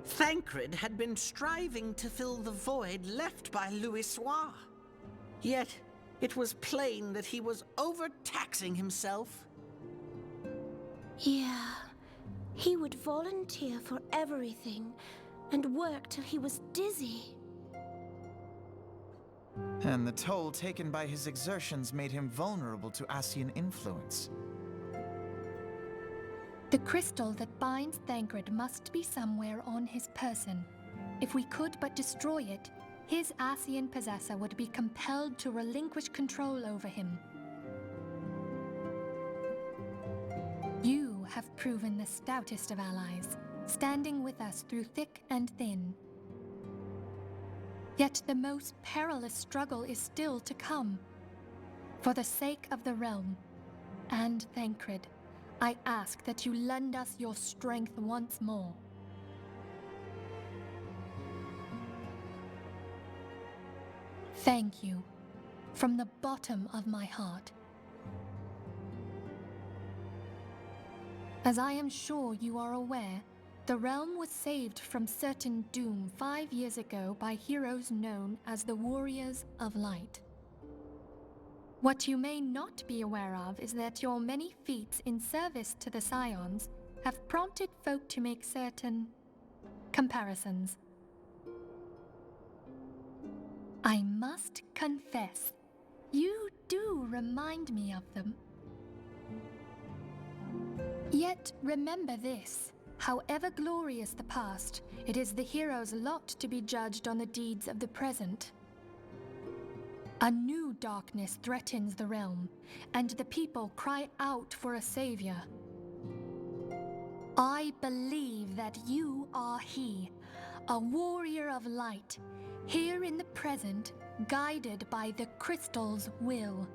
Thancred had been striving to fill the void left by Louisoix. Yet, it was plain that he was overtaxing himself. Yeah, he would volunteer for everything and work till he was dizzy. And the toll taken by his exertions made him vulnerable to Ascian influence. The crystal that binds Thancred must be somewhere on his person. If we could but destroy it, his Ascian possessor would be compelled to relinquish control over him. You have proven the stoutest of allies, standing with us through thick and thin. Yet the most perilous struggle is still to come. For the sake of the realm and Thancred, I ask that you lend us your strength once more. Thank you, from the bottom of my heart. As I am sure you are aware, the realm was saved from certain doom 5 years ago by heroes known as the Warriors of Light. What you may not be aware of is that your many feats in service to the Scions have prompted folk to make certain comparisons. I must confess, you do remind me of them. Yet remember this, however glorious the past, it is the hero's lot to be judged on the deeds of the present. A new darkness threatens the realm, and the people cry out for a savior. I believe that you are he, a warrior of light, here in the present, guided by the crystal's will.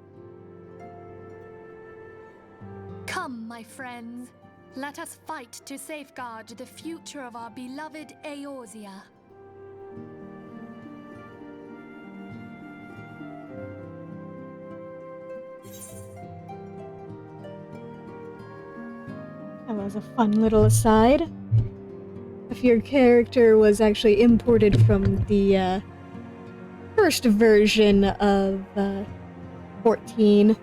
Come, my friends, let us fight to safeguard the future of our beloved Eorzea. That was a fun little aside. If your character was actually imported from the first version of 14,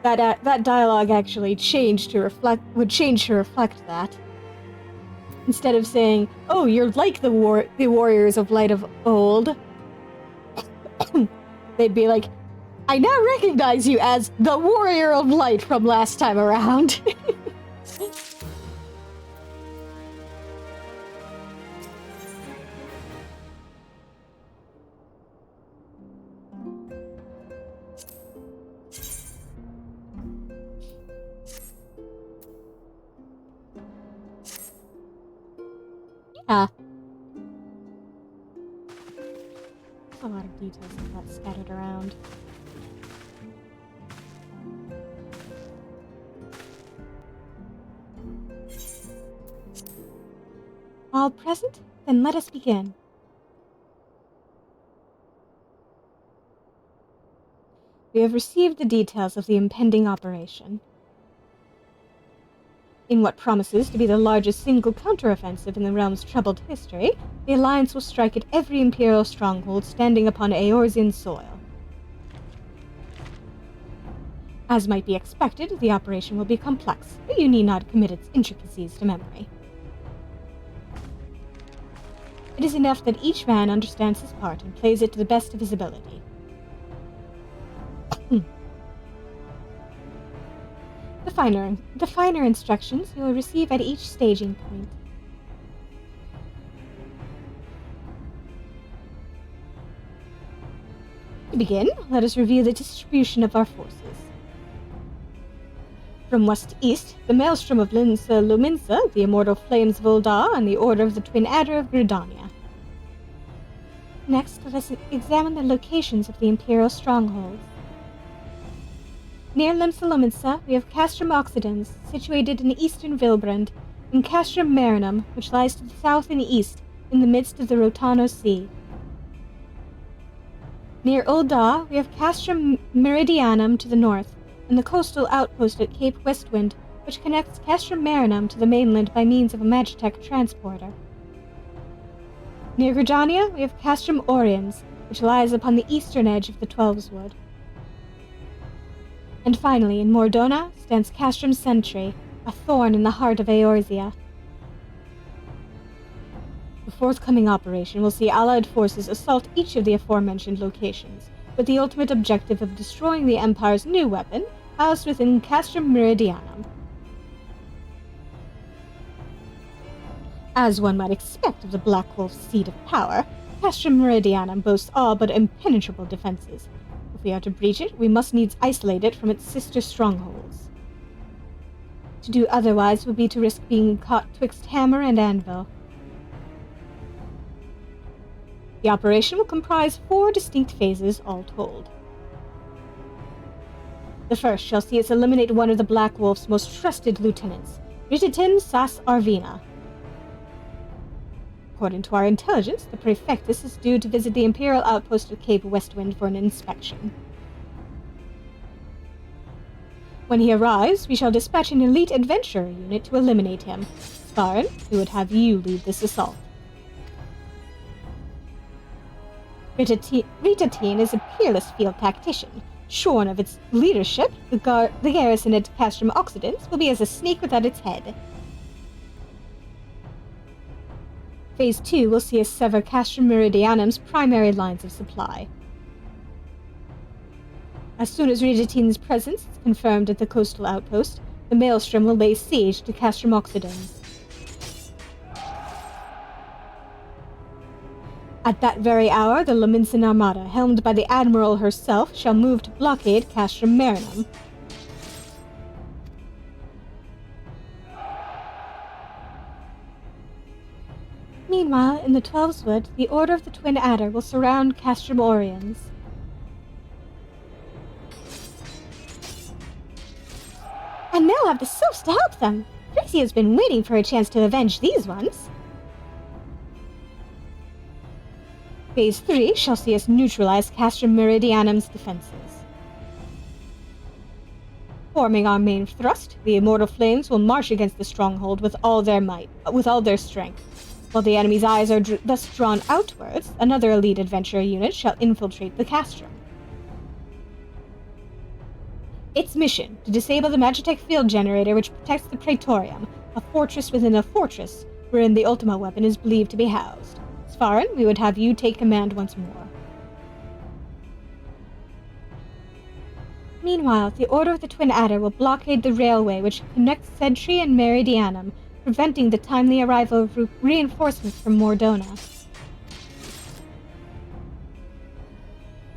that dialogue actually would change to reflect that. Instead of saying, "Oh, you're like the warriors of light of old," they'd be like, "I now recognize you as the warrior of light from last time around." Yeah. A lot of details like that scattered around. All present? Then let us begin. We have received the details of the impending operation. In what promises to be the largest single counteroffensive in the realm's troubled history, the Alliance will strike at every Imperial stronghold standing upon Eorzean soil. As might be expected, the operation will be complex, but you need not commit its intricacies to memory. It is enough that each man understands his part and plays it to the best of his ability. The finer instructions you will receive at each staging point. To begin, let us review the distribution of our forces. From west to east, the Maelstrom of Linsa Luminsa, the Immortal Flames of Ul'dah, and the Order of the Twin Adder of Gridania. Next, let us examine the locations of the Imperial strongholds. Near Limsa Luminsa, we have Castrum Occidens, situated in eastern Vilbrand, and Castrum Marinum, which lies to the south and east, in the midst of the Rotano Sea. Near Ul'dah, we have Castrum Meridianum to the north, and the coastal outpost at Cape Westwind, which connects Castrum Marinum to the mainland by means of a Magitech transporter. Near Gridania, we have Castrum Oriens, which lies upon the eastern edge of the Twelveswood. And finally, in Mordona, stands Castrum Sentry, a thorn in the heart of Eorzea. The forthcoming operation will see Allied forces assault each of the aforementioned locations, with the ultimate objective of destroying the Empire's new weapon, housed within Castrum Meridianum. As one might expect of the Black Wolf's seat of power, Castrum Meridianum boasts all but impenetrable defenses. If we are to breach it, we must needs isolate it from its sister strongholds. To do otherwise would be to risk being caught twixt hammer and anvil. The operation will comprise 4 distinct phases all told. The first shall see us eliminate one of the Black Wolf's most trusted lieutenants, Ritatin Sas Arvina. According to our intelligence, the Prefectus is due to visit the Imperial outpost of Cape Westwind for an inspection. When he arrives, we shall dispatch an elite adventurer unit to eliminate him. Svarin, we would have you lead this assault. Ritatin is a peerless field tactician. Shorn of its leadership, the garrison at Castrum Occidents will be as a snake without its head. Phase 2 will see us sever Castrum Meridianum's primary lines of supply. As soon as Ritatin's presence is confirmed at the coastal outpost, the Maelstrom will lay siege to Castrum Occidens. At that very hour, the Lominsan Armada, helmed by the Admiral herself, shall move to blockade Castrum Marinum. Meanwhile, in the Twelveswood, the Order of the Twin Adder will surround Castrum Oriens. And they'll have the Sylphs to help them! Trixie has been waiting for a chance to avenge these ones. Phase 3 shall see us neutralize Castrum Meridianum's defenses. Forming our main thrust, the Immortal Flames will march against the stronghold with all their might, with all their strength. While the enemy's eyes are thus drawn outwards, another elite adventurer unit shall infiltrate the Castrum. Its mission, to disable the Magitech field generator which protects the Praetorium, a fortress within a fortress, wherein the Ultima weapon is believed to be housed. Svarin, we would have you take command once more. Meanwhile, the Order of the Twin Adder will blockade the railway which connects Sentry and Meridianum, preventing the timely arrival of reinforcements from Mordona.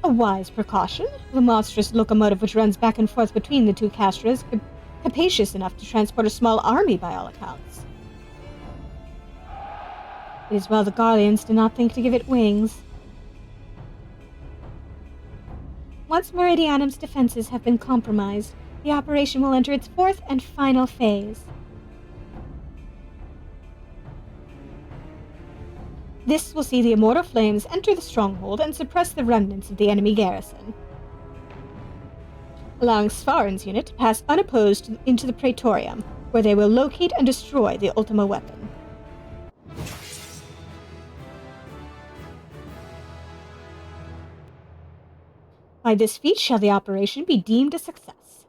A wise precaution. The monstrous locomotive which runs back and forth between the two castras is capacious enough to transport a small army by all accounts. It is well the Garleans did not think to give it wings. Once Meridianum's defenses have been compromised, the operation will enter its 4th and final phase. This will see the Immortal Flames enter the stronghold and suppress the remnants of the enemy garrison, allowing Svarin's unit to pass unopposed into the Praetorium, where they will locate and destroy the Ultima weapon. By this feat shall the operation be deemed a success.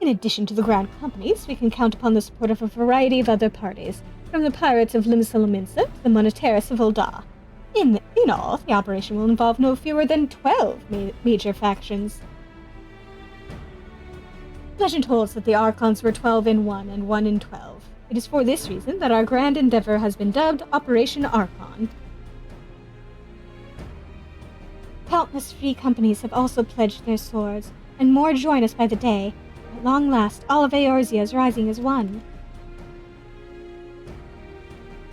In addition to the Grand Companies, we can count upon the support of a variety of other parties, from the pirates of Limsa to the Moneteris of Ul'dah. In all, the operation will involve no fewer than 12 major factions. Legend holds that the Archons were 12 in 1 and 1 in 12. It is for this reason that our grand endeavor has been dubbed Operation Archon. Countless free companies have also pledged their swords, and more join us by the day. At long last, all of Eorzea is rising as one.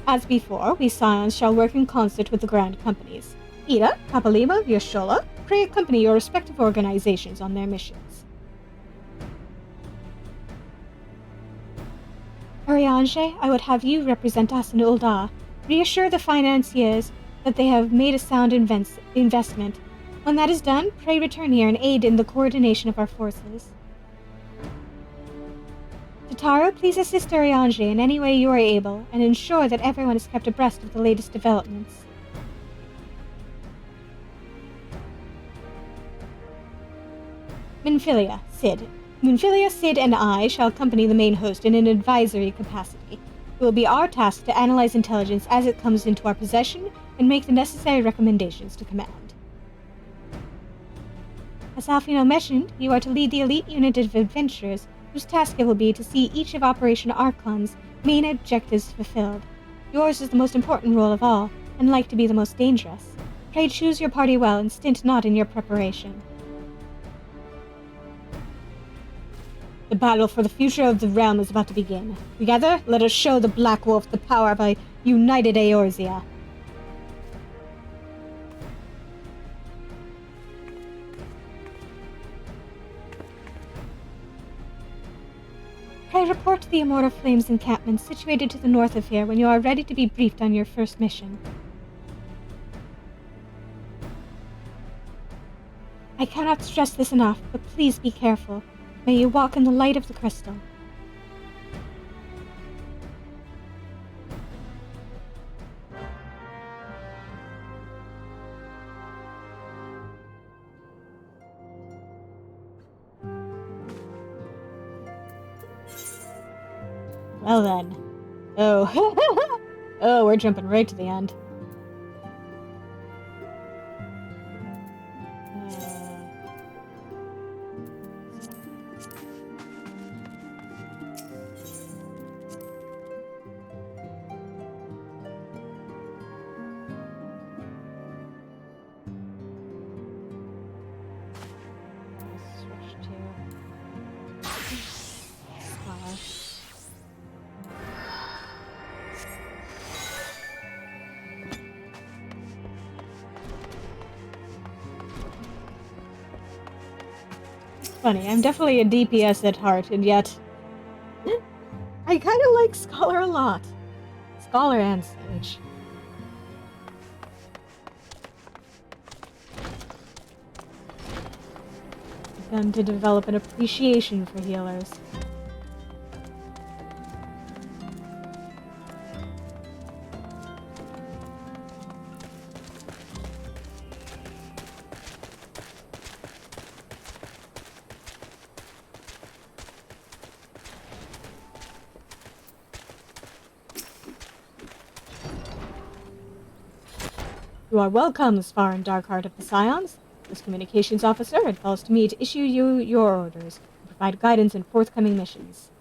As before, we Scions shall work in concert with the grand companies. Ida, Kapalima, Yoshola, pray accompany your respective organizations on their missions. Ariange, I would have you represent us in Ul'dah. Reassure the financiers that they have made a sound investment. When that is done, pray return here and aid in the coordination of our forces. Tataru, please assist Ariange in any way you are able, and ensure that everyone is kept abreast of the latest developments. Minfilia, Sid, and I shall accompany the main host in an advisory capacity. It will be our task to analyze intelligence as it comes into our possession and make the necessary recommendations to command. As Alfino mentioned, you are to lead the elite unit of adventurers, whose task it will be to see each of Operation Archon's main objectives fulfilled. Yours is the most important role of all, and like to be the most dangerous. Pray choose your party well and stint not in your preparation. The battle for the future of the realm is about to begin. Together, let us show the Black Wolf the power of a united Eorzea. Pray report to the Immortal Flames encampment situated to the north of here when you are ready to be briefed on your first mission. I cannot stress this enough, but please be careful. May you walk in the light of the crystal. Well then. Oh. Oh, we're jumping right to the end. Funny, I'm definitely a DPS at heart, and yet I kind of like Scholar a lot. Scholar and Sage. I've begun to develop an appreciation for healers. You are welcome, Svarin Darkheart of the Scions. As communications officer, it falls to me to issue you your orders and provide guidance in forthcoming missions.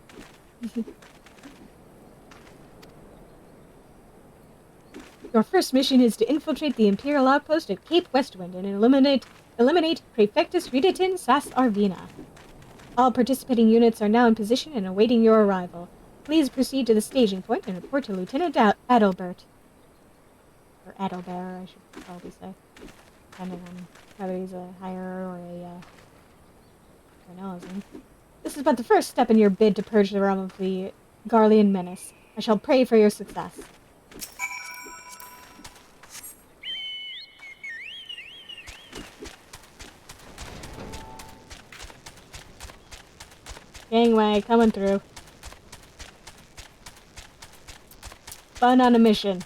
Your first mission is to infiltrate the Imperial outpost at Cape Westwind and eliminate Praefectus Riditin Sas Arvina. All participating units are now in position and awaiting your arrival. Please proceed to the staging point and report to Lieutenant Adalbert. Or Adalbert, I should probably say. Depending on whether he's a higher or a journalism. This is but the first step in your bid to purge the realm of the Garlean menace. I shall pray for your success. Gangway, coming through. Fun on a mission.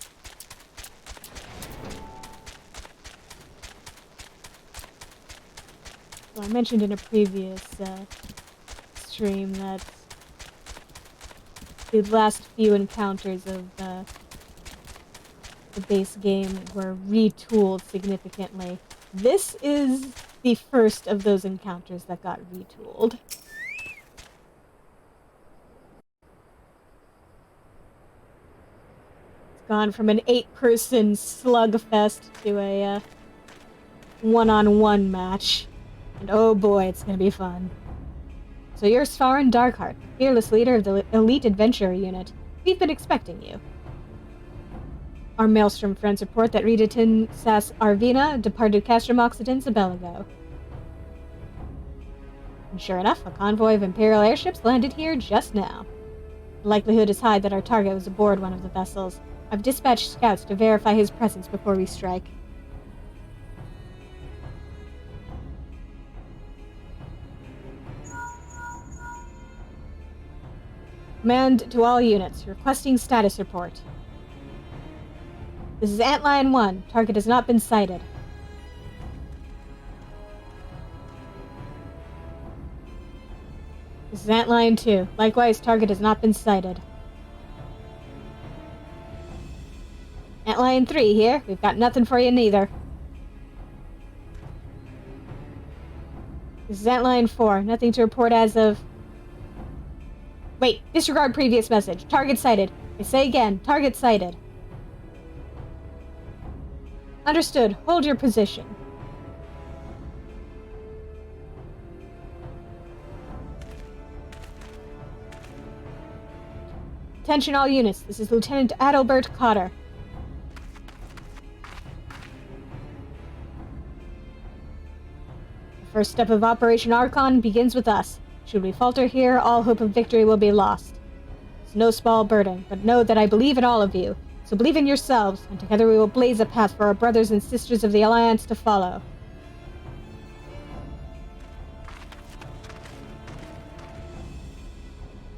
Well, I mentioned in a previous stream that the last few encounters of the base game were retooled significantly. This is the first of those encounters that got retooled. It's gone from an 8-person slugfest to a one-on-one match. And oh boy, it's gonna be fun. So you're Svarin Darkheart, fearless leader of the elite adventurer unit. We've been expecting you. Our Maelstrom friends report that Riditin Sas Arvina departed Castrum Occidens a bell ago. And sure enough, a convoy of Imperial airships landed here just now. The likelihood is high that our target was aboard one of the vessels. I've dispatched scouts to verify his presence before we strike. Command to all units, requesting status report. This is Antlion 1. Target has not been sighted. This is Antlion 2. Likewise, target has not been sighted. Antlion 3 here. We've got nothing for you neither. This is Antlion 4. Nothing to report as of... Wait, disregard previous message. Target sighted. I say again, target sighted. Understood. Hold your position. Attention all units, this is Lieutenant Adalbert Cotter. The first step of Operation Archon begins with us. Should we falter here, all hope of victory will be lost. It's no small burden, but know that I believe in all of you. So believe in yourselves, and together we will blaze a path for our brothers and sisters of the Alliance to follow.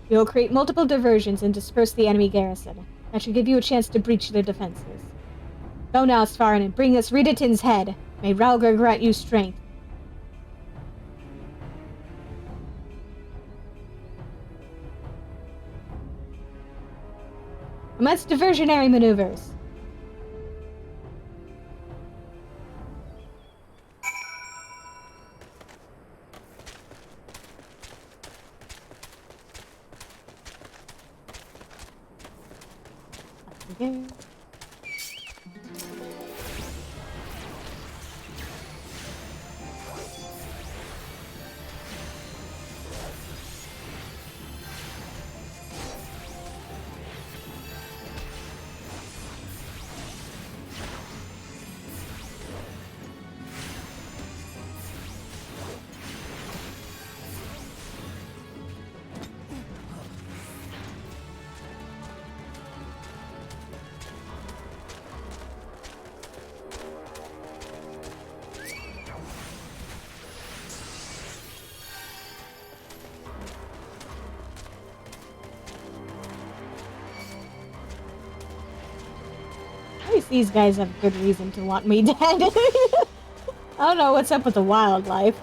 We will create multiple diversions and disperse the enemy garrison. That should give you a chance to breach their defenses. Go now, Svarin, and bring us Ridatin's head. May Ralgar grant you strength. Commence diversionary maneuvers. Okay. At least these guys have good reason to want me dead. I don't know what's up with the wildlife.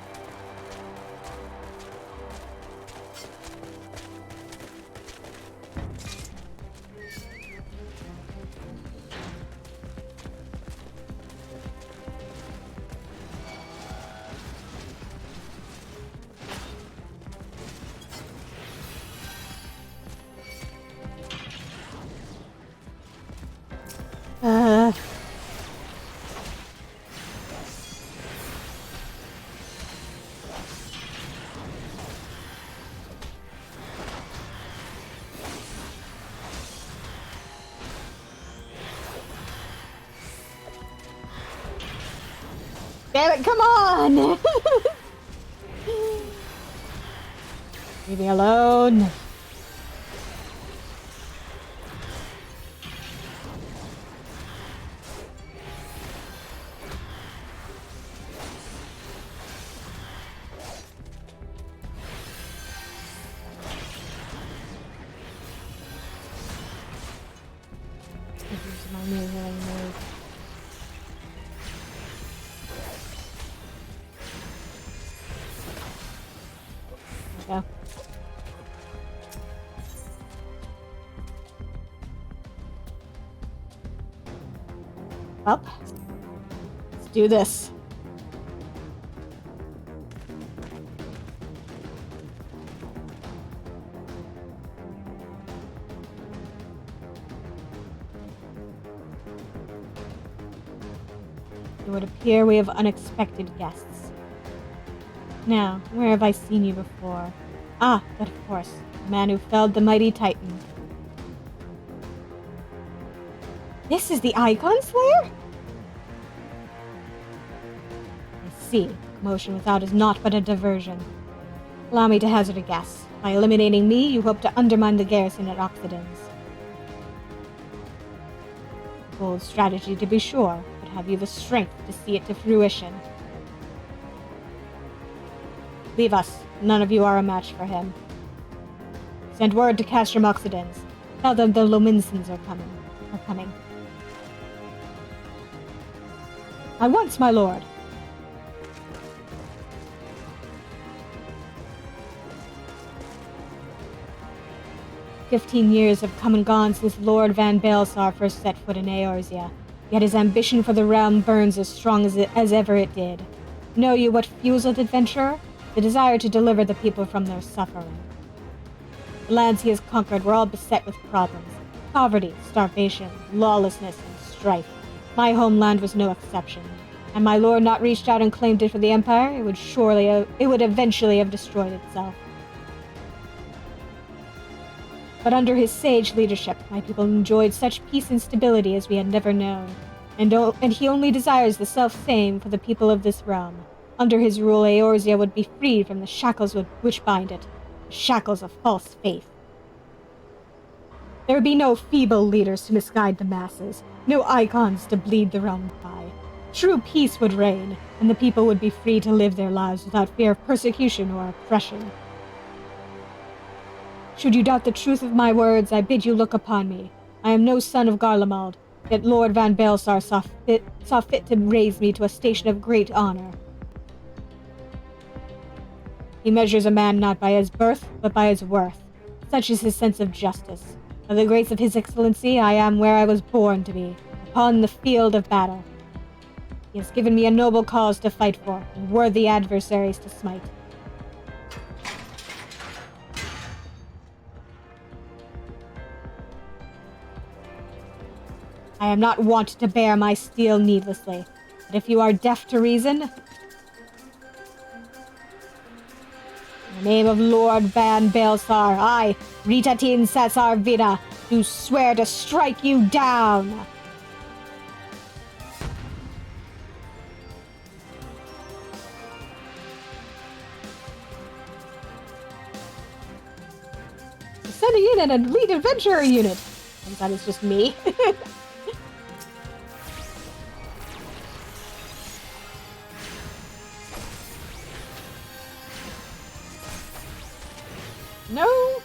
Damn it, come on! Leave me alone. Use my new healing move. Go. Up. Let's do this. It would appear we have unexpected guests. Now, where have I seen you before? Ah, but of course, the man who felled the mighty Titan. This is the Icon Slayer? I see. Commotion without is not but a diversion. Allow me to hazard a guess. By eliminating me, you hope to undermine the garrison at Oxidens. Bold strategy to be sure, but have you the strength to see it to fruition? Leave us. None of you are a match for him. Send word to Castrum Oxidens. Tell them the Lominsons are coming. At once, my lord. "15 years have come and gone since Lord Van Baelsar first set foot in Eorzea, yet his ambition for the realm burns as strong as ever it did. Know you what fuels it, adventurer? The desire to deliver the people from their suffering. The lands he has conquered were all beset with problems. Poverty, starvation, lawlessness, and strife. My homeland was no exception. Had my lord not reached out and claimed it for the Empire, it would eventually have destroyed itself. But under his sage leadership, my people enjoyed such peace and stability as we had never known. And he only desires the self-same for the people of this realm. Under his rule, Eorzea would be freed from the shackles which bind it, the shackles of false faith. There would be no feeble leaders to misguide the masses, no icons to bleed the realm dry. True peace would reign, and the people would be free to live their lives without fear of persecution or oppression. Should you doubt the truth of my words, I bid you look upon me. I am no son of Garlemald, yet Lord Van Baelsar saw fit to raise me to a station of great honor. He measures a man not by his birth, but by his worth. Such is his sense of justice. By the grace of his excellency, I am where I was born to be, upon the field of battle. He has given me a noble cause to fight for, and worthy adversaries to smite. I am not wont to bear my steel needlessly, but if you are deaf to reason, in the name of Lord Van Baelsar, I, Ritatin Sasar Vida, do swear to strike you down! Sending in an elite adventurer unit! Turns out it's just me. No!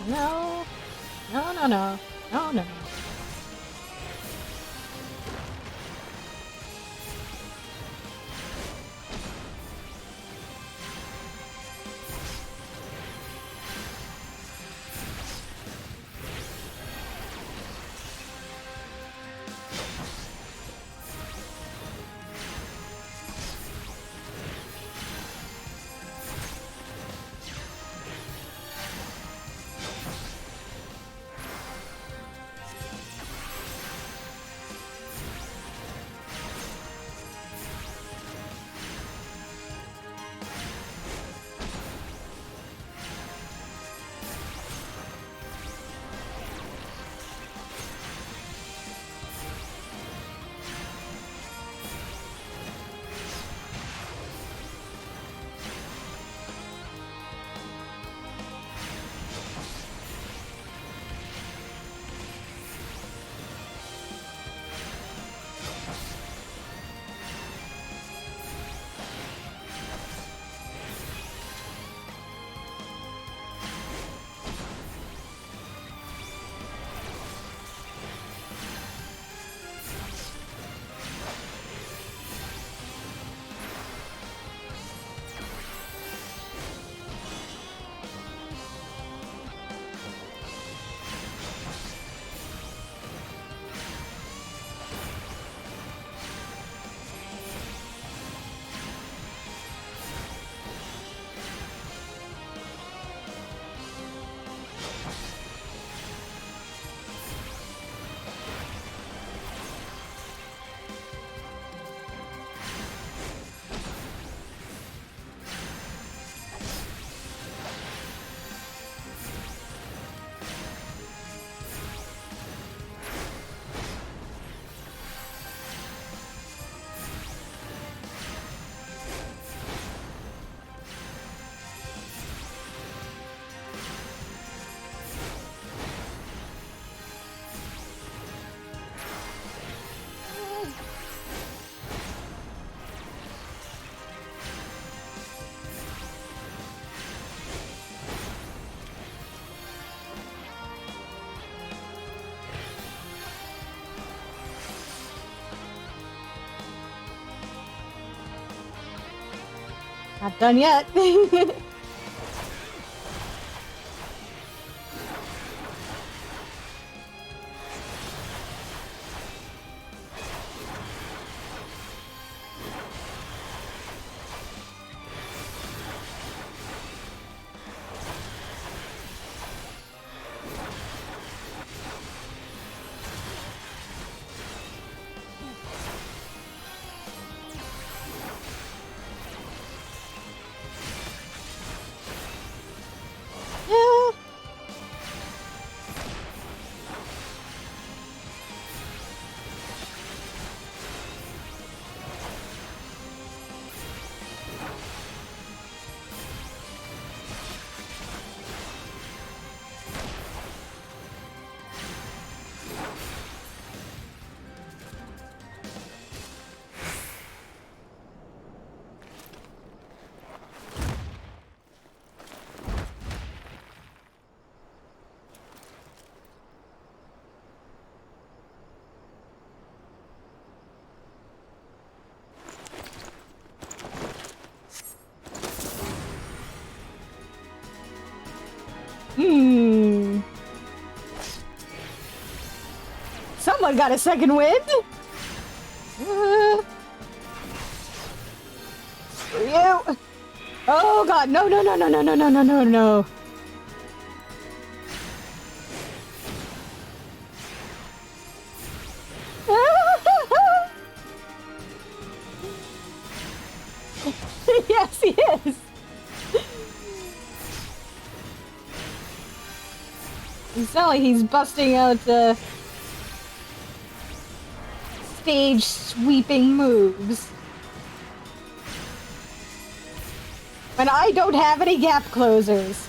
No. No, no, no. No, no. Not done yet. Someone got a second wind? For you! Oh god, no, no, no, no, no, no, no, no, no, no. Yes, he is! It's not like he's busting out, stage sweeping moves. When I don't have any gap closers.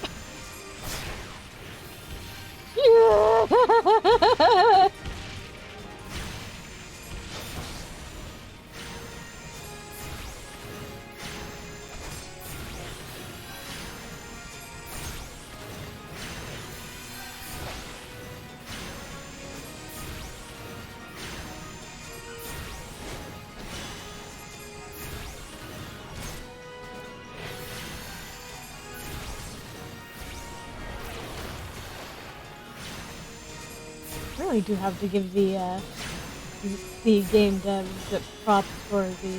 I do have to give the game devs the props for the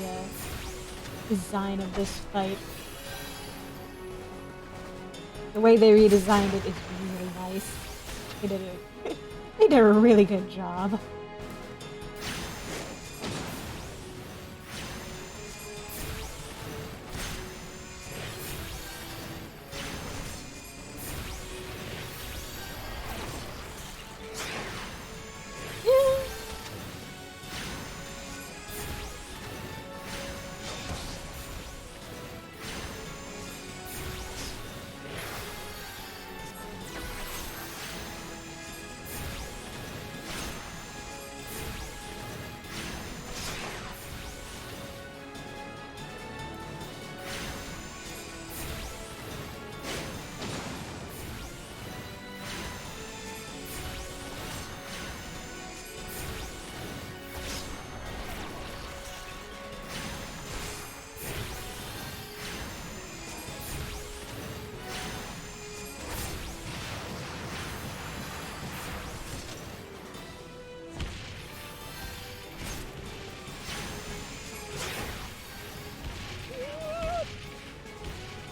design of this fight. The way they redesigned it is really nice. They did a really good job.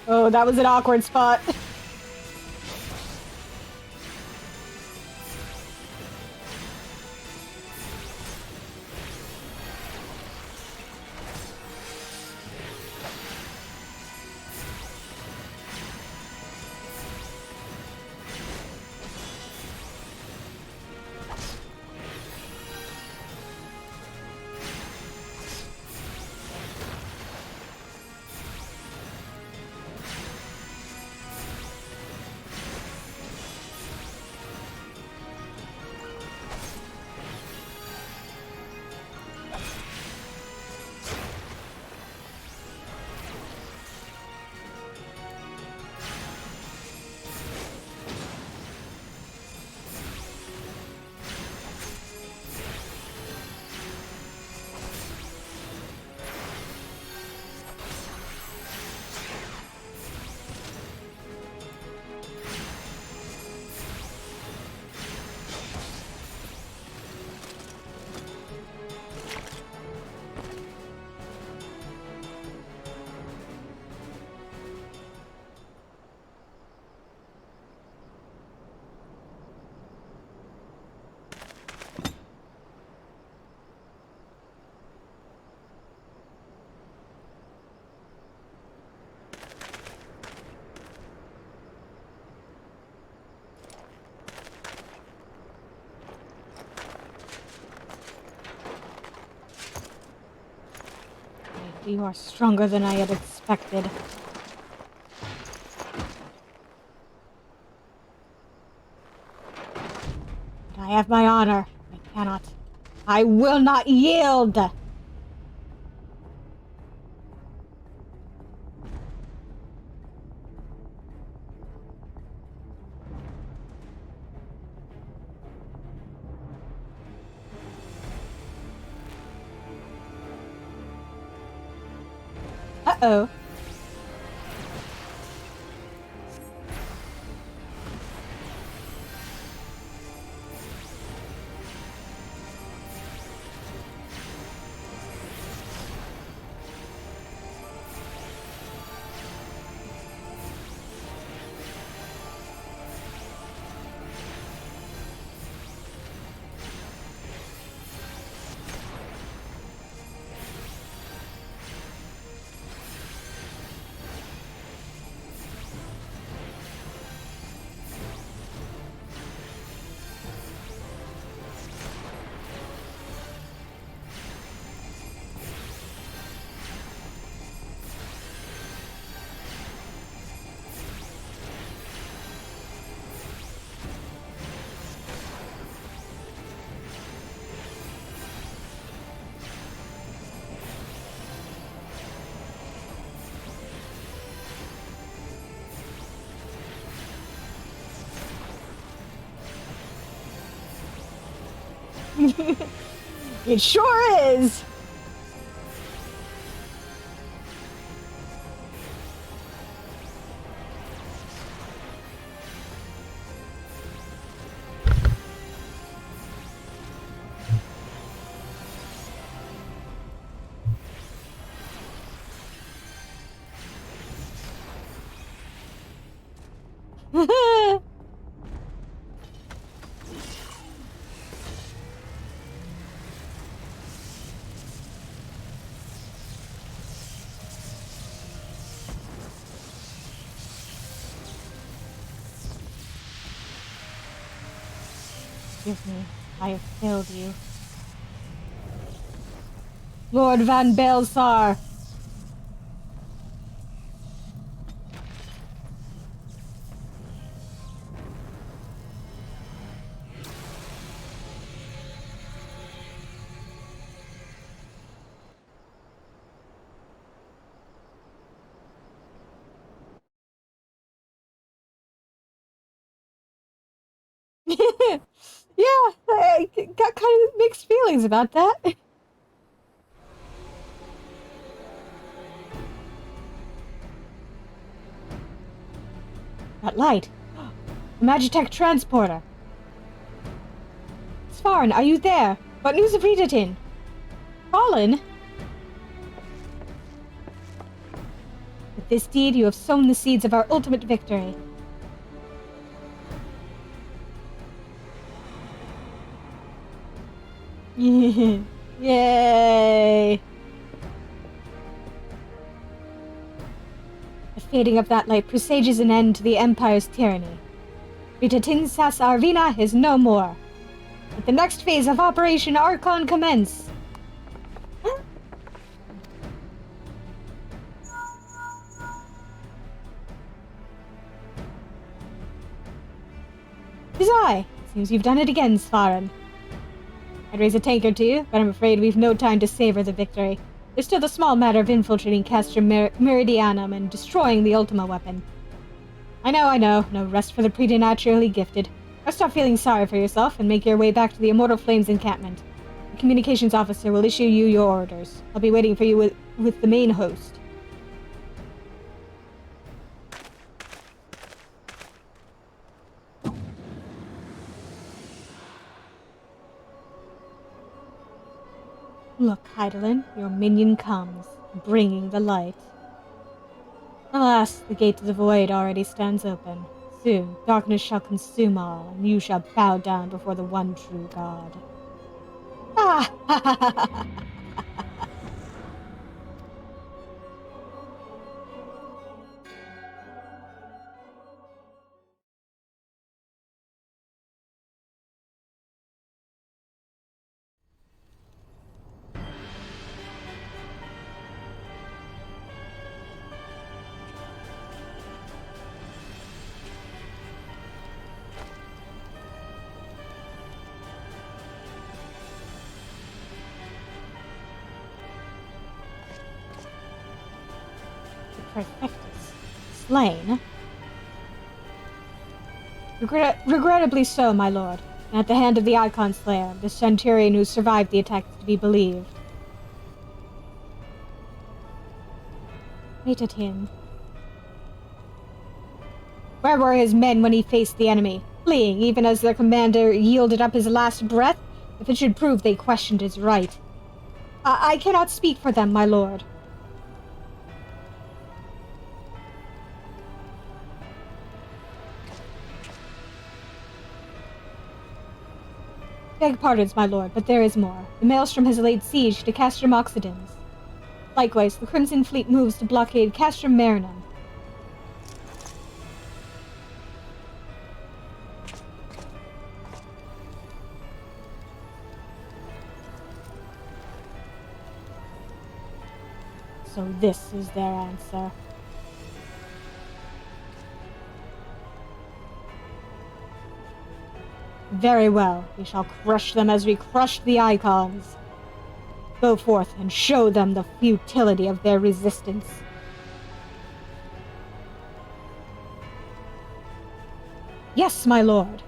Oh, that was an awkward spot. You are stronger than I had expected. But I have my honor. I cannot. I will not yield! Uh-oh. It sure is! Forgive me, I have failed you. Lord Van Baelsar! Yeah, I got kind of mixed feelings about that. That light. A Magitech transporter. Svarn, are you there? What news of Ridatin? Fallen? With this deed, you have sown the seeds of our ultimate victory. Yay! The fading of that light presages an end to the Empire's tyranny. Ritatin Sas Arvina is no more. Let the next phase of Operation Archon commence. Tis I. Seems you've done it again, Svaran. I'd raise a tank or two, but I'm afraid we've no time to savor the victory. There's still the small matter of infiltrating Castrum Meridianum and destroying the Ultima weapon. I know. No rest for the preternaturally gifted. Now stop feeling sorry for yourself and make your way back to the Immortal Flames encampment. The communications officer will issue you your orders. I'll be waiting for you with the main host. Look, Hydaelyn, your minion comes, bringing the light. Alas, the gate to the void already stands open. Soon, darkness shall consume all, and you shall bow down before the one true God. Ah! Ha ha ha ha! Prefectus. Slain? Regrettably so, my lord. And at the hand of the Icon Slayer, the centurion who survived the attack is to be believed. Wait at him. Where were his men when he faced the enemy? Fleeing, even as their commander yielded up his last breath? If it should prove they questioned his right. I cannot speak for them, my lord. Beg pardons, my lord, but there is more. The Maelstrom has laid siege to Castrum Occidens. Likewise, the Crimson Fleet moves to blockade Castrum Marinum. So this is their answer. Very well, we shall crush them as we crushed the Icons. Go forth and show them the futility of their resistance. Yes, my lord.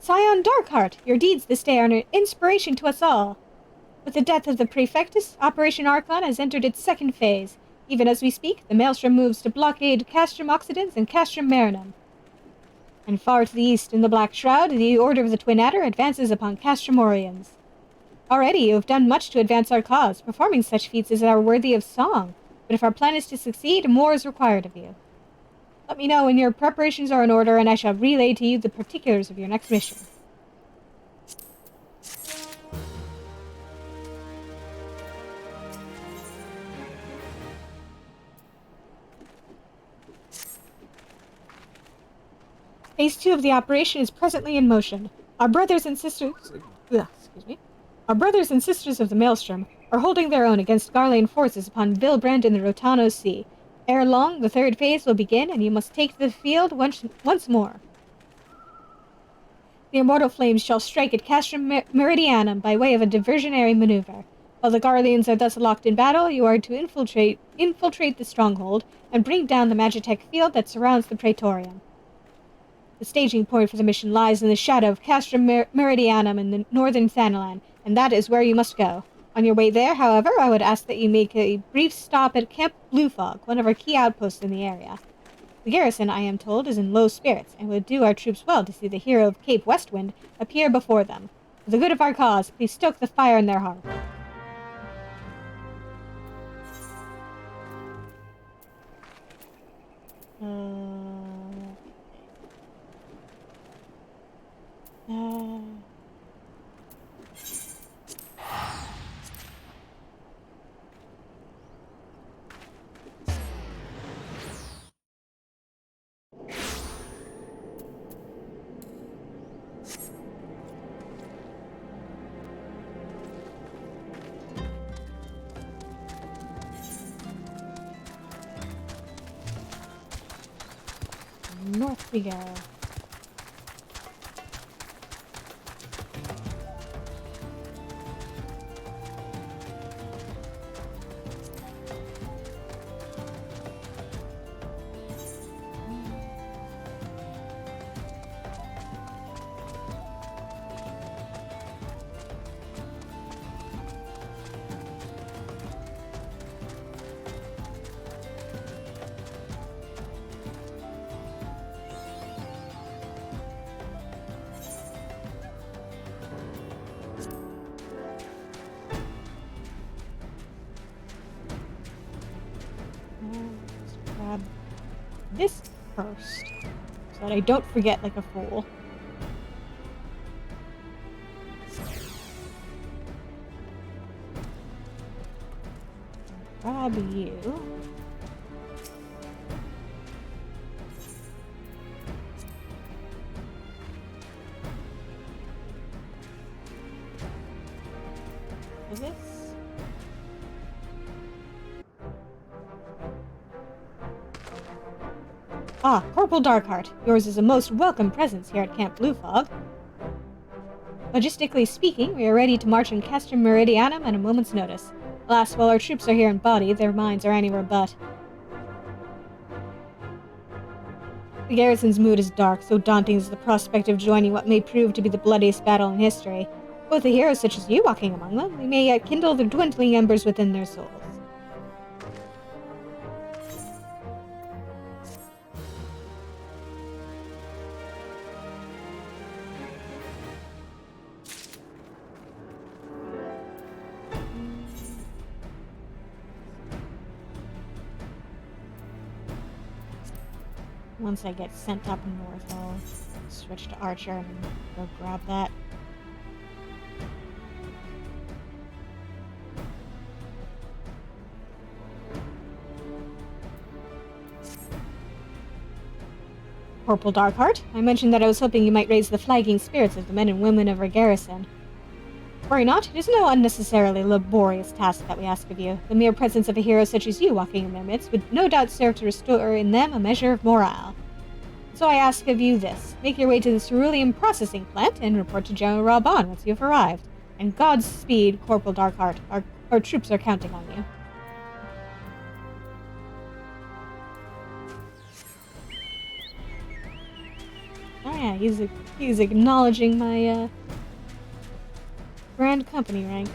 Scion Darkheart, your deeds this day are an inspiration to us all. With the death of the Prefectus, Operation Archon has entered its second phase. Even as we speak, the Maelstrom moves to blockade Castrum Occidens and Castrum Marinum. And far to the east in the Black Shroud, the Order of the Twin Adder advances upon Castrum Oriens. Already you have done much to advance our cause. Performing such feats is worthy of song, but if our plan is to succeed, more is required of you. Let me know when your preparations are in order, and I shall relay to you the particulars of your next mission. Phase 2 of the operation is presently in motion. Our brothers and sisters of the Maelstrom are holding their own against Garlean forces upon Vilbrand in the Rotano Sea. Ere long, the third phase will begin, and you must take the field once more. The immortal flames shall strike at Castrum Meridianum by way of a diversionary maneuver. While the Garleans are thus locked in battle, you are to infiltrate the stronghold and bring down the Magitech field that surrounds the Praetorium. The staging point for the mission lies in the shadow of Castrum Meridianum in the northern Thanalan, and that is where you must go. On your way there, however, I would ask that you make a brief stop at Camp Bluefog, one of our key outposts in the area. The garrison, I am told, is in low spirits, and would do our troops well to see the hero of Cape Westwind appear before them. For the good of our cause, please stoke the fire in their heart. North we go. Let's grab this first, so that I don't forget like a fool. Grab you. For this. Ah, Corporal Darkheart. Yours is a most welcome presence here at Camp Blue Fog. Logistically speaking, we are ready to march on Castrum Meridianum at a moment's notice. Alas, while our troops are here in body, their minds are anywhere but. The garrison's mood is dark, so daunting is the prospect of joining what may prove to be the bloodiest battle in history. With a hero such as you walking among them, we may yet kindle the dwindling embers within their souls. Once I get sent up north, I'll switch to Archer and go grab that. Corporal Darkheart, I mentioned that I was hoping you might raise the flagging spirits of the men and women of our garrison. Worry not, it is no unnecessarily laborious task that we ask of you. The mere presence of a hero such as you walking in their midst would no doubt serve to restore in them a measure of morale. So I ask of you this. Make your way to the cerulean processing plant and report to General Raban once you have arrived. And Godspeed, Corporal Darkheart. Our troops are counting on you. Oh yeah, he's acknowledging my, Grand Company rank.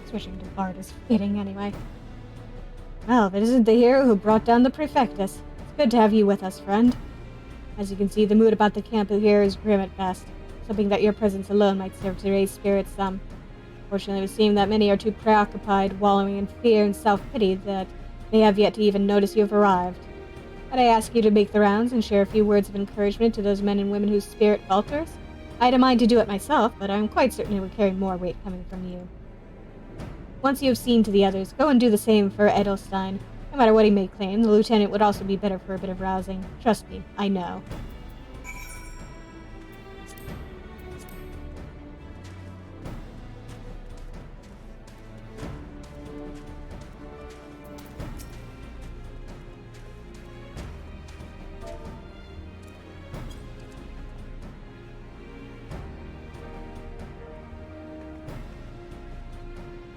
Switching to Bard is fitting anyway. Well, if it isn't the hero who brought down the Prefectus. It's good to have you with us, friend. As you can see, the mood about the camp here is grim at best. Something that your presence alone might serve to raise spirits some. Fortunately, it would seem that many are too preoccupied, wallowing in fear and self-pity, that they have yet to even notice you have arrived. But I ask you to make the rounds and share a few words of encouragement to those men and women whose spirit falters. I had a mind to do it myself, but I am quite certain it would carry more weight coming from you. Once you have seen to the others, go and do the same for Edelstein. No matter what he may claim, the lieutenant would also be better for a bit of rousing. Trust me, I know.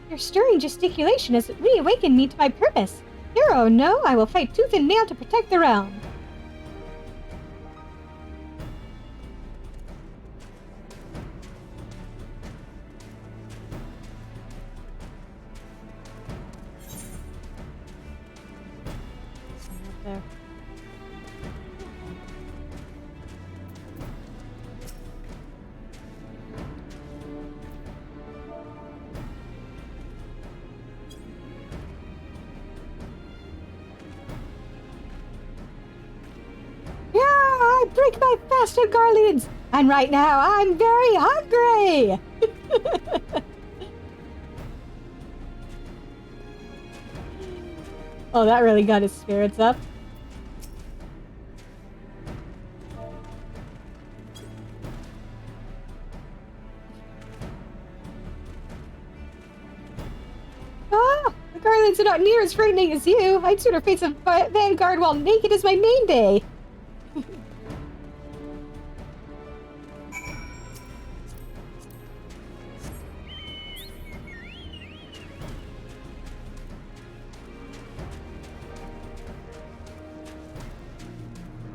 Your stirring gesticulation has reawakened me to my purpose. Hero, no, I will fight tooth and nail to protect the realm. Up there. I break my fast on Garleans, and right now I'm very hungry! Oh, that really got his spirits up. Ah! The Garleans are not near as frightening as you. I'd sooner face a vanguard while naked as my main day.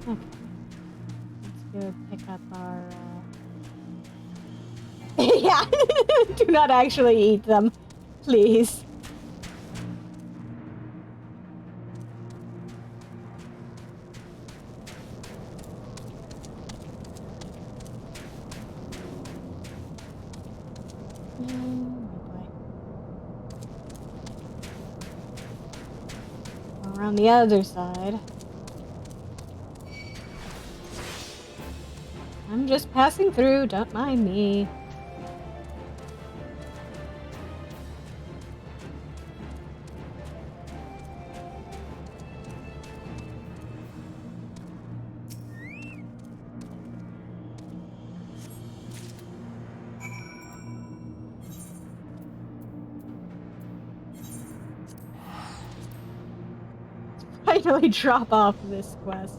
Okay. Let's go pick up our, yeah! Do not actually eat them. Please. Around the other side. I'm just passing through, don't mind me. Finally drop off this quest.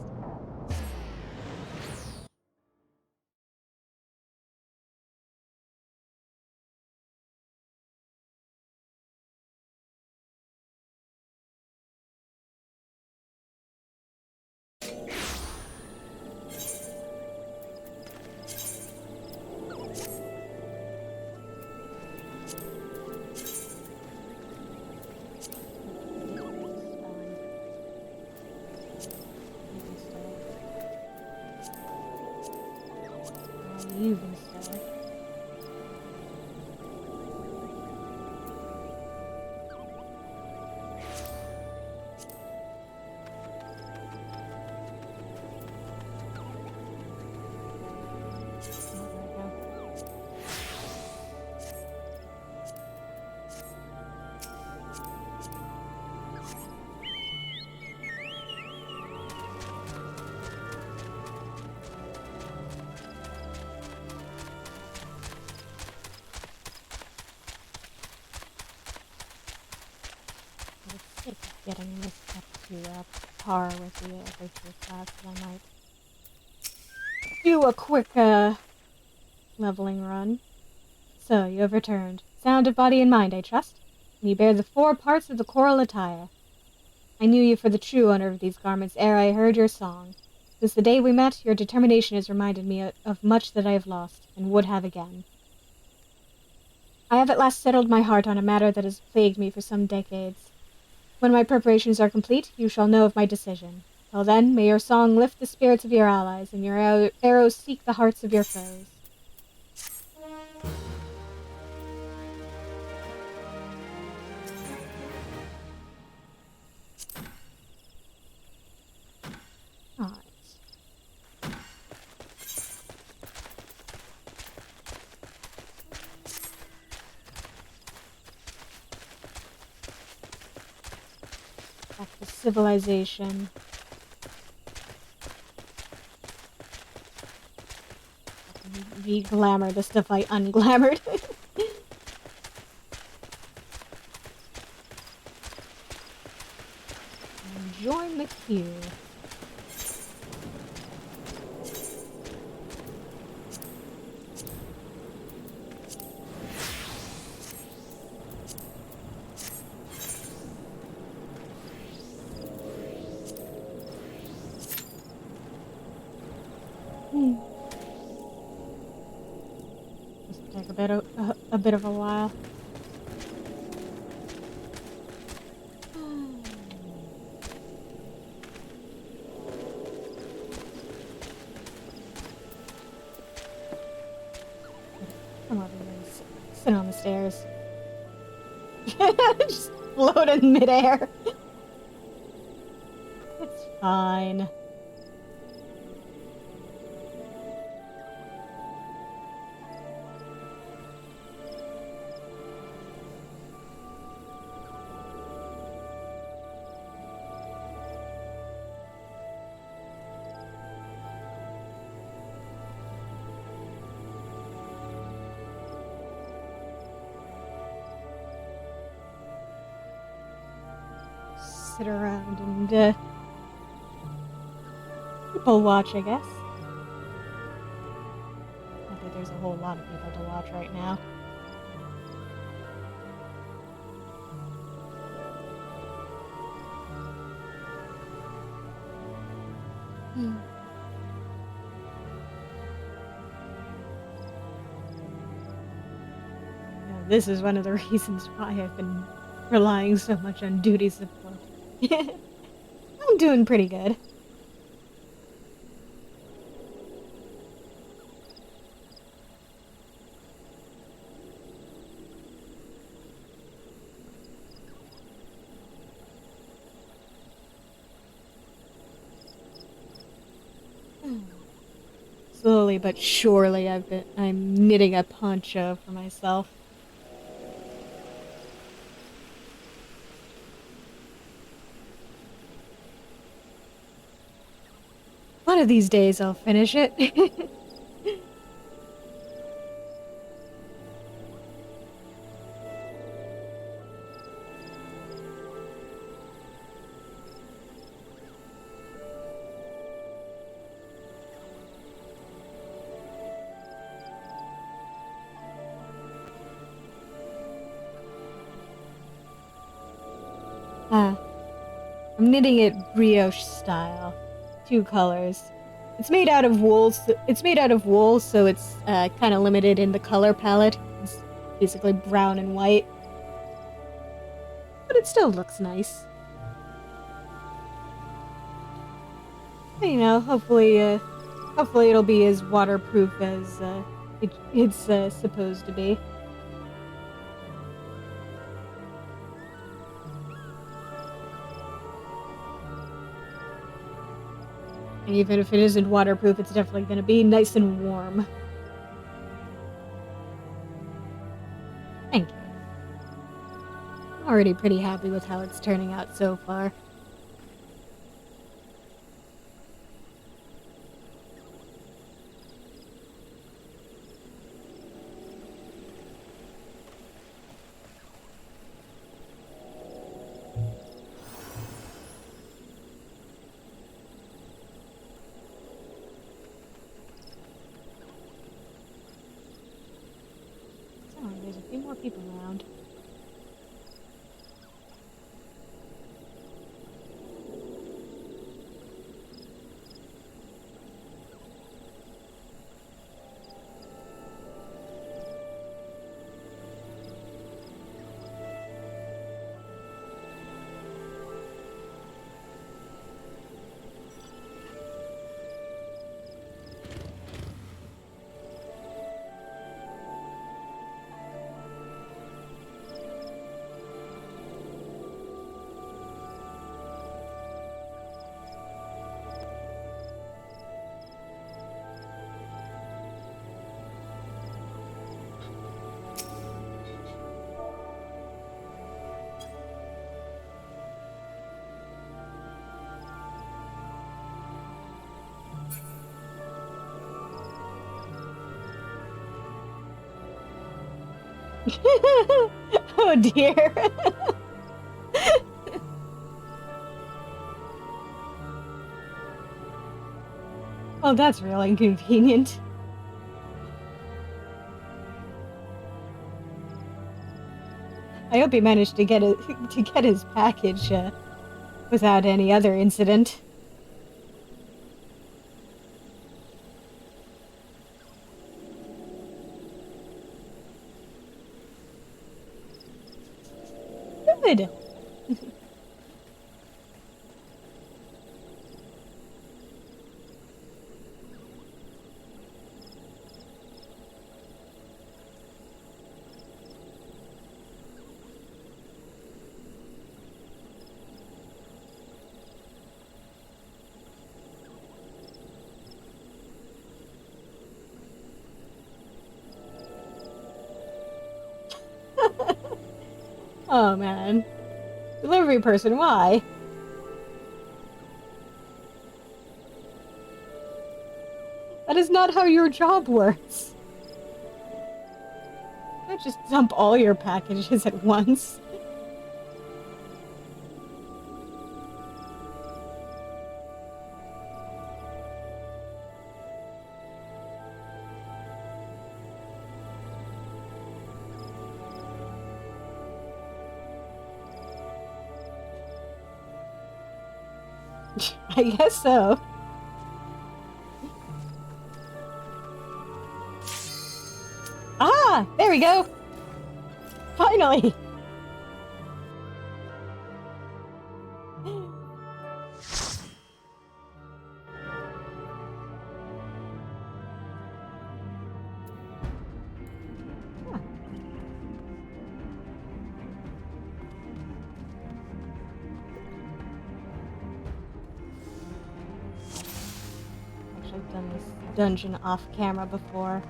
Even so. Getting this up to par with the other two classes, I might do a quick leveling run. So, you have returned. Sound of body and mind, I trust? And you bear the 4 parts of the choral attire. I knew you for the true owner of these garments ere I heard your song. Since the day we met, your determination has reminded me of much that I have lost, and would have again. I have at last settled my heart on a matter that has plagued me for some decades. When my preparations are complete, you shall know of my decision. Till then, may your song lift the spirits of your allies, and your arrows seek the hearts of your foes. Alright. Back to civilization. Re-glamour the stuff I unglamoured. And join the queue. Take a bit of a while. Come over here and sit on the stairs. Just float in midair. It's fine. Sit around and people watch, I guess. I think there's a whole lot of people to watch right now. this is one of the reasons why I've been relying so much on duty support. I'm doing pretty good. Slowly but surely I'm knitting a poncho for myself. One of these days I'll finish it. I'm knitting it brioche style. 2 colors. It's made out of wool, so it's kind of limited in the color palette. It's basically brown and white. But it still looks nice. But, you know, hopefully it'll be as waterproof as it's supposed to be. And even if it isn't waterproof, it's definitely going to be nice and warm. Thank you. I'm already pretty happy with how it's turning out so far. There's a few more people around. Oh dear. Oh, that's real inconvenient. I hope he managed to get his package without any other incident. Good. Oh man. Delivery person, why? That is not how your job works. You can't just dump all your packages at once. I guess so. Ah, there we go. Finally! I've done this dungeon off camera before.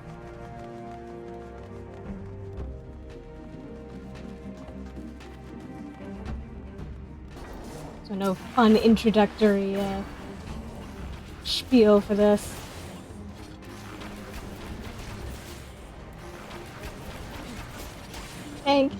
So no fun introductory spiel for this. Tank.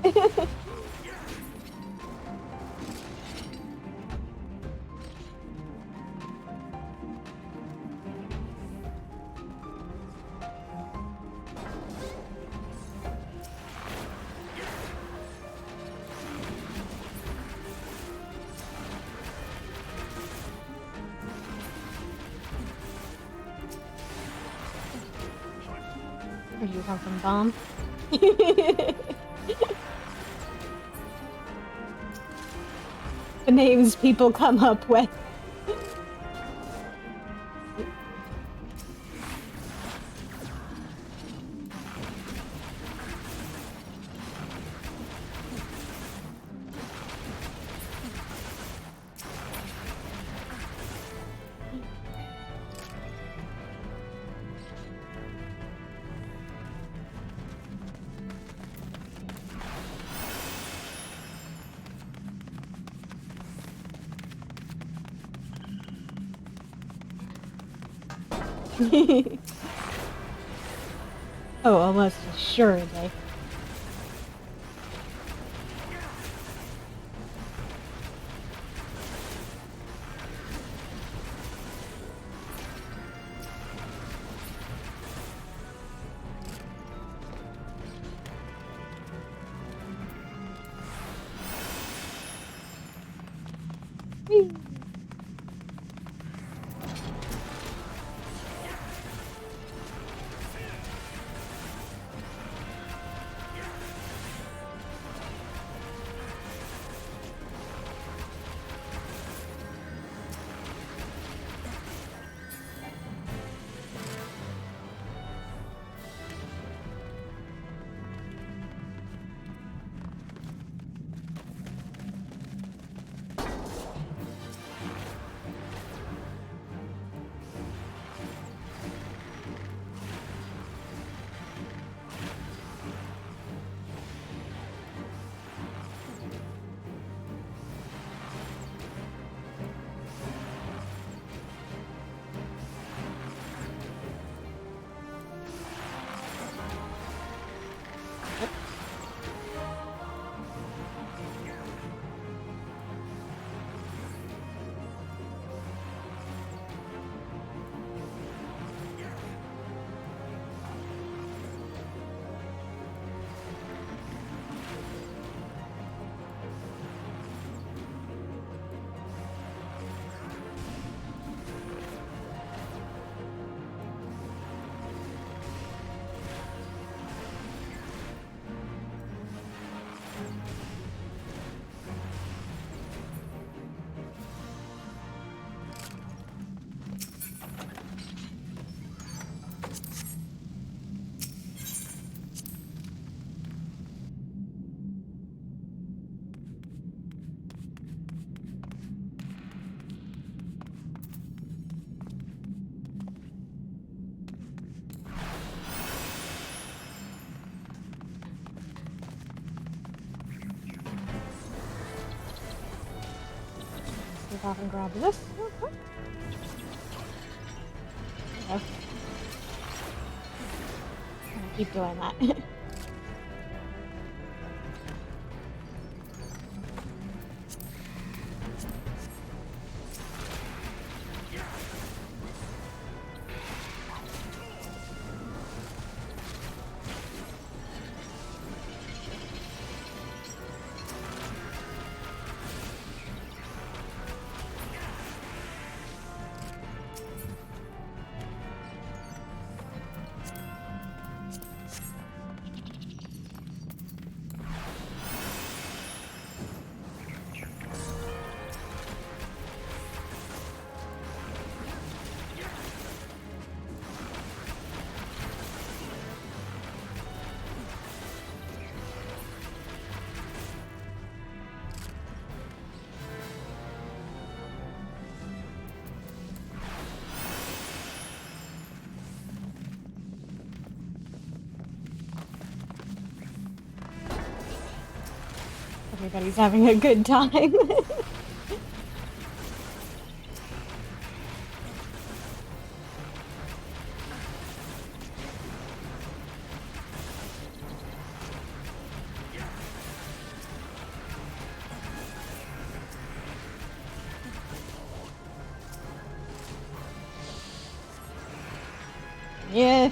Where do you come from, bomb? The names people come up with. Oh, almost assuredly. Whee! Sneak off and grab this real quick. Okay. I'm gonna keep doing that. Everybody's having a good time. Yeah.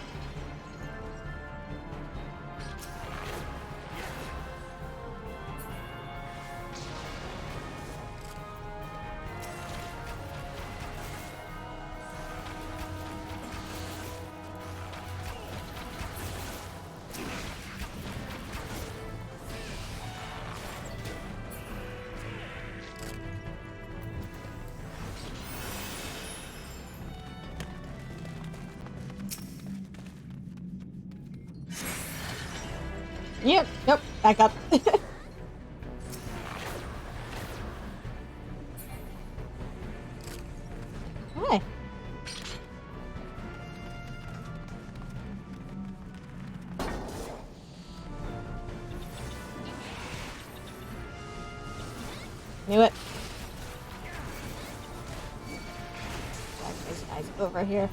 Yep, nope, back up. Hi. Knew it. Drag these guys over here.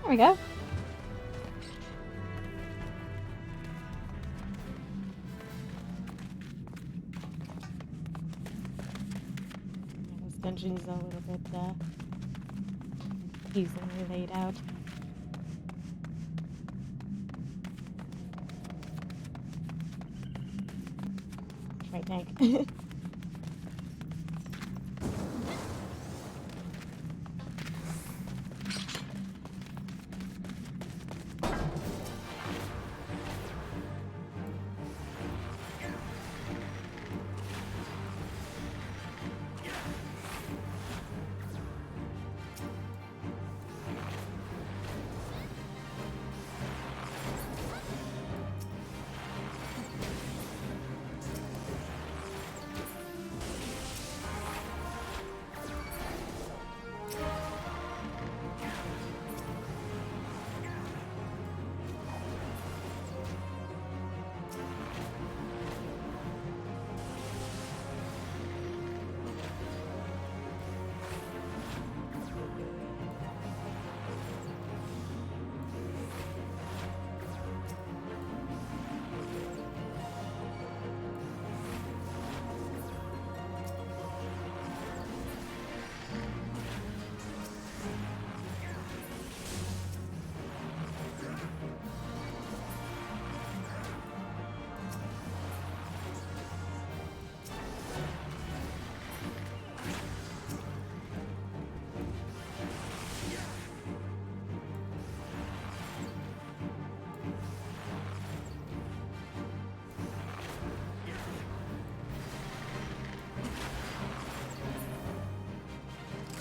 There we go. This dungeon's a little bit easily laid out. Right, tank.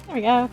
There we go.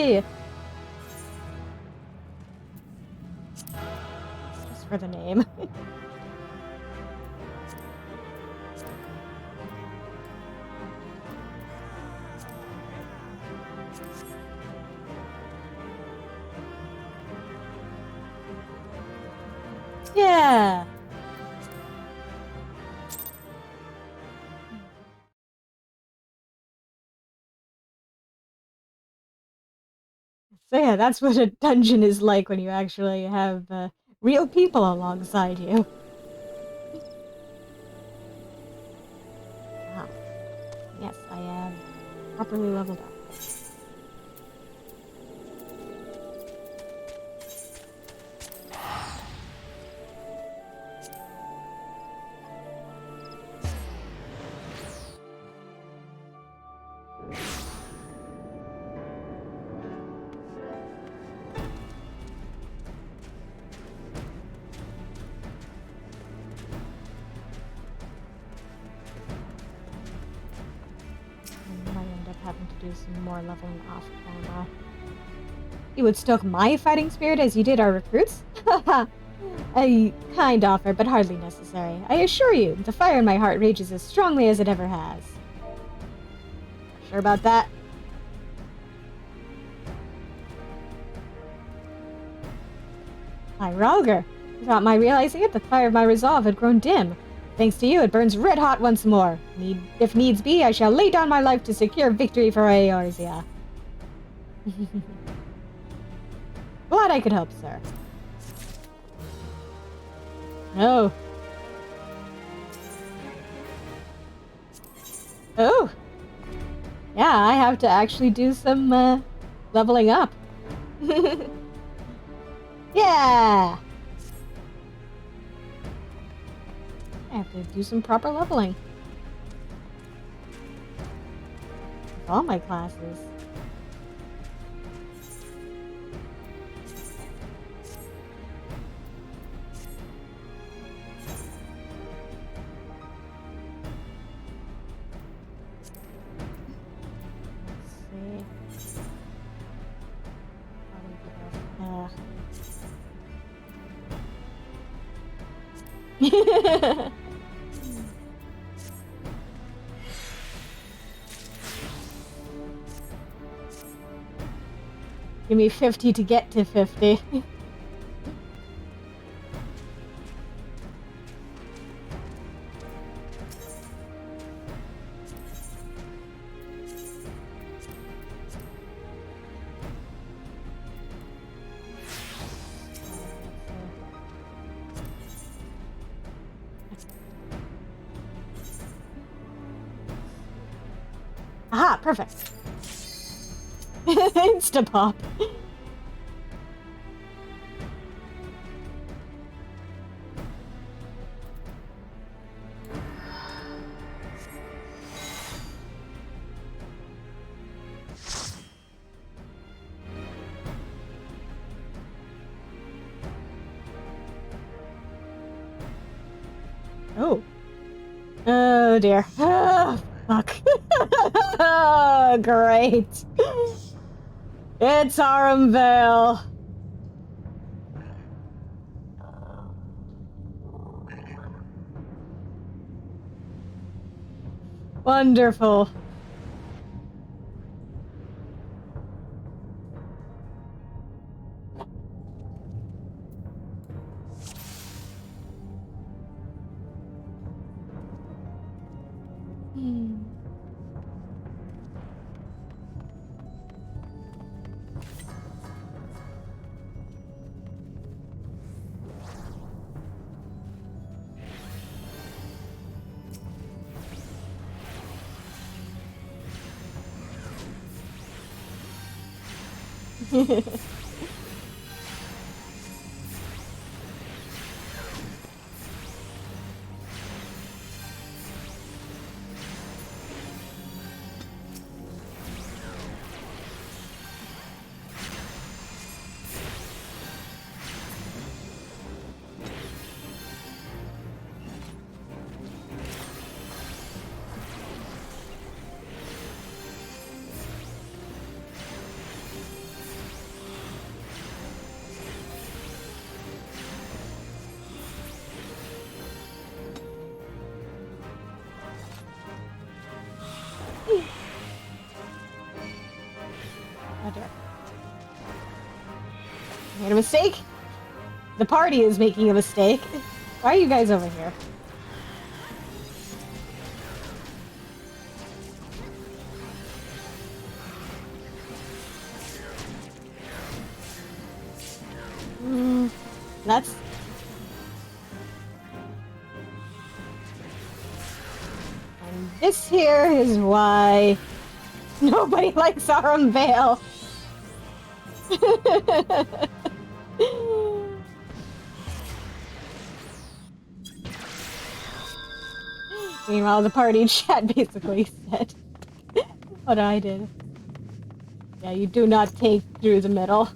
Yay! Just for the name. Yeah! So yeah, that's what a dungeon is like when you actually have real people alongside you. Wow. Yes, I am properly leveled up. Having to do some more leveling off camera. You would stoke my fighting spirit as you did our recruits? A kind offer, but hardly necessary. I assure you, the fire in my heart rages as strongly as it ever has. Sure about that? Hi, Ralger. Without my realizing it, the fire of my resolve had grown dim. Thanks to you, it burns red hot once more. If needs be, I shall lay down my life to secure victory for Eorzea. Glad I could help, sir. No. Oh. Yeah, I have to actually do some leveling up. Yeah! I have to do some proper leveling. With all my classes. Let's see. Give me 50 to get to 50. Aha, perfect. Insta-pop. Oh. Oh dear. Oh, fuck. Oh, great. It's Aramvale. Wonderful. Oh dear. Made a mistake? The party is making a mistake. Why are you guys over here? That's... And this here is why nobody likes Arum Vale. Meanwhile, the party chat basically said what I did. Yeah, you do not take through the middle.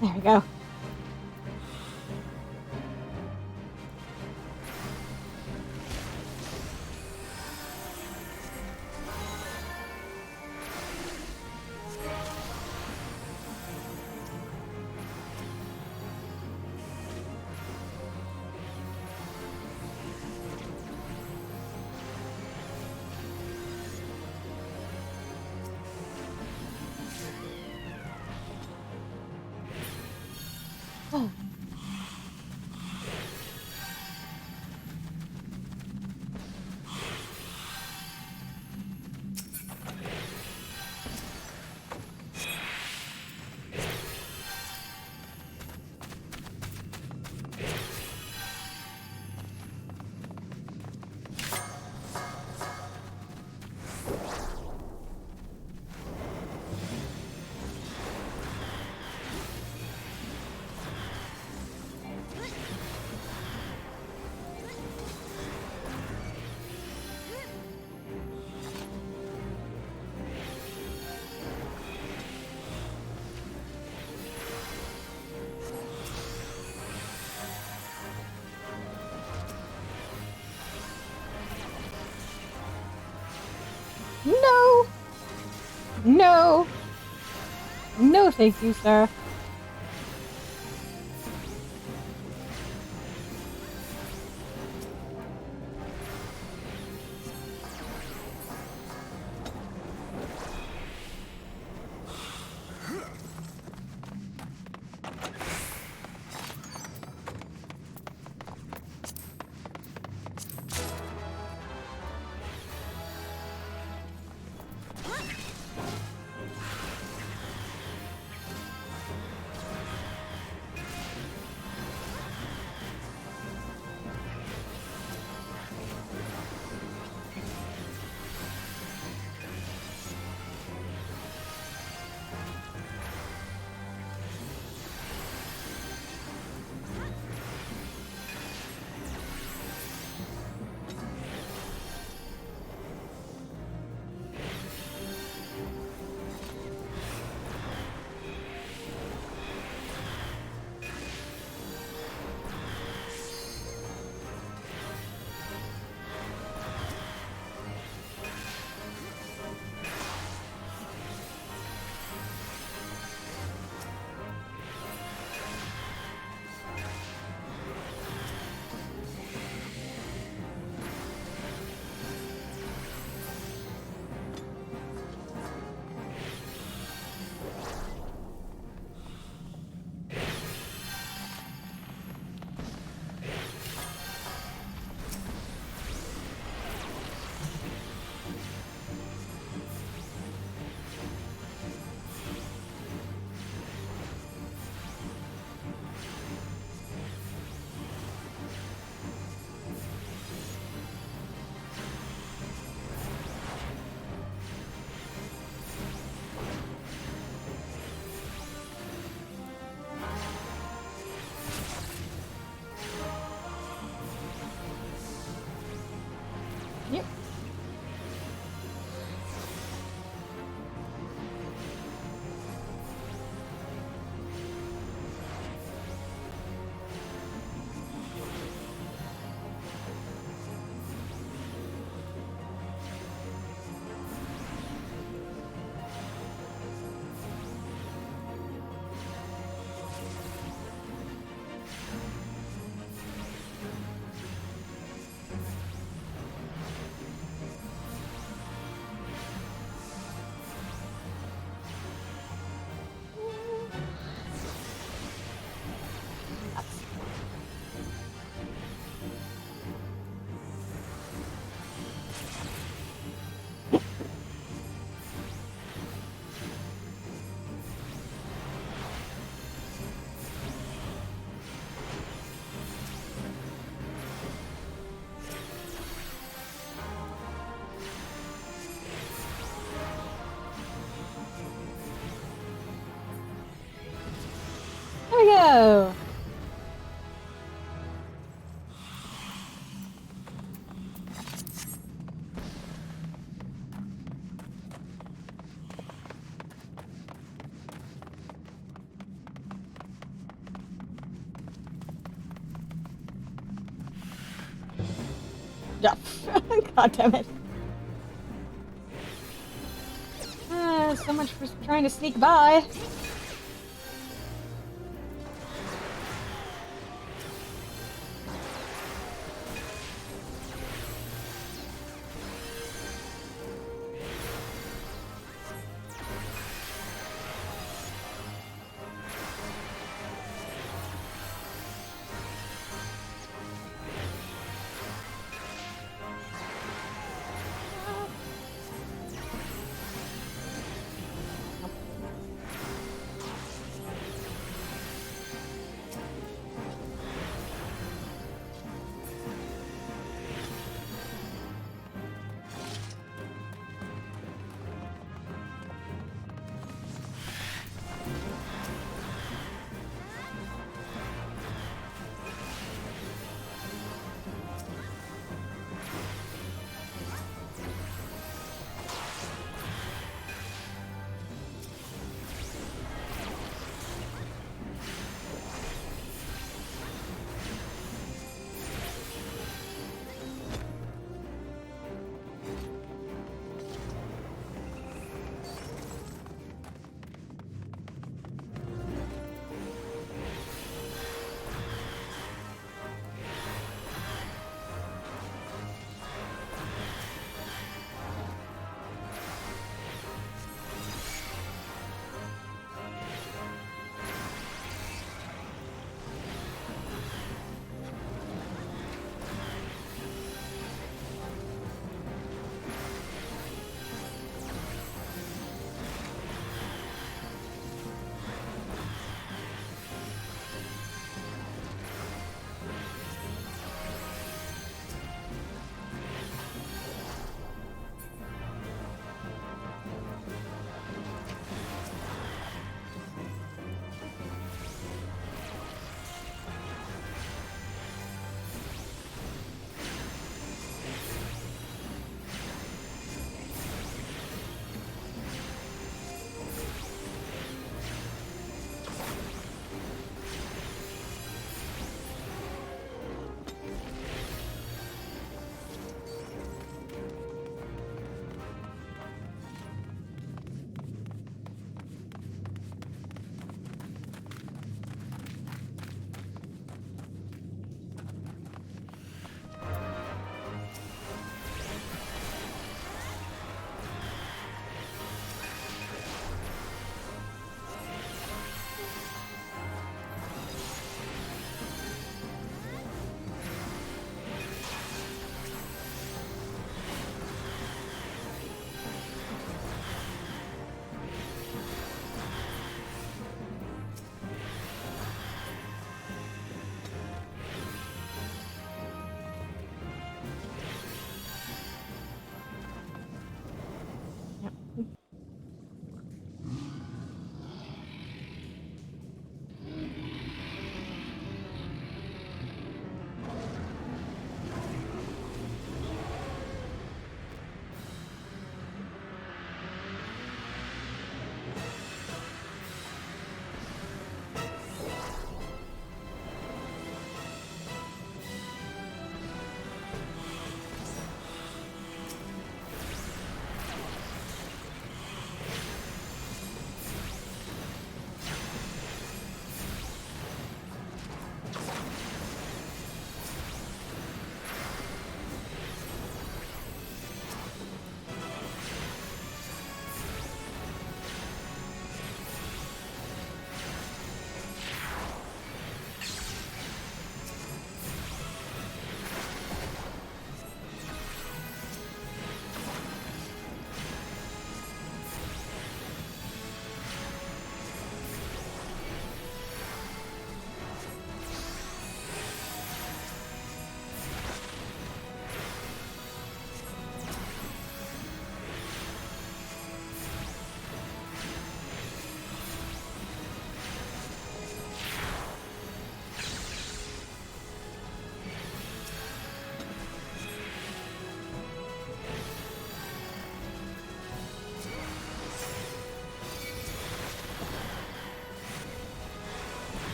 There we go. Oh. thank you, sir. Yep. There we go. Yeah. God damn it. So much for trying to sneak by.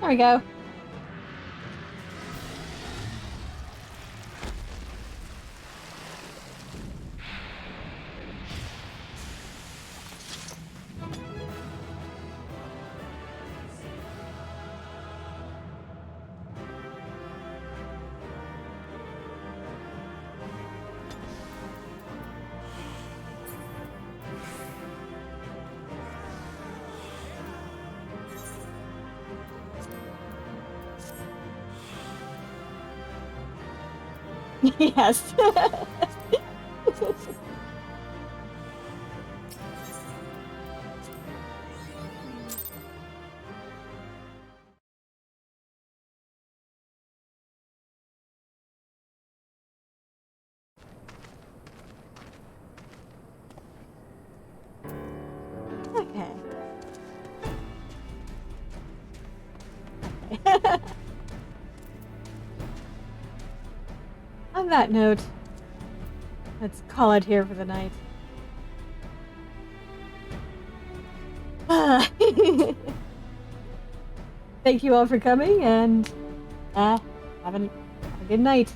we go. Yes. Okay. On that note, let's call it here for the night. Thank you all for coming, and have a good night.